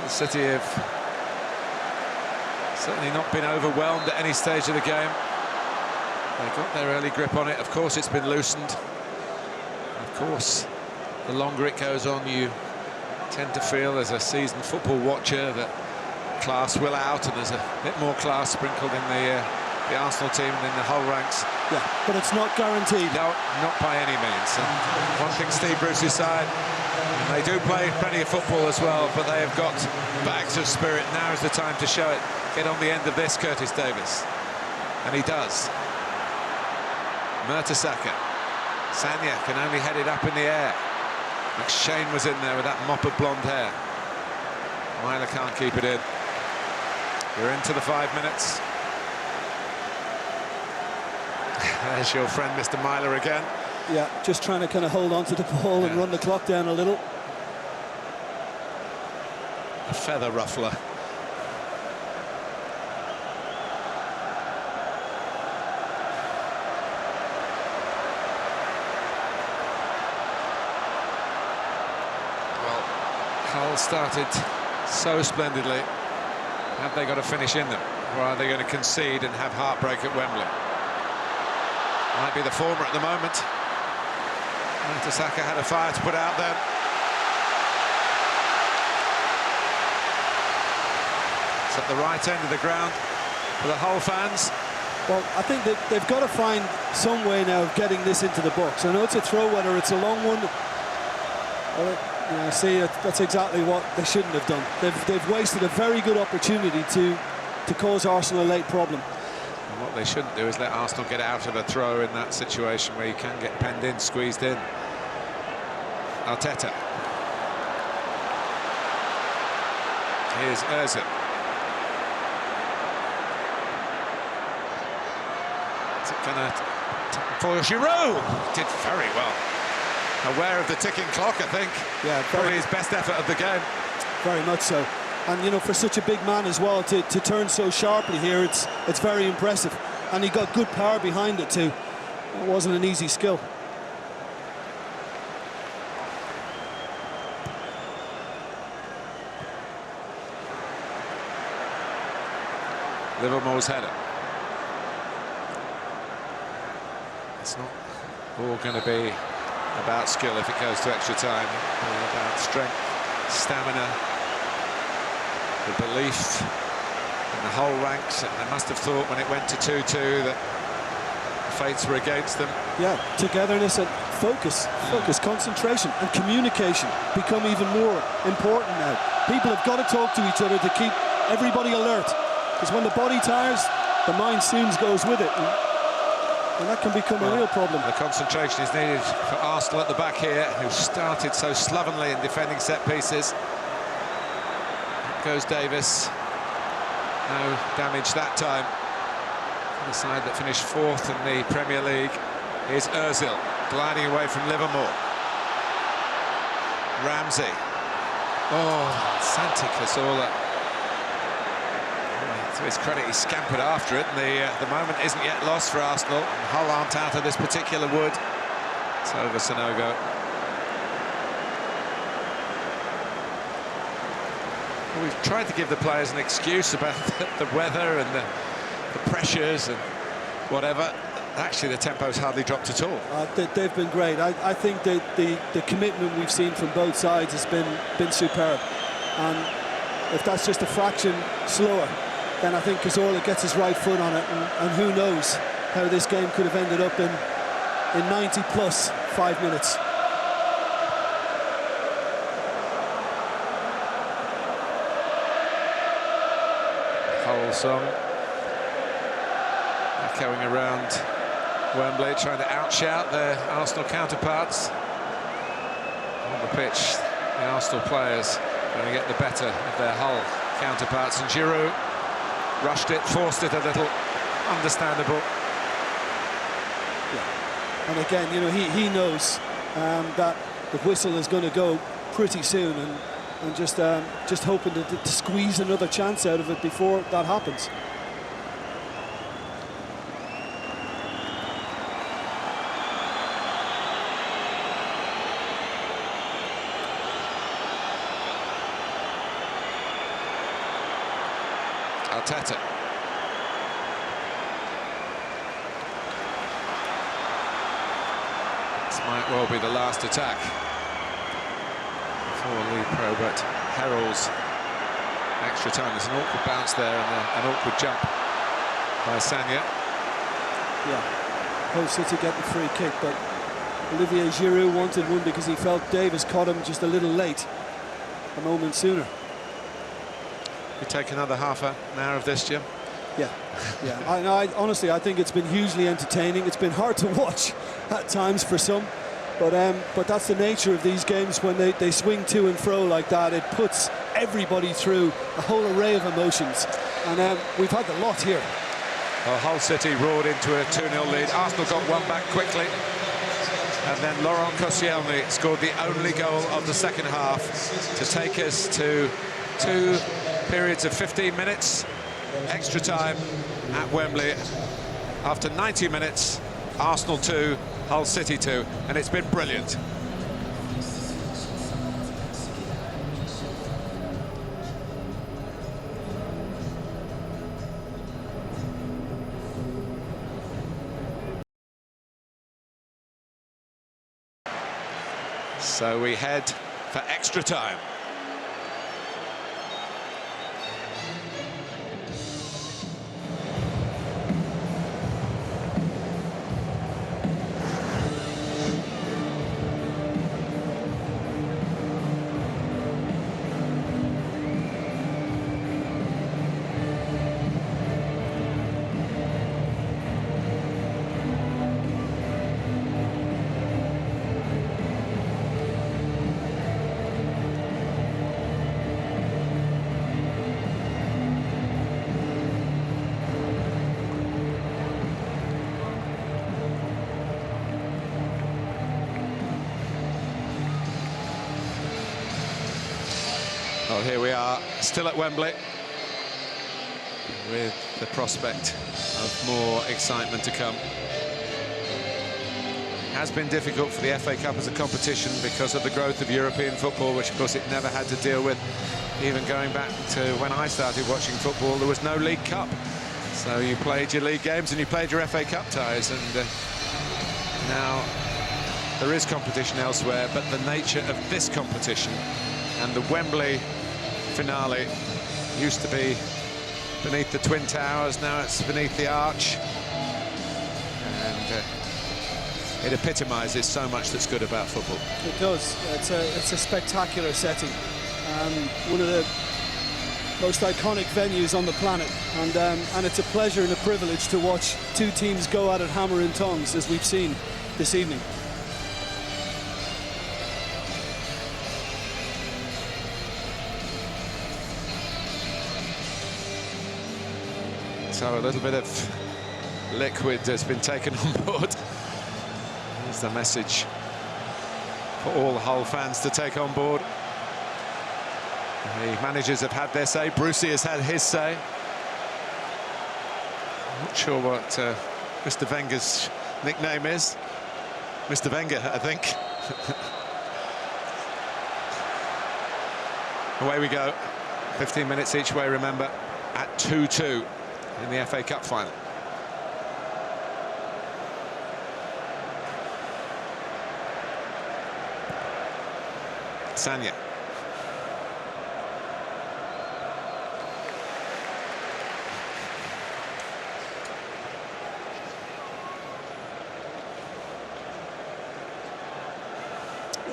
The City have certainly not been overwhelmed at any stage of the game. They got their early grip on it. Of course, it's been loosened. Of course, the longer it goes on, you tend to feel, as a seasoned football watcher, that class will out, and there's a bit more class sprinkled in the Arsenal team and in the whole ranks.
Yeah, but it's not guaranteed.
No, not by any means. And one thing Steve Bruce's side, they do play plenty of football as well, but they have got bags of spirit. Now is the time to show it. Get on the end of this, Curtis Davies. And he does. Mertesacker. Sagna can only head it up in the air. McShane was in there with that mop of blonde hair. Myler can't keep it in. We're into the 5 minutes. There's your friend, Mr. Myler, again.
Yeah, just trying to kind of hold on to the ball and run the clock down a little.
A feather ruffler. Well, Hull started so splendidly. Have they got a finish in them? Or are they going to concede and have heartbreak at Wembley? Might be the former at the moment. Mertesacker had a fire to put out there. It's at the right end of the ground for the Hull fans.
Well, I think that they've got to find some way now of getting this into the box. I know it's a throw, whether it's a long one. See, that's exactly what they shouldn't have done. They've wasted a very good opportunity to cause Arsenal a late problem.
And what they shouldn't do is let Arsenal get out of a throw in that situation where you can get penned in, squeezed in. Arteta. Here's Ozil. Is it gonna for Giroud? Did very well. Aware of the ticking clock, I think.
Yeah,
probably his best effort of the game.
Very much so. And you know, for such a big man as well to turn so sharply here, it's very impressive. And he got good power behind it too. It wasn't an easy skill.
Livermore's header. It's not all going to be about skill if it goes to extra time, or about strength, stamina, the belief in the whole ranks. And they must have thought when it went to 2-2 that the fates were against them.
Yeah, togetherness and focus, concentration and communication become even more important now. People have got to talk to each other to keep everybody alert, because when the body tires, the mind soon goes with it. And that can become a real problem.
The concentration is needed for Arsenal at the back here, who started so slovenly in defending set pieces. Up goes Davies. No damage that time. The side that finished 4th in the Premier League is Ozil, gliding away from Livermore. Ramsey. Oh, Santi Cazorla. To his credit, he scampered after it, and the moment isn't yet lost for Arsenal. Hull aren't out of this particular wood. It's over Sonogo. Well, we've tried to give the players an excuse about the weather and the pressures and whatever. Actually, the tempo's hardly dropped at all.
They've been great. I think that the commitment we've seen from both sides has been superb. And if that's just a fraction slower, then I think Cazorla gets his right foot on it, and who knows how this game could have ended up in 90 plus 5 minutes.
Whole song echoing around Wembley, trying to outshout their Arsenal counterparts. On the pitch, the Arsenal players going to get the better of their Hull counterparts, and Giroud rushed it, forced it a little, understandable.
Yeah. And again, you know, he knows that the whistle is going to go pretty soon, and just hoping to squeeze another chance out of it before that happens.
Arteta. This might well be the last attack for League Pro, but heralds extra time. There's an awkward bounce there and an awkward jump by Sagna.
Yeah, Hull City get the free kick, but Olivier Giroud wanted one because he felt Davies caught him just a little late, a moment sooner.
We take another half an hour of this, Jim?
Yeah, yeah. I honestly, I think it's been hugely entertaining. It's been hard to watch at times for some, but that's the nature of these games when they swing to and fro like that. It puts everybody through a whole array of emotions, and we've had the lot here.
Well, Hull City roared into a 2-0 lead. Arsenal got one back quickly, and then Laurent Koscielny scored the only goal of the second half to take us to 2 periods of 15 minutes, extra time at Wembley. After 90 minutes, Arsenal 2, Hull City 2, and it's been brilliant. So we head for extra time. Well, here we are, still at Wembley, with the prospect of more excitement to come. It has been difficult for the FA Cup as a competition because of the growth of European football, which of course it never had to deal with. Even going back to when I started watching football, there was no League Cup. So you played your league games and you played your FA Cup ties, and now there is competition elsewhere, but the nature of this competition and the Wembley finale used to be beneath the Twin Towers, now it's beneath the Arch, and it epitomises so much that's good about football.
It does. It's a spectacular setting, one of the most iconic venues on the planet, and it's a pleasure and a privilege to watch two teams go at it hammer and tongs, as we've seen this evening.
So a little bit of liquid has been taken on board. Here's the message for all Hull fans to take on board. The managers have had their say. Brucey has had his say. I'm not sure what Mr. Wenger's nickname is. Mr. Wenger, I think. Away we go. 15 minutes each way, remember, at 2-2 in the FA Cup final. Sagna.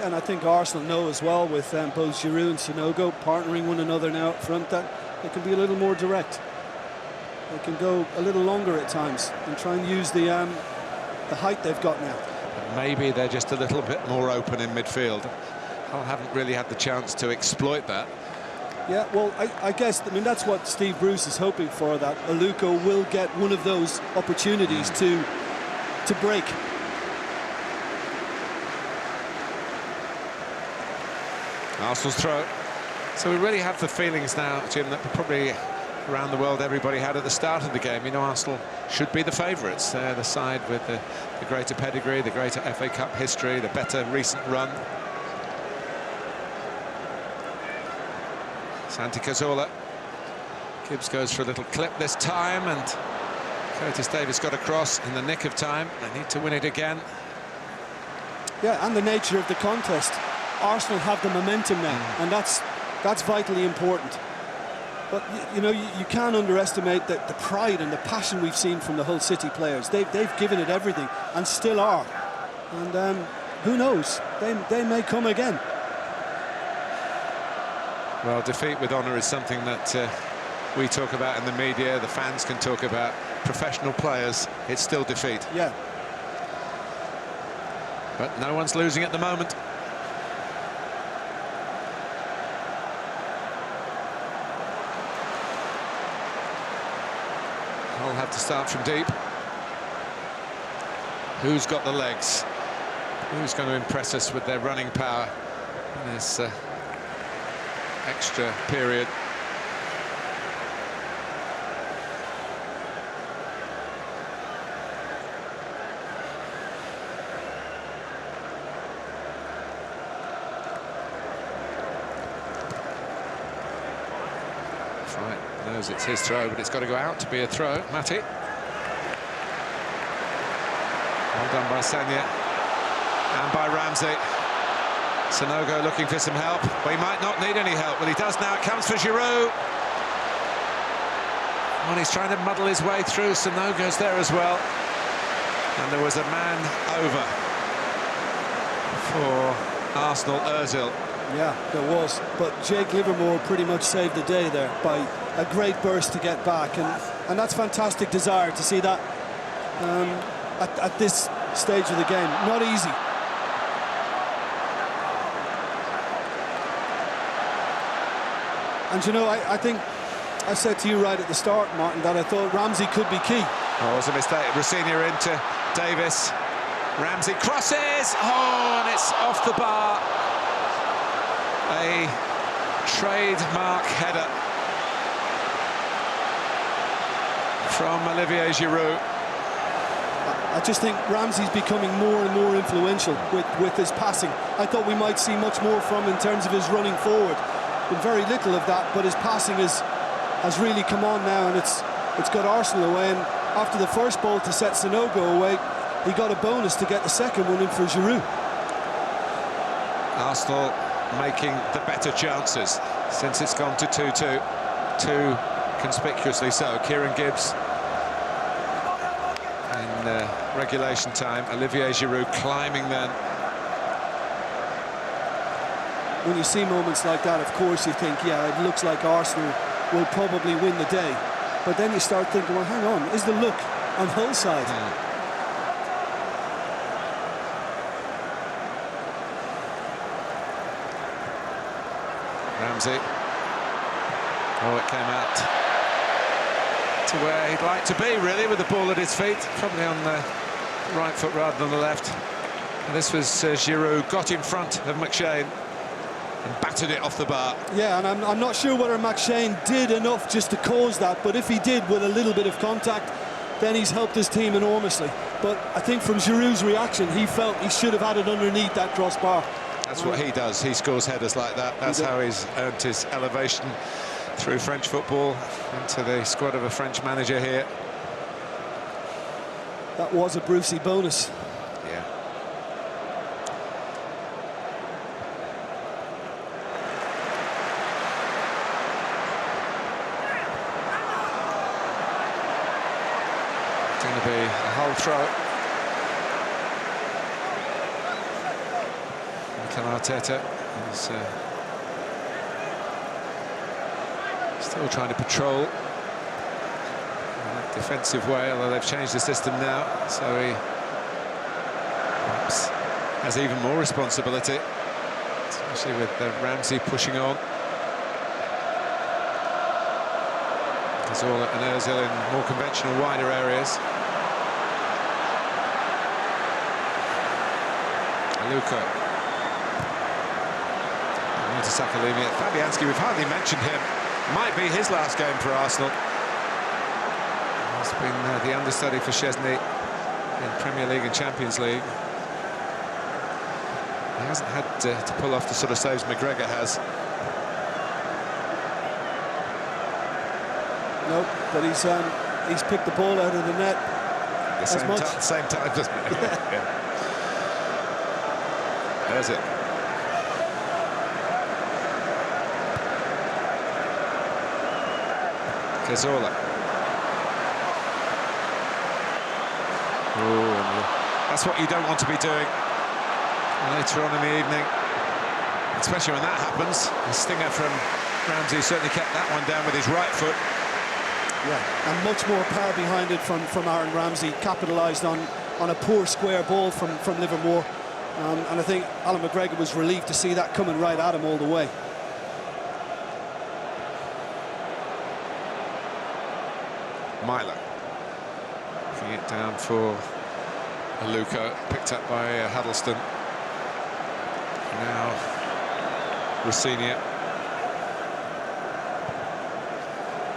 And I think Arsenal know as well, with both Giroud and Sanogo partnering one another now up front, that they can be a little more direct. They can go a little longer at times and try and use the height they've got now.
Maybe they're just a little bit more open in midfield. I haven't really had the chance to exploit that.
Yeah, well, I guess, I mean, that's what Steve Bruce is hoping for, that Aluko will get one of those opportunities to break.
Arsenal's throw. So we really have the feelings now, Jim, that probably around the world everybody had at the start of the game. You know, Arsenal should be the favourites. They're the side with the greater pedigree, the greater FA Cup history, the better recent run. Santi Cazorla. Gibbs goes for a little clip this time, and Curtis Davies got across in the nick of time. They need to win it again.
Yeah, and the nature of the contest. Arsenal have the momentum now, and that's vitally important. But you know, you can't underestimate the pride and the passion we've seen from the Hull City players. They've given it everything and still are. And who knows? They may come again.
Well, defeat with honour is something that we talk about in the media. The fans can talk about. Professional players, it's still defeat.
Yeah.
But no one's losing at the moment. I'll have to start from deep. Who's got the legs? Who's going to impress us with their running power in this extra period? Right, knows it's his throw, but it's got to go out to be a throw. Matty. Well done by Sagna and by Ramsey. Sanogo looking for some help. Well, he might not need any help, but he does now. It comes for Giroud. Well, he's trying to muddle his way through. Sanogo's there as well. And there was a man over for Arsenal, Ozil.
Yeah, there was. But Jake Livermore pretty much saved the day there by a great burst to get back. And that's fantastic desire to see that at this stage of the game. Not easy. And you know, I think I said to you right at the start, Martin, that I thought Ramsey could be key.
Oh, it was a mistake. Rosenior into Davies. Ramsey crosses. Oh, and it's off the bar. A trademark header from Olivier Giroud.
I just think Ramsey's becoming more and more influential with his passing. I thought we might see much more from him in terms of his running forward. Been very little of that, but his passing has really come on now, and it's got Arsenal away. And after the first ball to set Sanogo away, he got a bonus to get the second one in for Giroud.
Arsenal making the better chances since it's gone to 2-2. Too conspicuously so. Kieran Gibbs in regulation time. Olivier Giroud climbing then.
When you see moments like that, of course you think, yeah, it looks like Arsenal will probably win the day. But then you start thinking, well, hang on, is the look on Hull side?
Ramsey. Oh, it came out to where he'd like to be, really, with the ball at his feet. Probably on the right foot rather than the left. And this was Giroud, got in front of McShane. and battered it off the bar.
Yeah, and I'm not sure whether McShane did enough just to cause that, but if he did with a little bit of contact, then he's helped his team enormously. But I think from Giroud's reaction, he felt he should have had it underneath that crossbar.
That's what he does. He scores headers like that. That's how he's earned his elevation through French football into the squad of a French manager here.
That was a Brucey bonus.
Yeah. It's going to be a whole throw. Mikel Arteta is still trying to patrol in a defensive way, although they've changed the system now, so he perhaps has even more responsibility, especially with Ramsey pushing on. Cazorla and Ozil in more conventional, wider areas. Lukas. Mertesacker leaving it. Fabianski, we've hardly mentioned him. Might be his last game for Arsenal. He's been the understudy for Koscielny in Premier League and Champions League. He hasn't had to pull off the sort of saves McGregor has.
Nope, but he's picked the ball out of the net
The same time, doesn't it? Yeah. There's it. Cazorla. That's what you don't want to be doing later on in the evening, especially when that happens. The stinger from Ramsey certainly kept that one down with his right foot.
Yeah, and much more power behind it from Aaron Ramsey. Capitalised on a poor square ball from Livermore. And I think Allan McGregor was relieved to see that coming right at him all the way.
Mikel looking it down for Lukas, picked up by Huddlestone. Now Rosenior.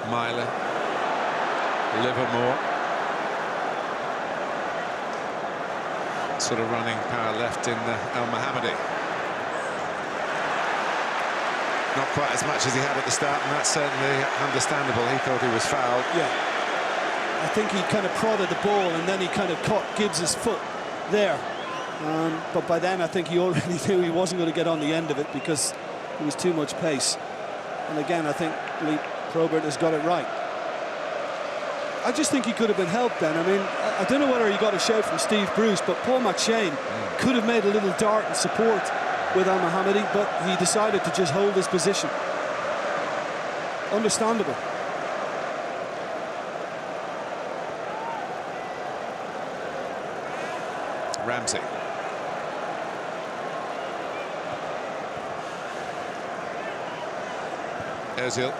Mikel, Livermore. Sort of running power left in Elmohamady. Not quite as much as he had at the start, and that's certainly understandable. He thought he was fouled.
Yeah. I think he kind of prodded the ball and then he kind of caught Gibbs' foot there. But by then I think he already knew he wasn't going to get on the end of it because there was too much pace. And again, I think Lee Probert has got it right. I just think he could have been helped then. I mean, I don't know whether he got a shout from Steve Bruce, but Paul McShane could have made a little dart and support with Elmohamady, but he decided to just hold his position. Understandable.
Ramsey. Ozil.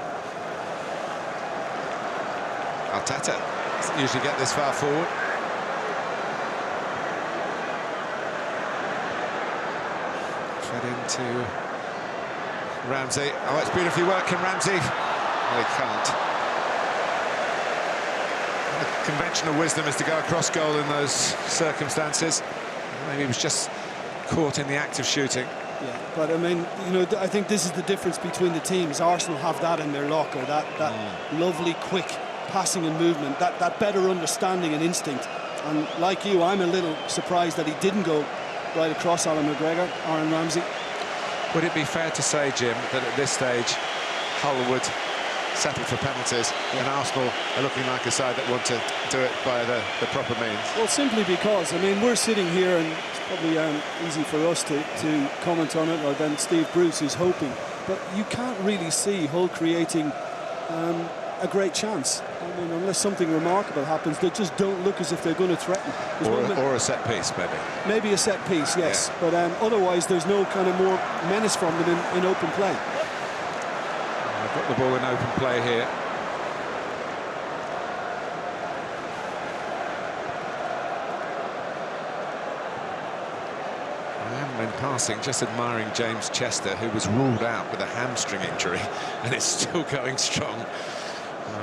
Arteta doesn't usually get this far forward. Fed into Ramsey. Oh, it's beautifully working, Ramsey. Well, he can't. The conventional wisdom is to go across goal in those circumstances. Maybe he was just caught in the act of shooting.
Yeah, but I mean, you know, I think this is the difference between the teams. Arsenal have that in their locker, that lovely, quick passing and movement, that better understanding and instinct. And like you, I'm a little surprised that he didn't go right across Allan McGregor, Aaron Ramsey.
Would it be fair to say, Jim, that at this stage Hull would settle for penalties and Arsenal are looking like a side that want to do it by the proper means?
Well, simply because, I mean, we're sitting here and it's probably easy for us to comment on it, or then Steve Bruce is hoping, but you can't really see Hull creating a great chance. I mean, unless something remarkable happens, they just don't look as if they're going to threaten.
Or a set piece, maybe.
Maybe a set piece, yes. Yeah. But otherwise, there's no kind of more menace from them in open play.
I've got the ball in open play here. And when passing, just admiring James Chester, who was ruled out with a hamstring injury and is still going strong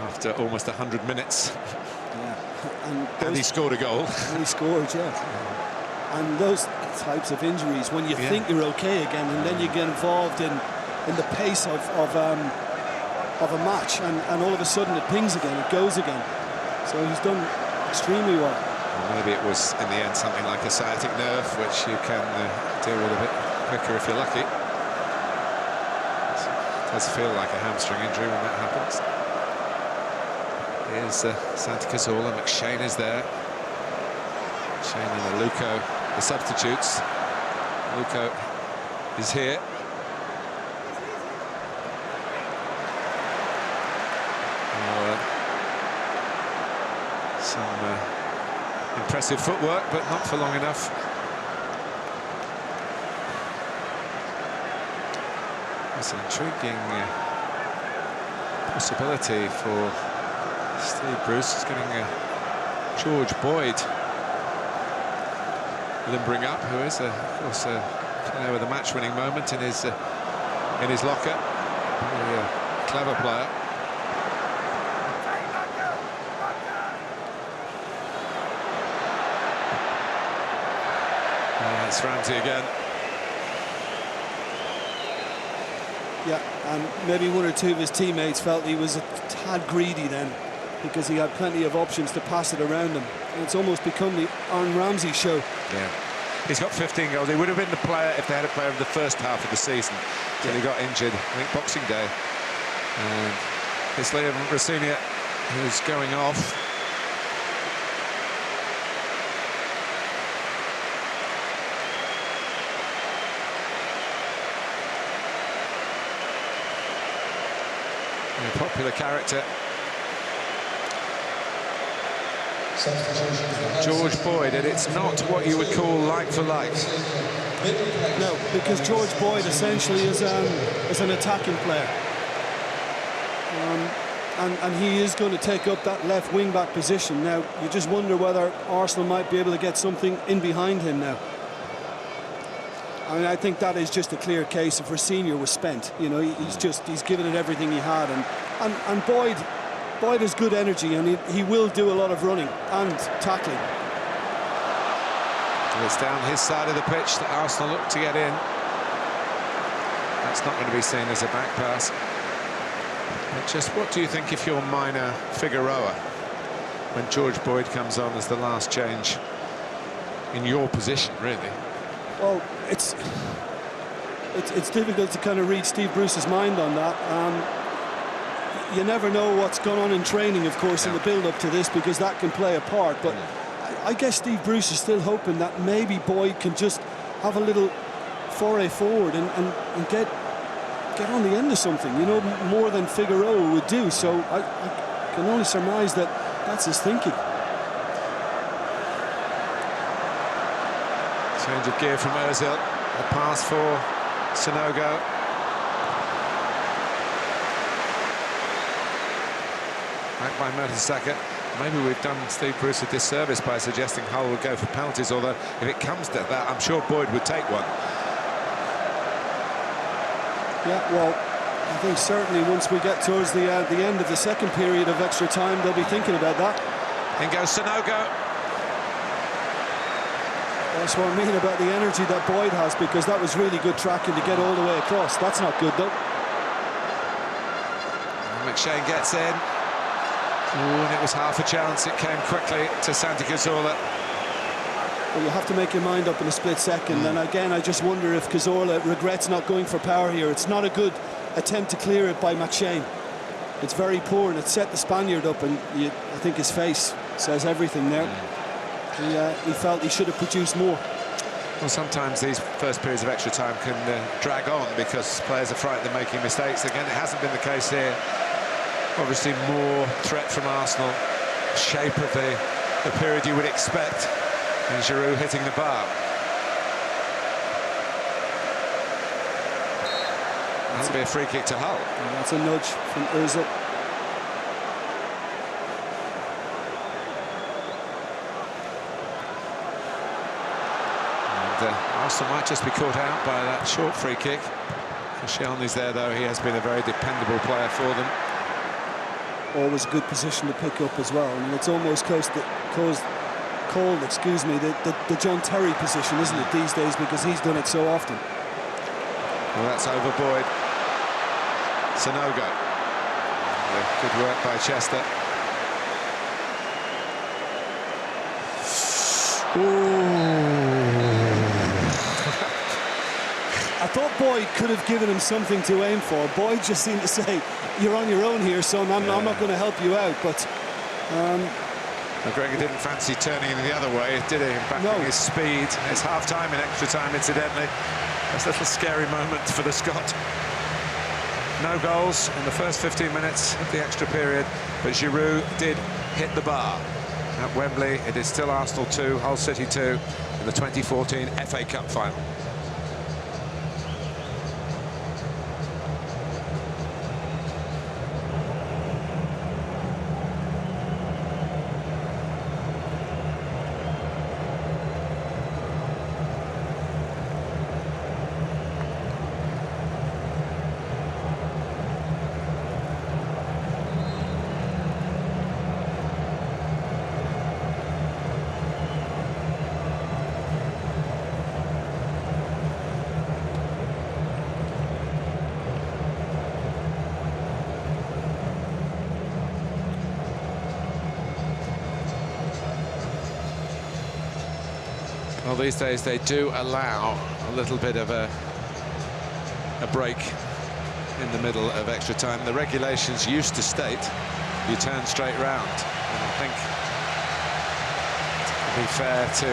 after almost 100 minutes.
Yeah.
And he scored a goal.
And he scored, yeah. And those types of injuries, when you think you're okay again, and then you get involved in the pace of a match, and all of a sudden it pings again, it goes again. So he's done extremely well.
Well, maybe it was, in the end, something like a sciatic nerve, which you can deal with a bit quicker if you're lucky. It does feel like a hamstring injury when that happens. Here's Santi Cazorla, McShane is there. McShane and Lukasz, the substitutes. Lukasz is here. Some impressive footwork, but not for long enough. It's an intriguing possibility for Steve Bruce. Is getting George Boyd limbering up, who is, of course, a player with a match-winning moment in his locker. Very clever player. It's Ramsey again.
Yeah, and maybe one or two of his teammates felt he was a tad greedy then, because he had plenty of options to pass it around him. And it's almost become the Aaron Ramsey show.
Yeah, he's got 15 goals. He would have been the player if they had a player of the first half of the season till he got injured, I think Boxing Day. And it's Rosenior who's going off. A popular character. George Boyd, and it's not what you would call like for like.
No, because George Boyd essentially is an attacking player. And he is going to take up that left wing-back position. Now, you just wonder whether Arsenal might be able to get something in behind him now. I mean, I think that is just a clear case of Rosenior was spent. You know, he's given it everything he had, and Boyd has good energy, and he will do a lot of running and tackling.
It's down his side of the pitch that Arsenal look to get in. That's not going to be seen as a back pass. But just what do you think if you're Mina Figueroa when George Boyd comes on as the last change in your position, really?
Well, it's difficult to kind of read Steve Bruce's mind on that. You never know what's gone on in training, of course, in the build-up to this, because that can play a part. But I guess Steve Bruce is still hoping that maybe Boyd can just have a little foray forward and get on the end of something, you know, more than Figueroa would do. So I can only surmise that that's his thinking.
Change of gear from Ozil. A pass for Sanogo. Back by Mertesacker. Maybe we've done Steve Bruce a disservice by suggesting Hull would go for penalties, although if it comes to that, I'm sure Boyd would take one.
Yeah, well, I think certainly once we get towards the end of the second period of extra time, they'll be thinking about that.
In goes Sanogo.
That's what I mean about the energy that Boyd has, because that was really good tracking to get all the way across. That's not good, though.
McShane gets in. Ooh, and it was half a chance. It came quickly to Santi Cazorla.
Well, you have to make your mind up in a split second. And again, I just wonder if Cazorla regrets not going for power here. It's not a good attempt to clear it by McShane. It's very poor, and it set the Spaniard up, and I think his face says everything there. He felt he should have produced more.
Well, sometimes these first periods of extra time can drag on because players are frightened of making mistakes. Again, it hasn't been the case here. Obviously, more threat from Arsenal. Shape of the period you would expect. And Giroud hitting the bar. That'll be a free kick to Hull.
And that's a nudge from Ozil.
And Arsenal might just be caught out by that short free kick. Koscielny's there, though. He has been a very dependable player for them.
Always a good position to pick up as well. I mean, it's almost called the John Terry position, isn't it, these days, because he's done it so often.
Well, that's over Boyd. Sanogo. Good work by Chester.
I thought Boyd could have given him something to aim for. Boyd just seemed to say, "You're on your own here, son. I'm not going to help you out." But
McGregor didn't fancy turning in the other way, did he? Backing his speed. It's half-time in extra time, incidentally. That's a little scary moment for the Scot. No goals in the first 15 minutes of the extra period, but Giroud did hit the bar. At Wembley, it is still Arsenal 2, Hull City 2 in the 2014 FA Cup final. Well, these days they do allow a little bit of a break in the middle of extra time. The regulations used to state you turn straight round. And I think, to be fair to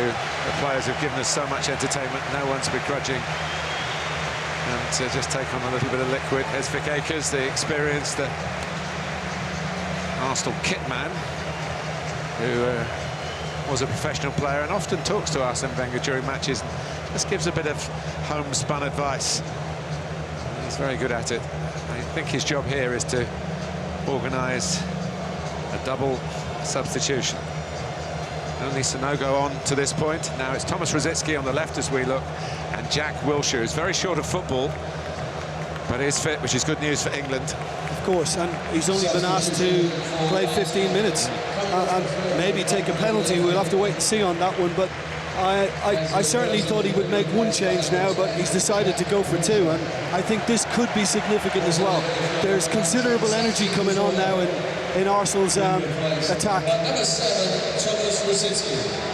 the players who've given us so much entertainment, no one's begrudging and to just take on a little bit of liquid. Here's Vic Akers, the experienced Arsenal kit man, who was a professional player and often talks to Arsene Wenger during matches, just gives a bit of homespun advice. He's very good at it. I think his job here is to organise a double substitution. Only Sanogo on to this point. Now it's Thomas Rosicky on the left as we look, and Jack Wilshere, who's very short of football, but is fit, which is good news for England.
of course, and he's only been asked to play 15 minutes and maybe take a penalty. We'll have to wait and see on that one, but I certainly thought he would make one change now, but he's decided to go for two, and I think this could be significant as well. There's considerable energy coming on now in Arsenal's attack.
Number 7, Thomas Rosicky.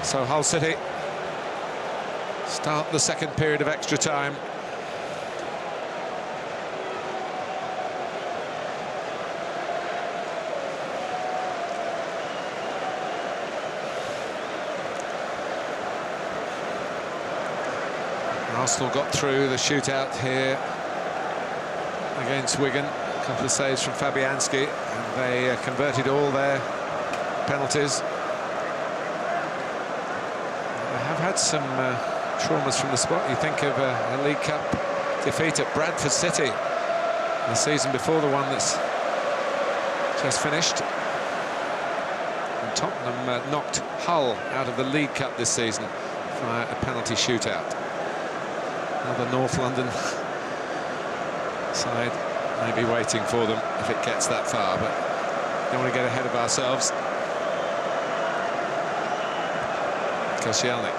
So Hull City start the second period of extra time. Arsenal got through the shootout here against Wigan. A couple of saves from Fabianski, and they converted all their penalties. They have had some traumas from the spot. You think of a League Cup defeat at Bradford City the season before, the one that's just finished. And Tottenham knocked Hull out of the League Cup this season via a penalty shootout. Another North London side may be waiting for them if it gets that far, but don't want to get ahead of ourselves. Koscielny.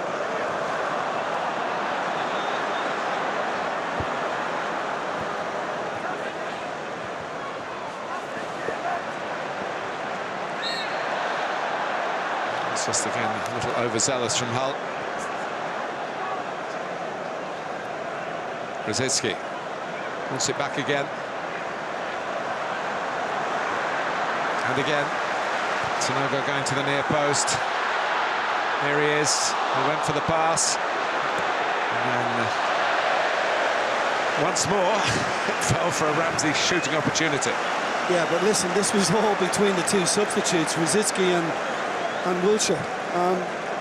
It's just again a little overzealous from Hull. Rosicky wants it back again. And again, Sanogo going to the near post. Here he is. He went for the pass. And then once more, it fell for a Ramsey shooting opportunity.
Yeah, but listen, this was all between the two substitutes, Rosicky and Wilshere.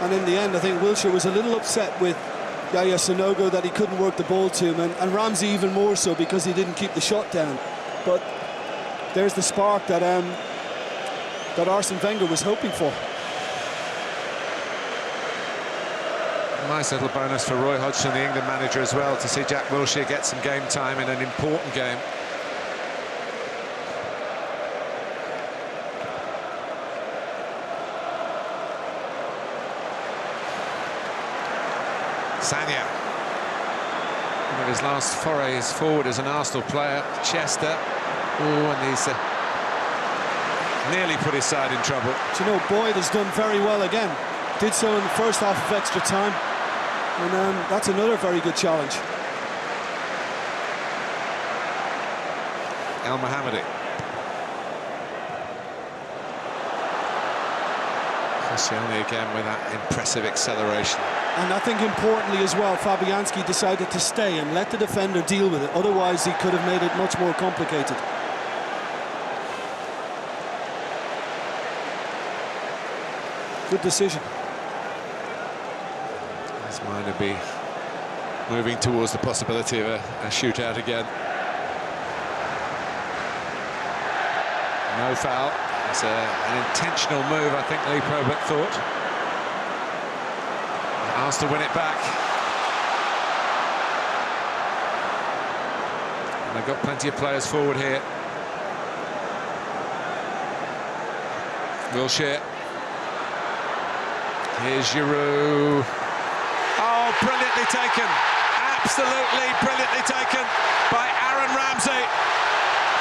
And in the end, I think Wilshere was a little upset with Sanogo that he couldn't work the ball to him, and Ramsey even more so because he didn't keep the shot down. But there's the spark that that Arsene Wenger was hoping for.
Nice little bonus for Roy Hodgson, the England manager, as well, to see Jack Wilshere get some game time in an important game. Sagna, one of his last forays forward as an Arsenal player. Chester, and he's nearly put his side in trouble.
Do you know, Boyd has done very well again. Did so in the first half of extra time, and that's another very good challenge.
Elmohamady. Koscielny again with that impressive acceleration.
And I think importantly as well, Fabianski decided to stay and let the defender deal with it. Otherwise, he could have made it much more complicated. Good decision.
His mind would be moving towards the possibility of a shootout again. No foul. It's an intentional move, I think Lee Probert thought. Arsenal win it back. And they've got plenty of players forward here. Wilshere. Here's Giroud. Oh, brilliantly taken. Absolutely brilliantly taken by Aaron Ramsey.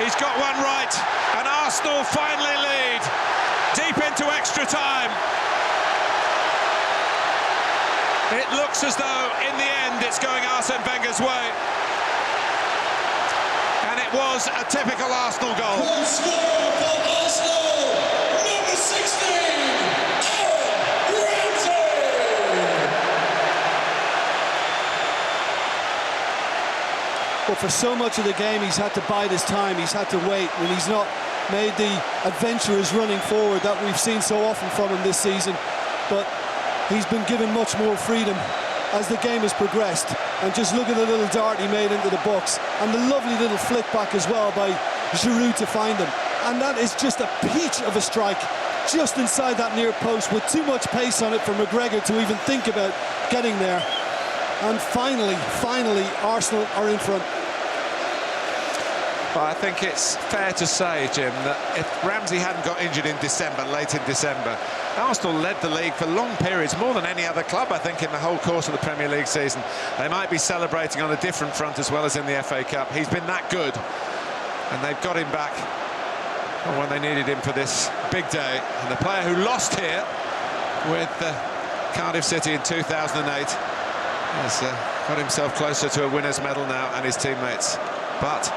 He's got one right, and Arsenal finally lead deep into extra time. It looks as though, in the end, it's going Arsene Wenger's way. And it was a typical Arsenal goal.
Goal scorer for Arsenal, number 16, Ramsey.
But for so much of the game, he's had to bide his time. He's had to wait when he's not made the adventurous running forward that we've seen so often from him this season. But he's been given much more freedom as the game has progressed. And just look at the little dart he made into the box, and the lovely little flick back as well by Giroud to find him. And that is just a peach of a strike, just inside that near post, with too much pace on it for McGregor to even think about getting there. And finally, Arsenal are in front.
Well, I think it's fair to say, Jim, that if Ramsey hadn't got injured in December, late in December, Arsenal led the league for long periods, more than any other club, I think, in the whole course of the Premier League season. They might be celebrating on a different front as well as in the FA Cup. He's been that good, and they've got him back when they needed him for this big day. And the player who lost here with Cardiff City in 2008 has got himself closer to a winner's medal now, and his teammates. But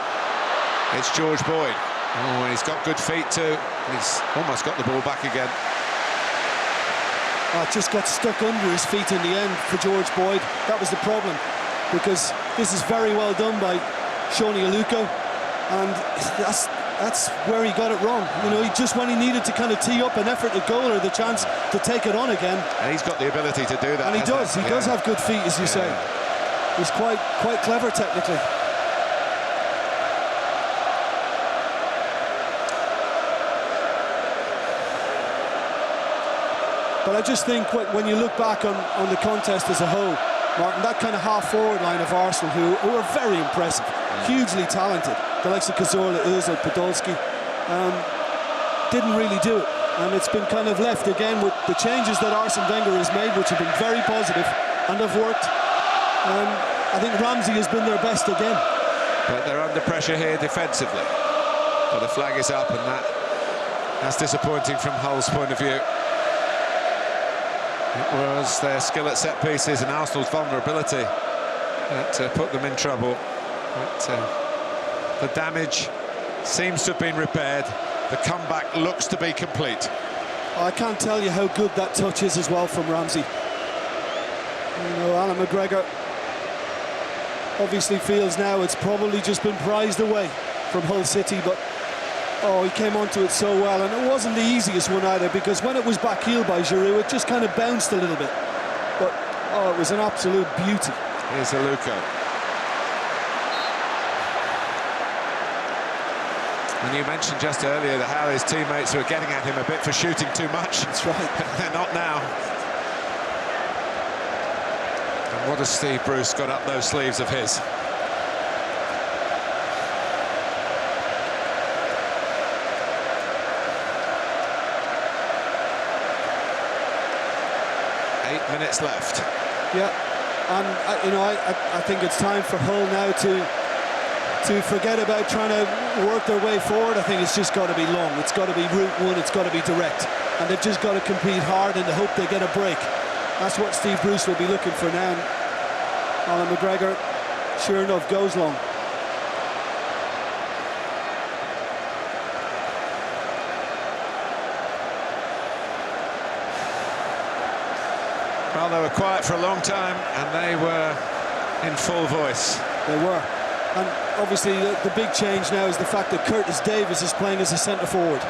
it's George Boyd. Oh, and he's got good feet too. He's almost got the ball back again.
Oh, it just got stuck under his feet in the end for George Boyd. That was the problem, because this is very well done by Shoni Aluko, and that's where he got it wrong. You know, just when he needed to kind of tee up an effort at goal or the chance to take it on again.
And he's got the ability to do that.
And he does. He does have good feet, as you say. He's quite clever technically. But I just think when you look back on the contest as a whole, Martin, that kind of half-forward line of Arsenal, who are very impressive, hugely talented, the likes of Cazorla, Ozil, Podolski, didn't really do it. And it's been kind of left again with the changes that Arsene Wenger has made, which have been very positive and have worked. I think Ramsey has been their best again.
But they're under pressure here defensively. But the flag is up, and that's disappointing from Hull's point of view. It was their skill at set pieces and Arsenal's vulnerability that put them in trouble. But the damage seems to have been repaired. The comeback looks to be complete.
I can't tell you how good that touch is as well from Ramsey. You know, Allan McGregor obviously feels now it's probably just been prized away from Hull City, but oh, he came onto it so well, and it wasn't the easiest one either, because when it was back-heeled by Giroud, it just kind of bounced a little bit. But, oh, it was an absolute beauty.
Here's Lukas. And you mentioned just earlier that how his teammates were getting at him a bit for shooting too much.
That's right.
They're not now. And what has Steve Bruce got up those sleeves of his? Minutes left.
Yeah, and I think it's time for Hull now to forget about trying to work their way forward. I think it's just got to be long. It's got to be route one. It's got to be direct, and they've just got to compete hard in the hope they get a break. That's what Steve Bruce will be looking for now. Allan McGregor, sure enough, goes long.
Well, they were quiet for a long time, and they were in full voice.
They were. And obviously the big change now is the fact that Curtis Davies is playing as a centre-forward.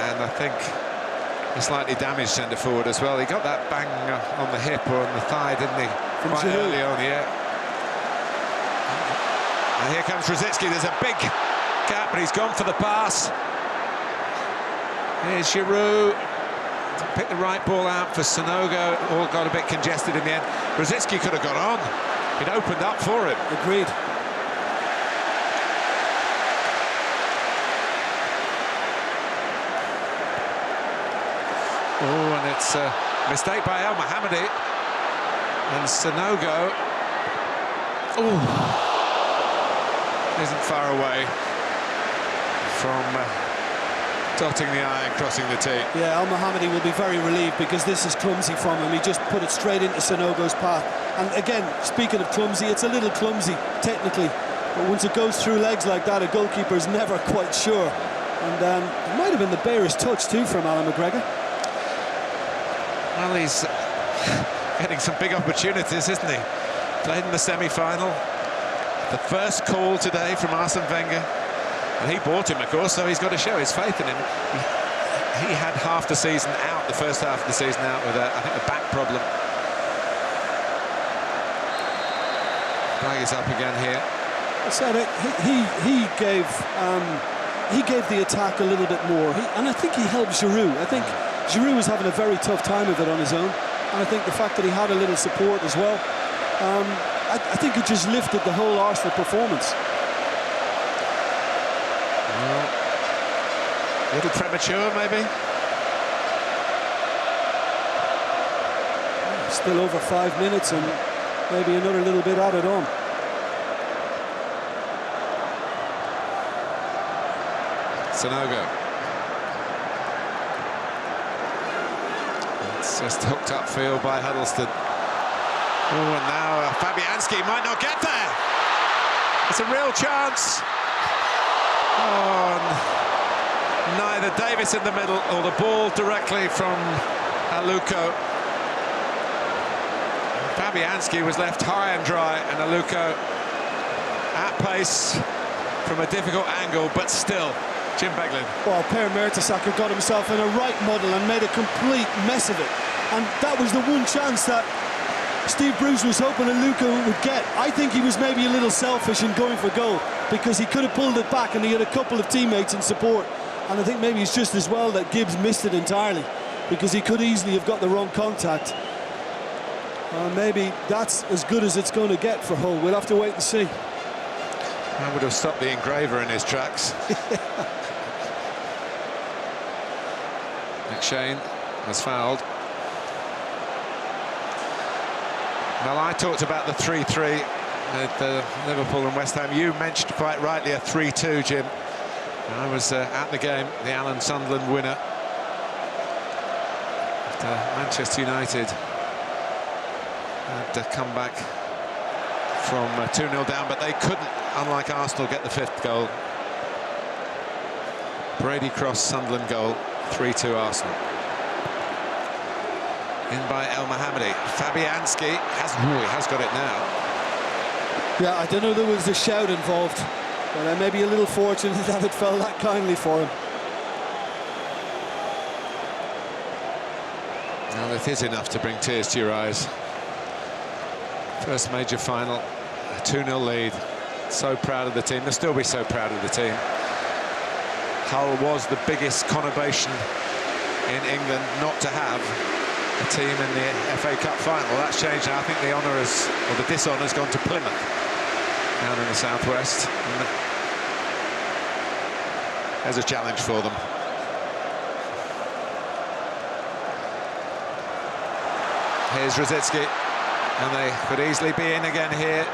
And I think a slightly damaged centre-forward as well. He got that bang on the hip or on the thigh, didn't he?
From
Quite
Giroud.
early on, yeah. And here comes Rosenior. There's a big gap, but he's gone for the pass. Here's Giroud. Picked the right ball out for Sanogo. All got a bit congested in the end. Rosenior could have gone on. It opened up for him.
Agreed.
Oh, and it's a mistake by Elmohamady. And Sanogo isn't far away from dotting the I and crossing the T.
Yeah, Elmohamady will be very relieved because this is clumsy from him. He just put it straight into Sanogo's path. And again, speaking of clumsy, it's a little clumsy technically, but once it goes through legs like that, a goalkeeper is never quite sure. And it might have been the barest touch too from Allan McGregor.
Well, he's getting some big opportunities, isn't he? Played in the semi-final. The first call today from Arsene Wenger. And he bought him, of course, so he's got to show his faith in him. He had half the season out, the first half of the season out with, I think, a back problem. Flag is up again here.
I said it, he gave the attack a little bit more, and I think he helped Giroud. I think Giroud was having a very tough time of it on his own, and I think the fact that he had a little support as well, I think it just lifted the whole Arsenal performance.
A little premature, maybe.
Still over 5 minutes and maybe another little bit added on.
Sanogo. It's just hooked up field by Huddlestone. Oh, and now Fabianski might not get there. It's a real chance. Oh, neither Davies in the middle or the ball directly from Aluko. Fabianski was left high and dry, and Aluko at pace from a difficult angle, but still, Jim Beglin.
Well, Mertesacker got himself in a right muddle and made a complete mess of it. And that was the one chance that Steve Bruce was hoping Aluko would get. I think he was maybe a little selfish in going for goal, because he could have pulled it back and he had a couple of teammates in support. And I think maybe it's just as well that Gibbs missed it entirely, because he could easily have got the wrong contact. Maybe that's as good as it's going to get for Hull. We'll have to wait and see.
I would have stopped the engraver in his tracks. McShane has fouled. Well, I talked about the 3-3 at Liverpool and West Ham. You mentioned quite rightly a 3-2, Jim. I was at the game, the Allan Sunderland winner. Manchester United had to come back from 2-0 down, but they couldn't, unlike Arsenal, get the 5th goal. Brady Cross Sunderland goal, 3-2 Arsenal. In by Elmohamady. Fabianski has got it now.
Yeah, I don't know if there was a shout involved, but maybe a little fortunate that it fell that kindly for him.
Well, it is enough to bring tears to your eyes. First major final, a 2-0 lead. So proud of the team. They'll still be so proud of the team. Hull was the biggest conurbation in England not to have a team in the FA Cup final. That's changed now. I think the honour has, or the dishonour has gone to Plymouth down in the southwest. And there's a challenge for them. Here's Rosicki, and they could easily be in again here.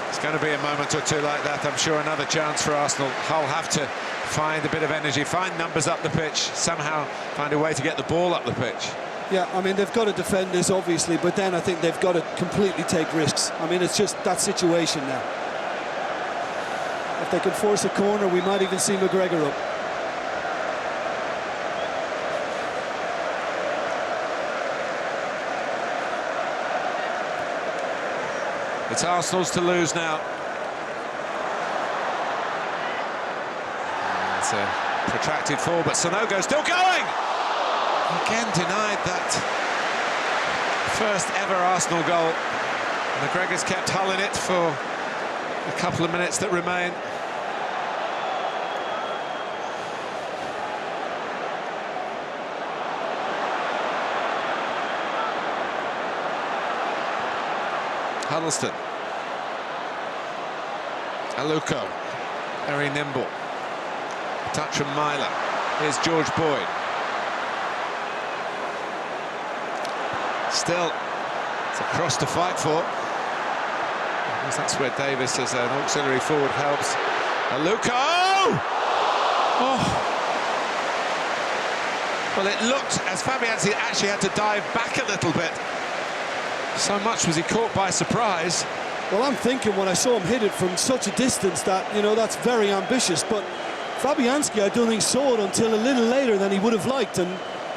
It's going to be a moment or two like that. I'm sure another chance for Arsenal. Hull have to find a bit of energy, find numbers up the pitch, somehow find a way to get the ball up the pitch.
Yeah, I mean, they've got to defend this, obviously, but then I think they've got to completely take risks. I mean, it's just that situation now. If they can force a corner, we might even see McGregor up.
It's Arsenal's to lose now. It's a protracted fall, but Sanogo still going! Again denied that first ever Arsenal goal. McGregor's kept Hull in it for a couple of minutes that remain. Huddlestone. Aluko, very nimble. A touch from Myler. Here's George Boyd. Still, it's a cross to fight for. Because that's where Davies, as an auxiliary forward, helps. Aluko! Oh! Well, it looked as Fabianski actually had to dive back a little bit. So much was he caught by surprise.
Well, I'm thinking when I saw him hit it from such a distance that, you know, that's very ambitious. But Fabianski, I don't think saw it until a little later than he would have liked. And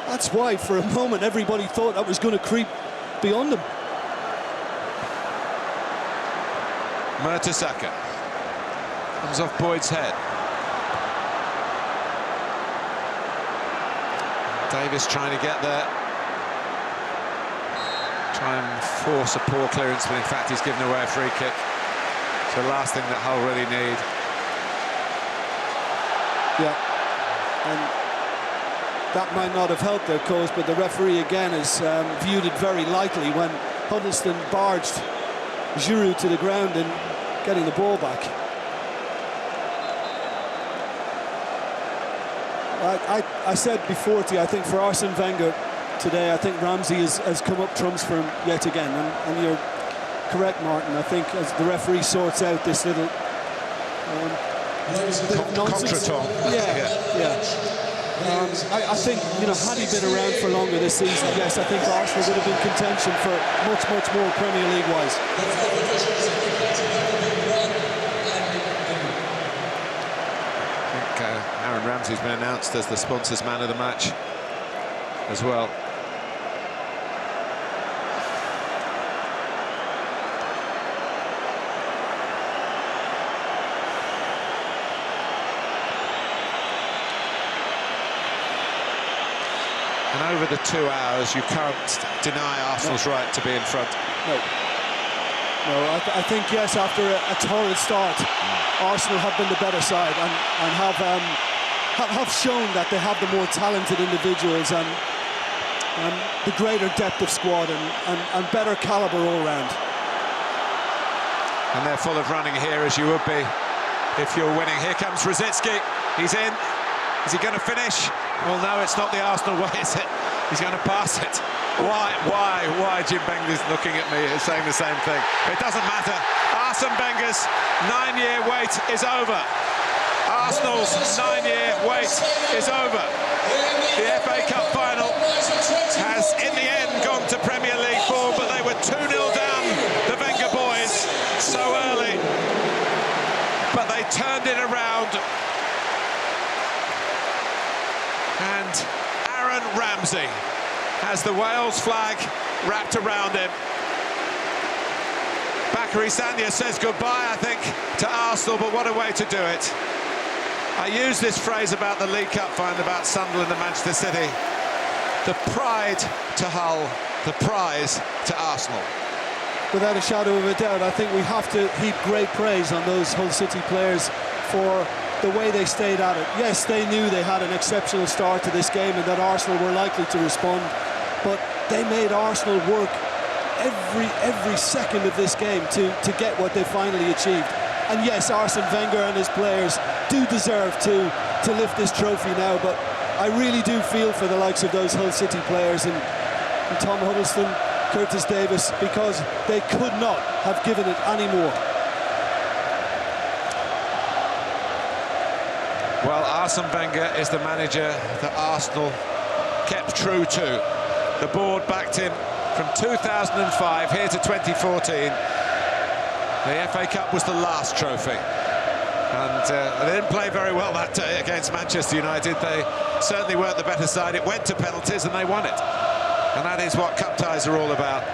that's why, for a moment, everybody thought that was going to creep beyond him.
Mertesacker comes off Boyd's head. Davies trying to get there. Try and force a poor clearance, but in fact he's given away a free kick. It's the last thing that Hull really need.
Yeah, and that might not have helped their cause, but the referee again has viewed it very lightly when Huddlestone barged Giroud to the ground and getting the ball back. I said before to you, I think for Arsene Wenger today, I think Ramsey has come up trumps for him yet again, and you're correct, Martin. I think as the referee sorts out this little
contretemps.
Yeah. I think, you know, had he been around for longer this season, yes, I think Arsenal would have been contention for much more Premier League wise.
I think Aaron Ramsey's been announced as the sponsors man of the match as well. And over the 2 hours, you can't deny Arsenal's right to be in front.
No, I think, yes, after a torrid start, Arsenal have been the better side and have shown that they have the more talented individuals and the greater depth of squad and better calibre all round.
And they're full of running here, as you would be if you're winning. Here comes Rosicki. He's in. Is he going to finish? Well, no, it's not the Arsenal way, is it? He's going to pass it. Why? Jim Benger's looking at me saying the same thing. It doesn't matter. Arsene Wenger's 9-year wait is over. Arsenal's 9-year wait is over. The FA Cup final has, in the end, gone to Premier League form, but they were 2-0 down, the Wenger boys, so early. But they turned it around. And Aaron Ramsey has the Wales flag wrapped around him. Bacary Sagna says goodbye, I think, to Arsenal, but what a way to do it. I use this phrase about the League Cup final, about Sunderland and Manchester City. The pride to Hull, the prize to Arsenal.
without a shadow of a doubt. I think we have to heap great praise on those Hull City players for the way they stayed at it. Yes, they knew they had an exceptional start to this game and that Arsenal were likely to respond, but they made Arsenal work every second of this game to get what they finally achieved. And yes, Arsene Wenger and his players do deserve to lift this trophy now, but I really do feel for the likes of those Hull City players and Tom Huddlestone, Curtis Davies, because they could not have given it any more.
Well, Arsene Wenger is the manager that Arsenal kept true to. The board backed him from 2005 here to 2014. The FA Cup was the last trophy. And they didn't play very well that day against Manchester United. They certainly weren't the better side. It went to penalties and they won it. And that is what cup ties are all about.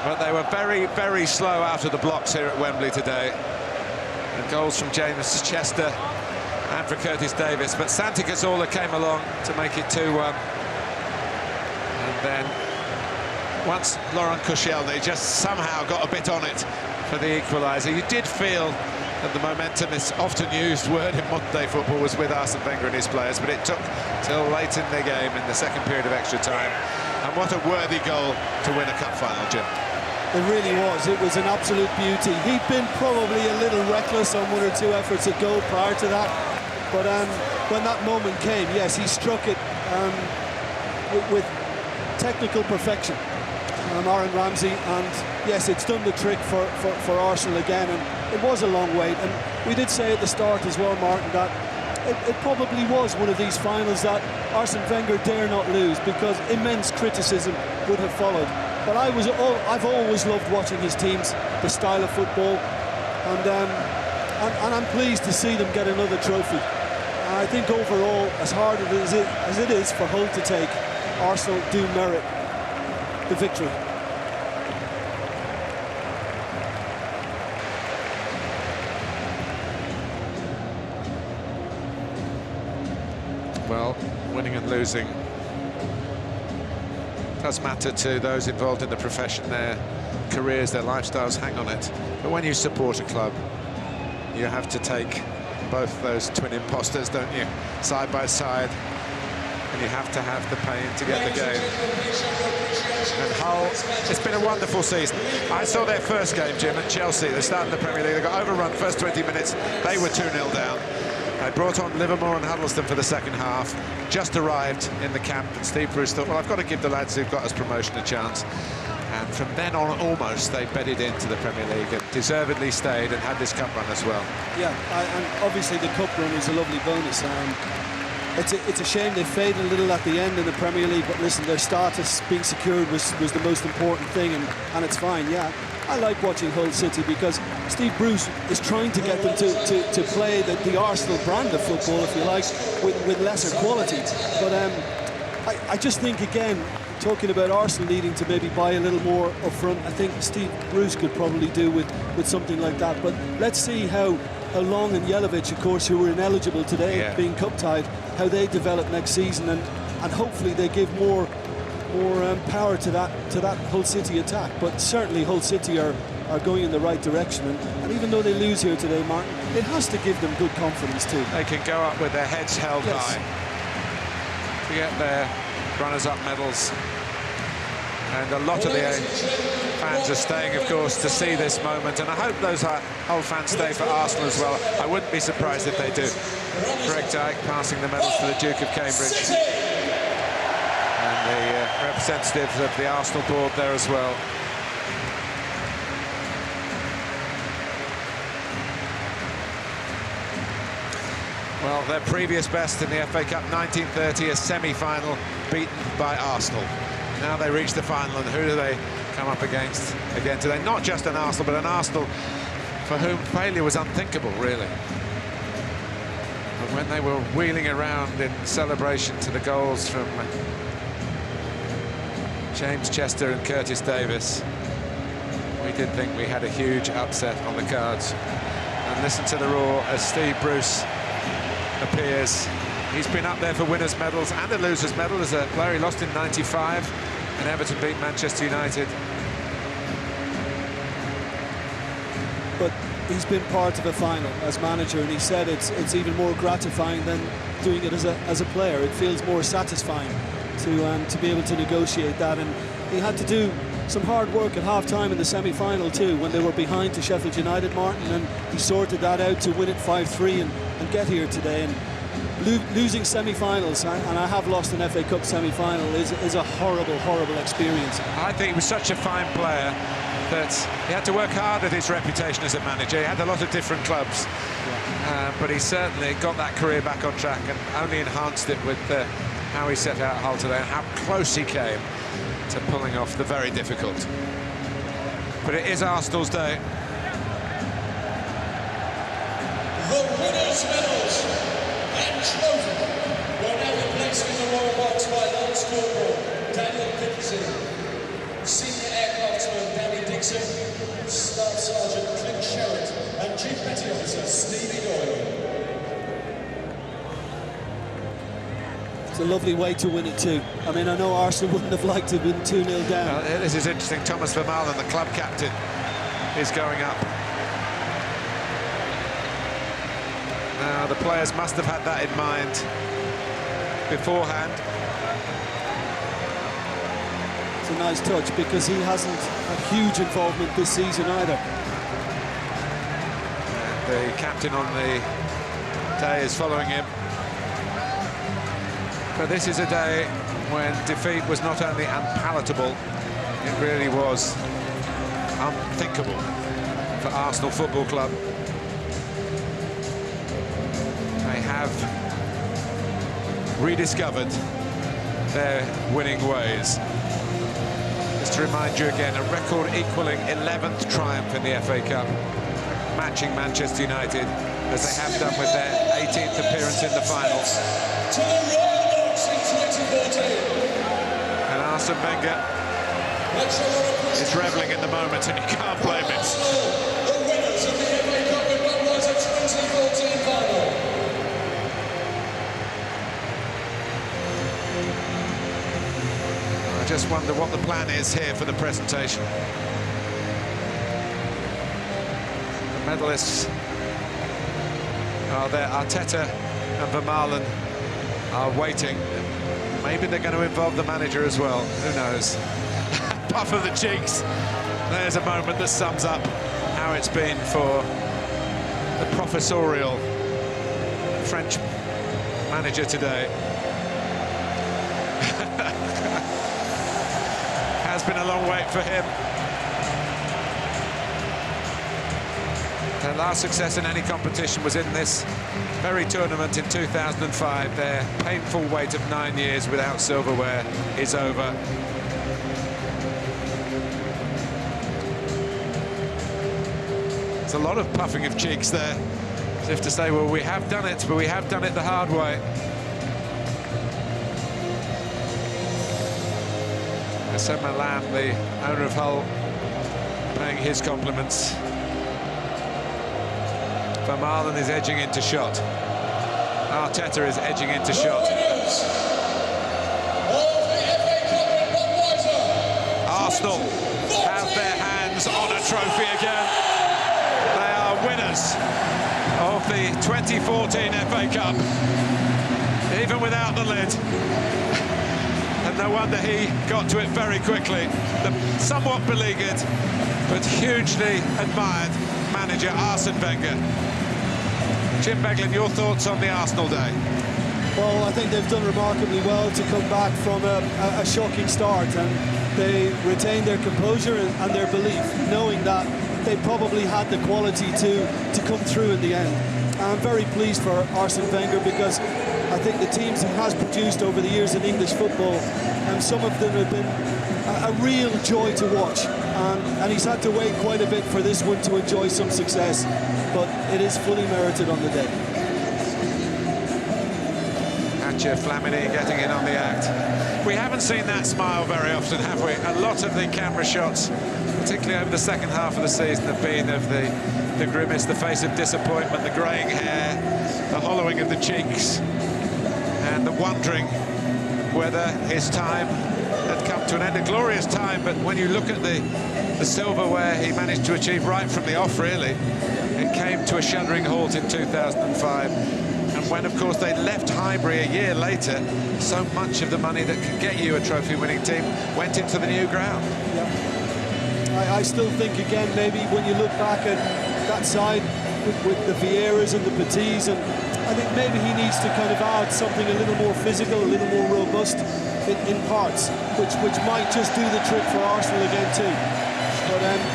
But they were very, very slow out of the blocks here at Wembley today. And goals from James Chester and for Curtis Davies. But Santi Cazorla came along to make it 2-1. And then once Laurent Koscielny just somehow got a bit on it for the equaliser, you did feel that the momentum, this often used word in modern-day football, was with Arsene Wenger and his players, but it took till late in the game, in the second period of extra time. And what a worthy goal to win a cup final, Jim.
It really was. It was an absolute beauty. He'd been probably a little reckless on one or two efforts at goal prior to that, but when that moment came, yes, he struck it with technical perfection. Aaron Ramsey, and yes, it's done the trick for Arsenal again, and it was a long wait. And we did say at the start as well, Martin, that it probably was one of these finals that Arsene Wenger dare not lose, because immense criticism would have followed. But I've always loved watching his teams, the style of football, and I'm pleased to see them get another trophy. I think overall, as hard as it is for Hull to take, Arsenal do merit the victory.
Well, winning and losing does matter to those involved in the profession. Their careers, their lifestyles hang on it. But when you support a club, you have to take both those twin imposters, don't you, side by side, and you have to have the pain to get the game. And Hull, it's been a wonderful season. I saw their first game, Jim, at Chelsea. They started the Premier League, they got overrun first 20 minutes, they were 2-0 down. They brought on Livermore and Huddlestone for the second half, just arrived in the camp, and Steve Bruce thought, well, I've got to give the lads who've got us promotion a chance. And from then on, almost, they bedded into the Premier League and deservedly stayed and had this cup run as well.
Yeah, and obviously the cup run is a lovely bonus. It's a shame they faded a little at the end in the Premier League, but listen, their status being secured was the most important thing, and it's fine, yeah. I like watching Hull City because Steve Bruce is trying to get them to play the Arsenal brand of football, if you like, with lesser quality. But I just think, again, talking about Arsenal needing to maybe buy a little more up front, I think Steve Bruce could probably do with something like that. But let's see how Long and Jelavic, of course, who were ineligible today, being cup-tied, how they develop next season, and hopefully they give more power to that Hull City attack. But certainly Hull City are going in the right direction, and even though they lose here today, Martin, it has to give them good confidence too.
They can go up with their heads held high to get their runners-up medals. And a lot of the fans are staying, of course, to see this moment, and I hope those Hull fans stay for Arsenal as well. I wouldn't be surprised if they do. Greg Dyke passing the medals to the Duke of Cambridge, and the representatives of the Arsenal board there as well. Well, their previous best in the FA Cup, 1930, a semi-final beaten by Arsenal. Now they reach the final, and who do they come up against again today? Not just an Arsenal, but an Arsenal for whom failure was unthinkable, really. And when they were wheeling around in celebration to the goals from James Chester and Curtis Davies, we did think we had a huge upset on the cards. And listen to the roar as Steve Bruce appears. He's been up there for winners' medals and a losers' medal as a player. He lost in '95 and Everton beat Manchester United.
he's been part of a final as manager, and he said it's even more gratifying than doing it as a player. It feels more satisfying to be able to negotiate that, and he had to do some hard work at half-time in the semi-final too, when they were behind to Sheffield United, Martin, and he sorted that out to win it 5-3 and get here today. And losing semi-finals, and I have lost an FA Cup semi-final, is a horrible experience.
I think he was such a fine player that he had to work hard at his reputation as a manager. He had a lot of different clubs, but he certainly got that career back on track and only enhanced it with how he set out Hull today and how close he came to pulling off the very difficult. But it is Arsenal's day.
The winners' medals and trophy were now replaced in the royal box by Lord Scoreboard, Daniel Dickinson, Senior Aircraftsman Danny Dixon, Staff Sergeant Clint Sherritt, and Chief Petty Officer Stevie Doyle.
It's a lovely way to win it too. I mean, I know Arsenal wouldn't have liked to have been 2-0 down.
This is interesting. Thomas Vermaelen, the club captain, is going up. Now, the players must have had that in mind beforehand.
It's a nice touch because he hasn't had huge involvement this season either.
And the captain on the day is following him. But this is a day when defeat was not only unpalatable, it really was unthinkable for Arsenal Football Club. They have rediscovered their winning ways. Just to remind you again, a record-equalling 11th triumph in the FA Cup, matching Manchester United, as they have done with their 18th appearance in the final. And Arsene Wenger is revelling in the moment, and you can't blame him.
The winners of the FA Cup and Budweiser 2014 final.
I just wonder what the plan is here for the presentation. The medalists are there. Arteta and Vermaelen are waiting. Maybe they're going to involve the manager as well. Who knows? Puff of the cheeks. There's a moment that sums up how it's been for the professorial French manager today. Has been a long wait for him. Their last success in any competition was in this very tournament in 2005. Their painful wait of 9 years without silverware is over. There's a lot of puffing of cheeks there, as if to say, well, we have done it, but we have done it the hard way. Allan, the owner of Hull, paying his compliments. Vermaelen is edging into shot. Arteta is edging into shot. Arsenal have their hands on a trophy again. They are winners of the 2014 FA Cup, even without the lid. And no wonder he got to it very quickly. The somewhat beleaguered, but hugely admired manager Arsene Wenger. Jim Beglin, your thoughts on the Arsenal day?
Well, I think they've done remarkably well to come back from a shocking start, and they retained their composure and their belief, knowing that they probably had the quality to come through in the end. I'm very pleased for Arsene Wenger, because I think the teams he has produced over the years in English football, and some of them have been a real joy to watch. And he's had to wait quite a bit for this one to enjoy some success, but it is fully merited on the day.
Atcha Flamini getting in on the act. We haven't seen that smile very often, have we? A lot of the camera shots, particularly over the second half of the season, have been of the grimace, the face of disappointment, the greying hair, the hollowing of the cheeks, and the wondering whether his time had come to an end. A glorious time, but when you look at the the silverware he managed to achieve right from the off, really. It came to a shuddering halt in 2005. And when, of course, they left Highbury a year later, so much of the money that could get you a trophy-winning team went into the new ground.
Yeah. I still think, again, maybe when you look back at that side with the Vieiras and the Petits, and I think maybe he needs to kind of add something a little more physical, a little more robust in parts, which might just do the trick for Arsenal again too.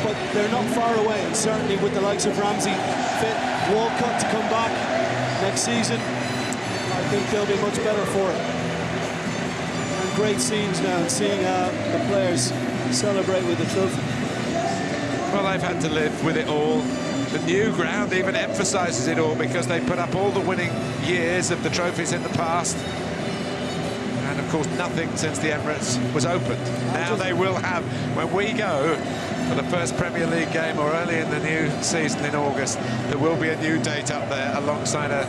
But they're not far away, and certainly with the likes of Ramsey fit, Walcott to come back next season, I think they'll be much better for it. And great scenes now, and seeing the players celebrate with the trophy.
Well, they've had to live with it all. The new ground even emphasises it all, because they put up all the winning years of the trophies in the past. And of course, nothing since the Emirates was opened. Now they will have, when we go for the first Premier League game or early in the new season in August, there will be a new date up there alongside a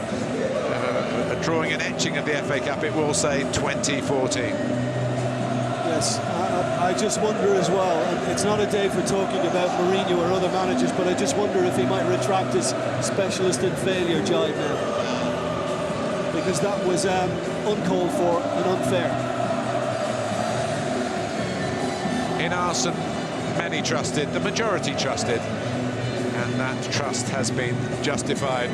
drawing and etching of the FA Cup. It will say 2014.
Yes, I just wonder as well, and it's not a day for talking about Mourinho or other managers, but I just wonder if he might retract his specialist in failure jibe now, because that was uncalled for and unfair.
In Arsene, many trusted, the majority trusted, and that trust has been justified.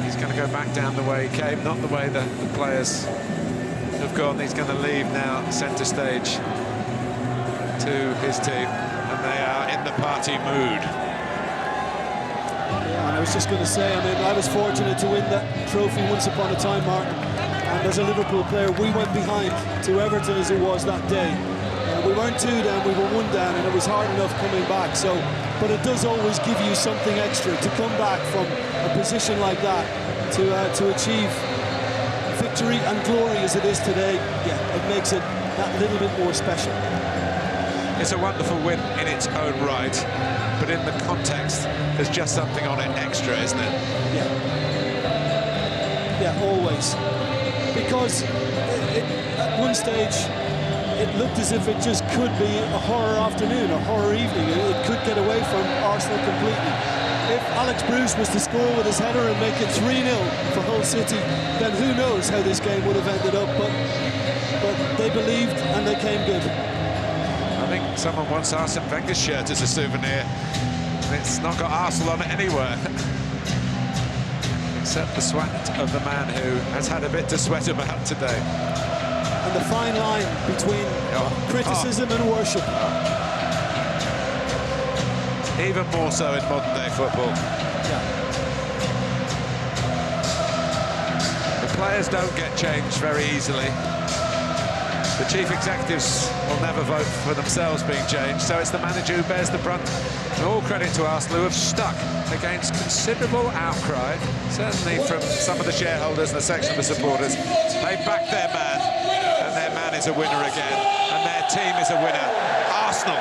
He's going to go back down the way he came, not the way the players have gone. He's going to leave now centre stage to his team, and they are in the party mood.
Yeah, and I was just going to say, I mean, I was fortunate to win that trophy once upon a time, Mark. And as a Liverpool player, we went behind to Everton as it was that day. We weren't 2 down, we were 1 down, and it was hard enough coming back. So, but it does always give you something extra to come back from a position like that to achieve victory and glory as it is today. Yeah, it makes it that little bit more special.
It's a wonderful win in its own right, but in the context, there's just something on it extra, isn't it?
Yeah. Yeah, always. Because at one stage, it looked as if it just could be a horror afternoon, a horror evening. It could get away from Arsenal completely. If Alex Bruce was to score with his header and make it 3-0 for Hull City, then who knows how this game would have ended up. But they believed and they came good.
I think someone wants Arsene Wenger's shirt as a souvenir. It's not got Arsenal on it anywhere. Except the sweat of the man who has had a bit to sweat about today.
And the fine line between criticism and worship.
Even more so in modern-day football.
Yeah.
The players don't get changed very easily. The chief executives will never vote for themselves being changed, so it's the manager who bears the brunt. And all credit to Arsenal, who have stuck against considerable outcry, certainly from some of the shareholders and a section of the supporters. They back their man, and their man is a winner again, and their team is a winner. Arsenal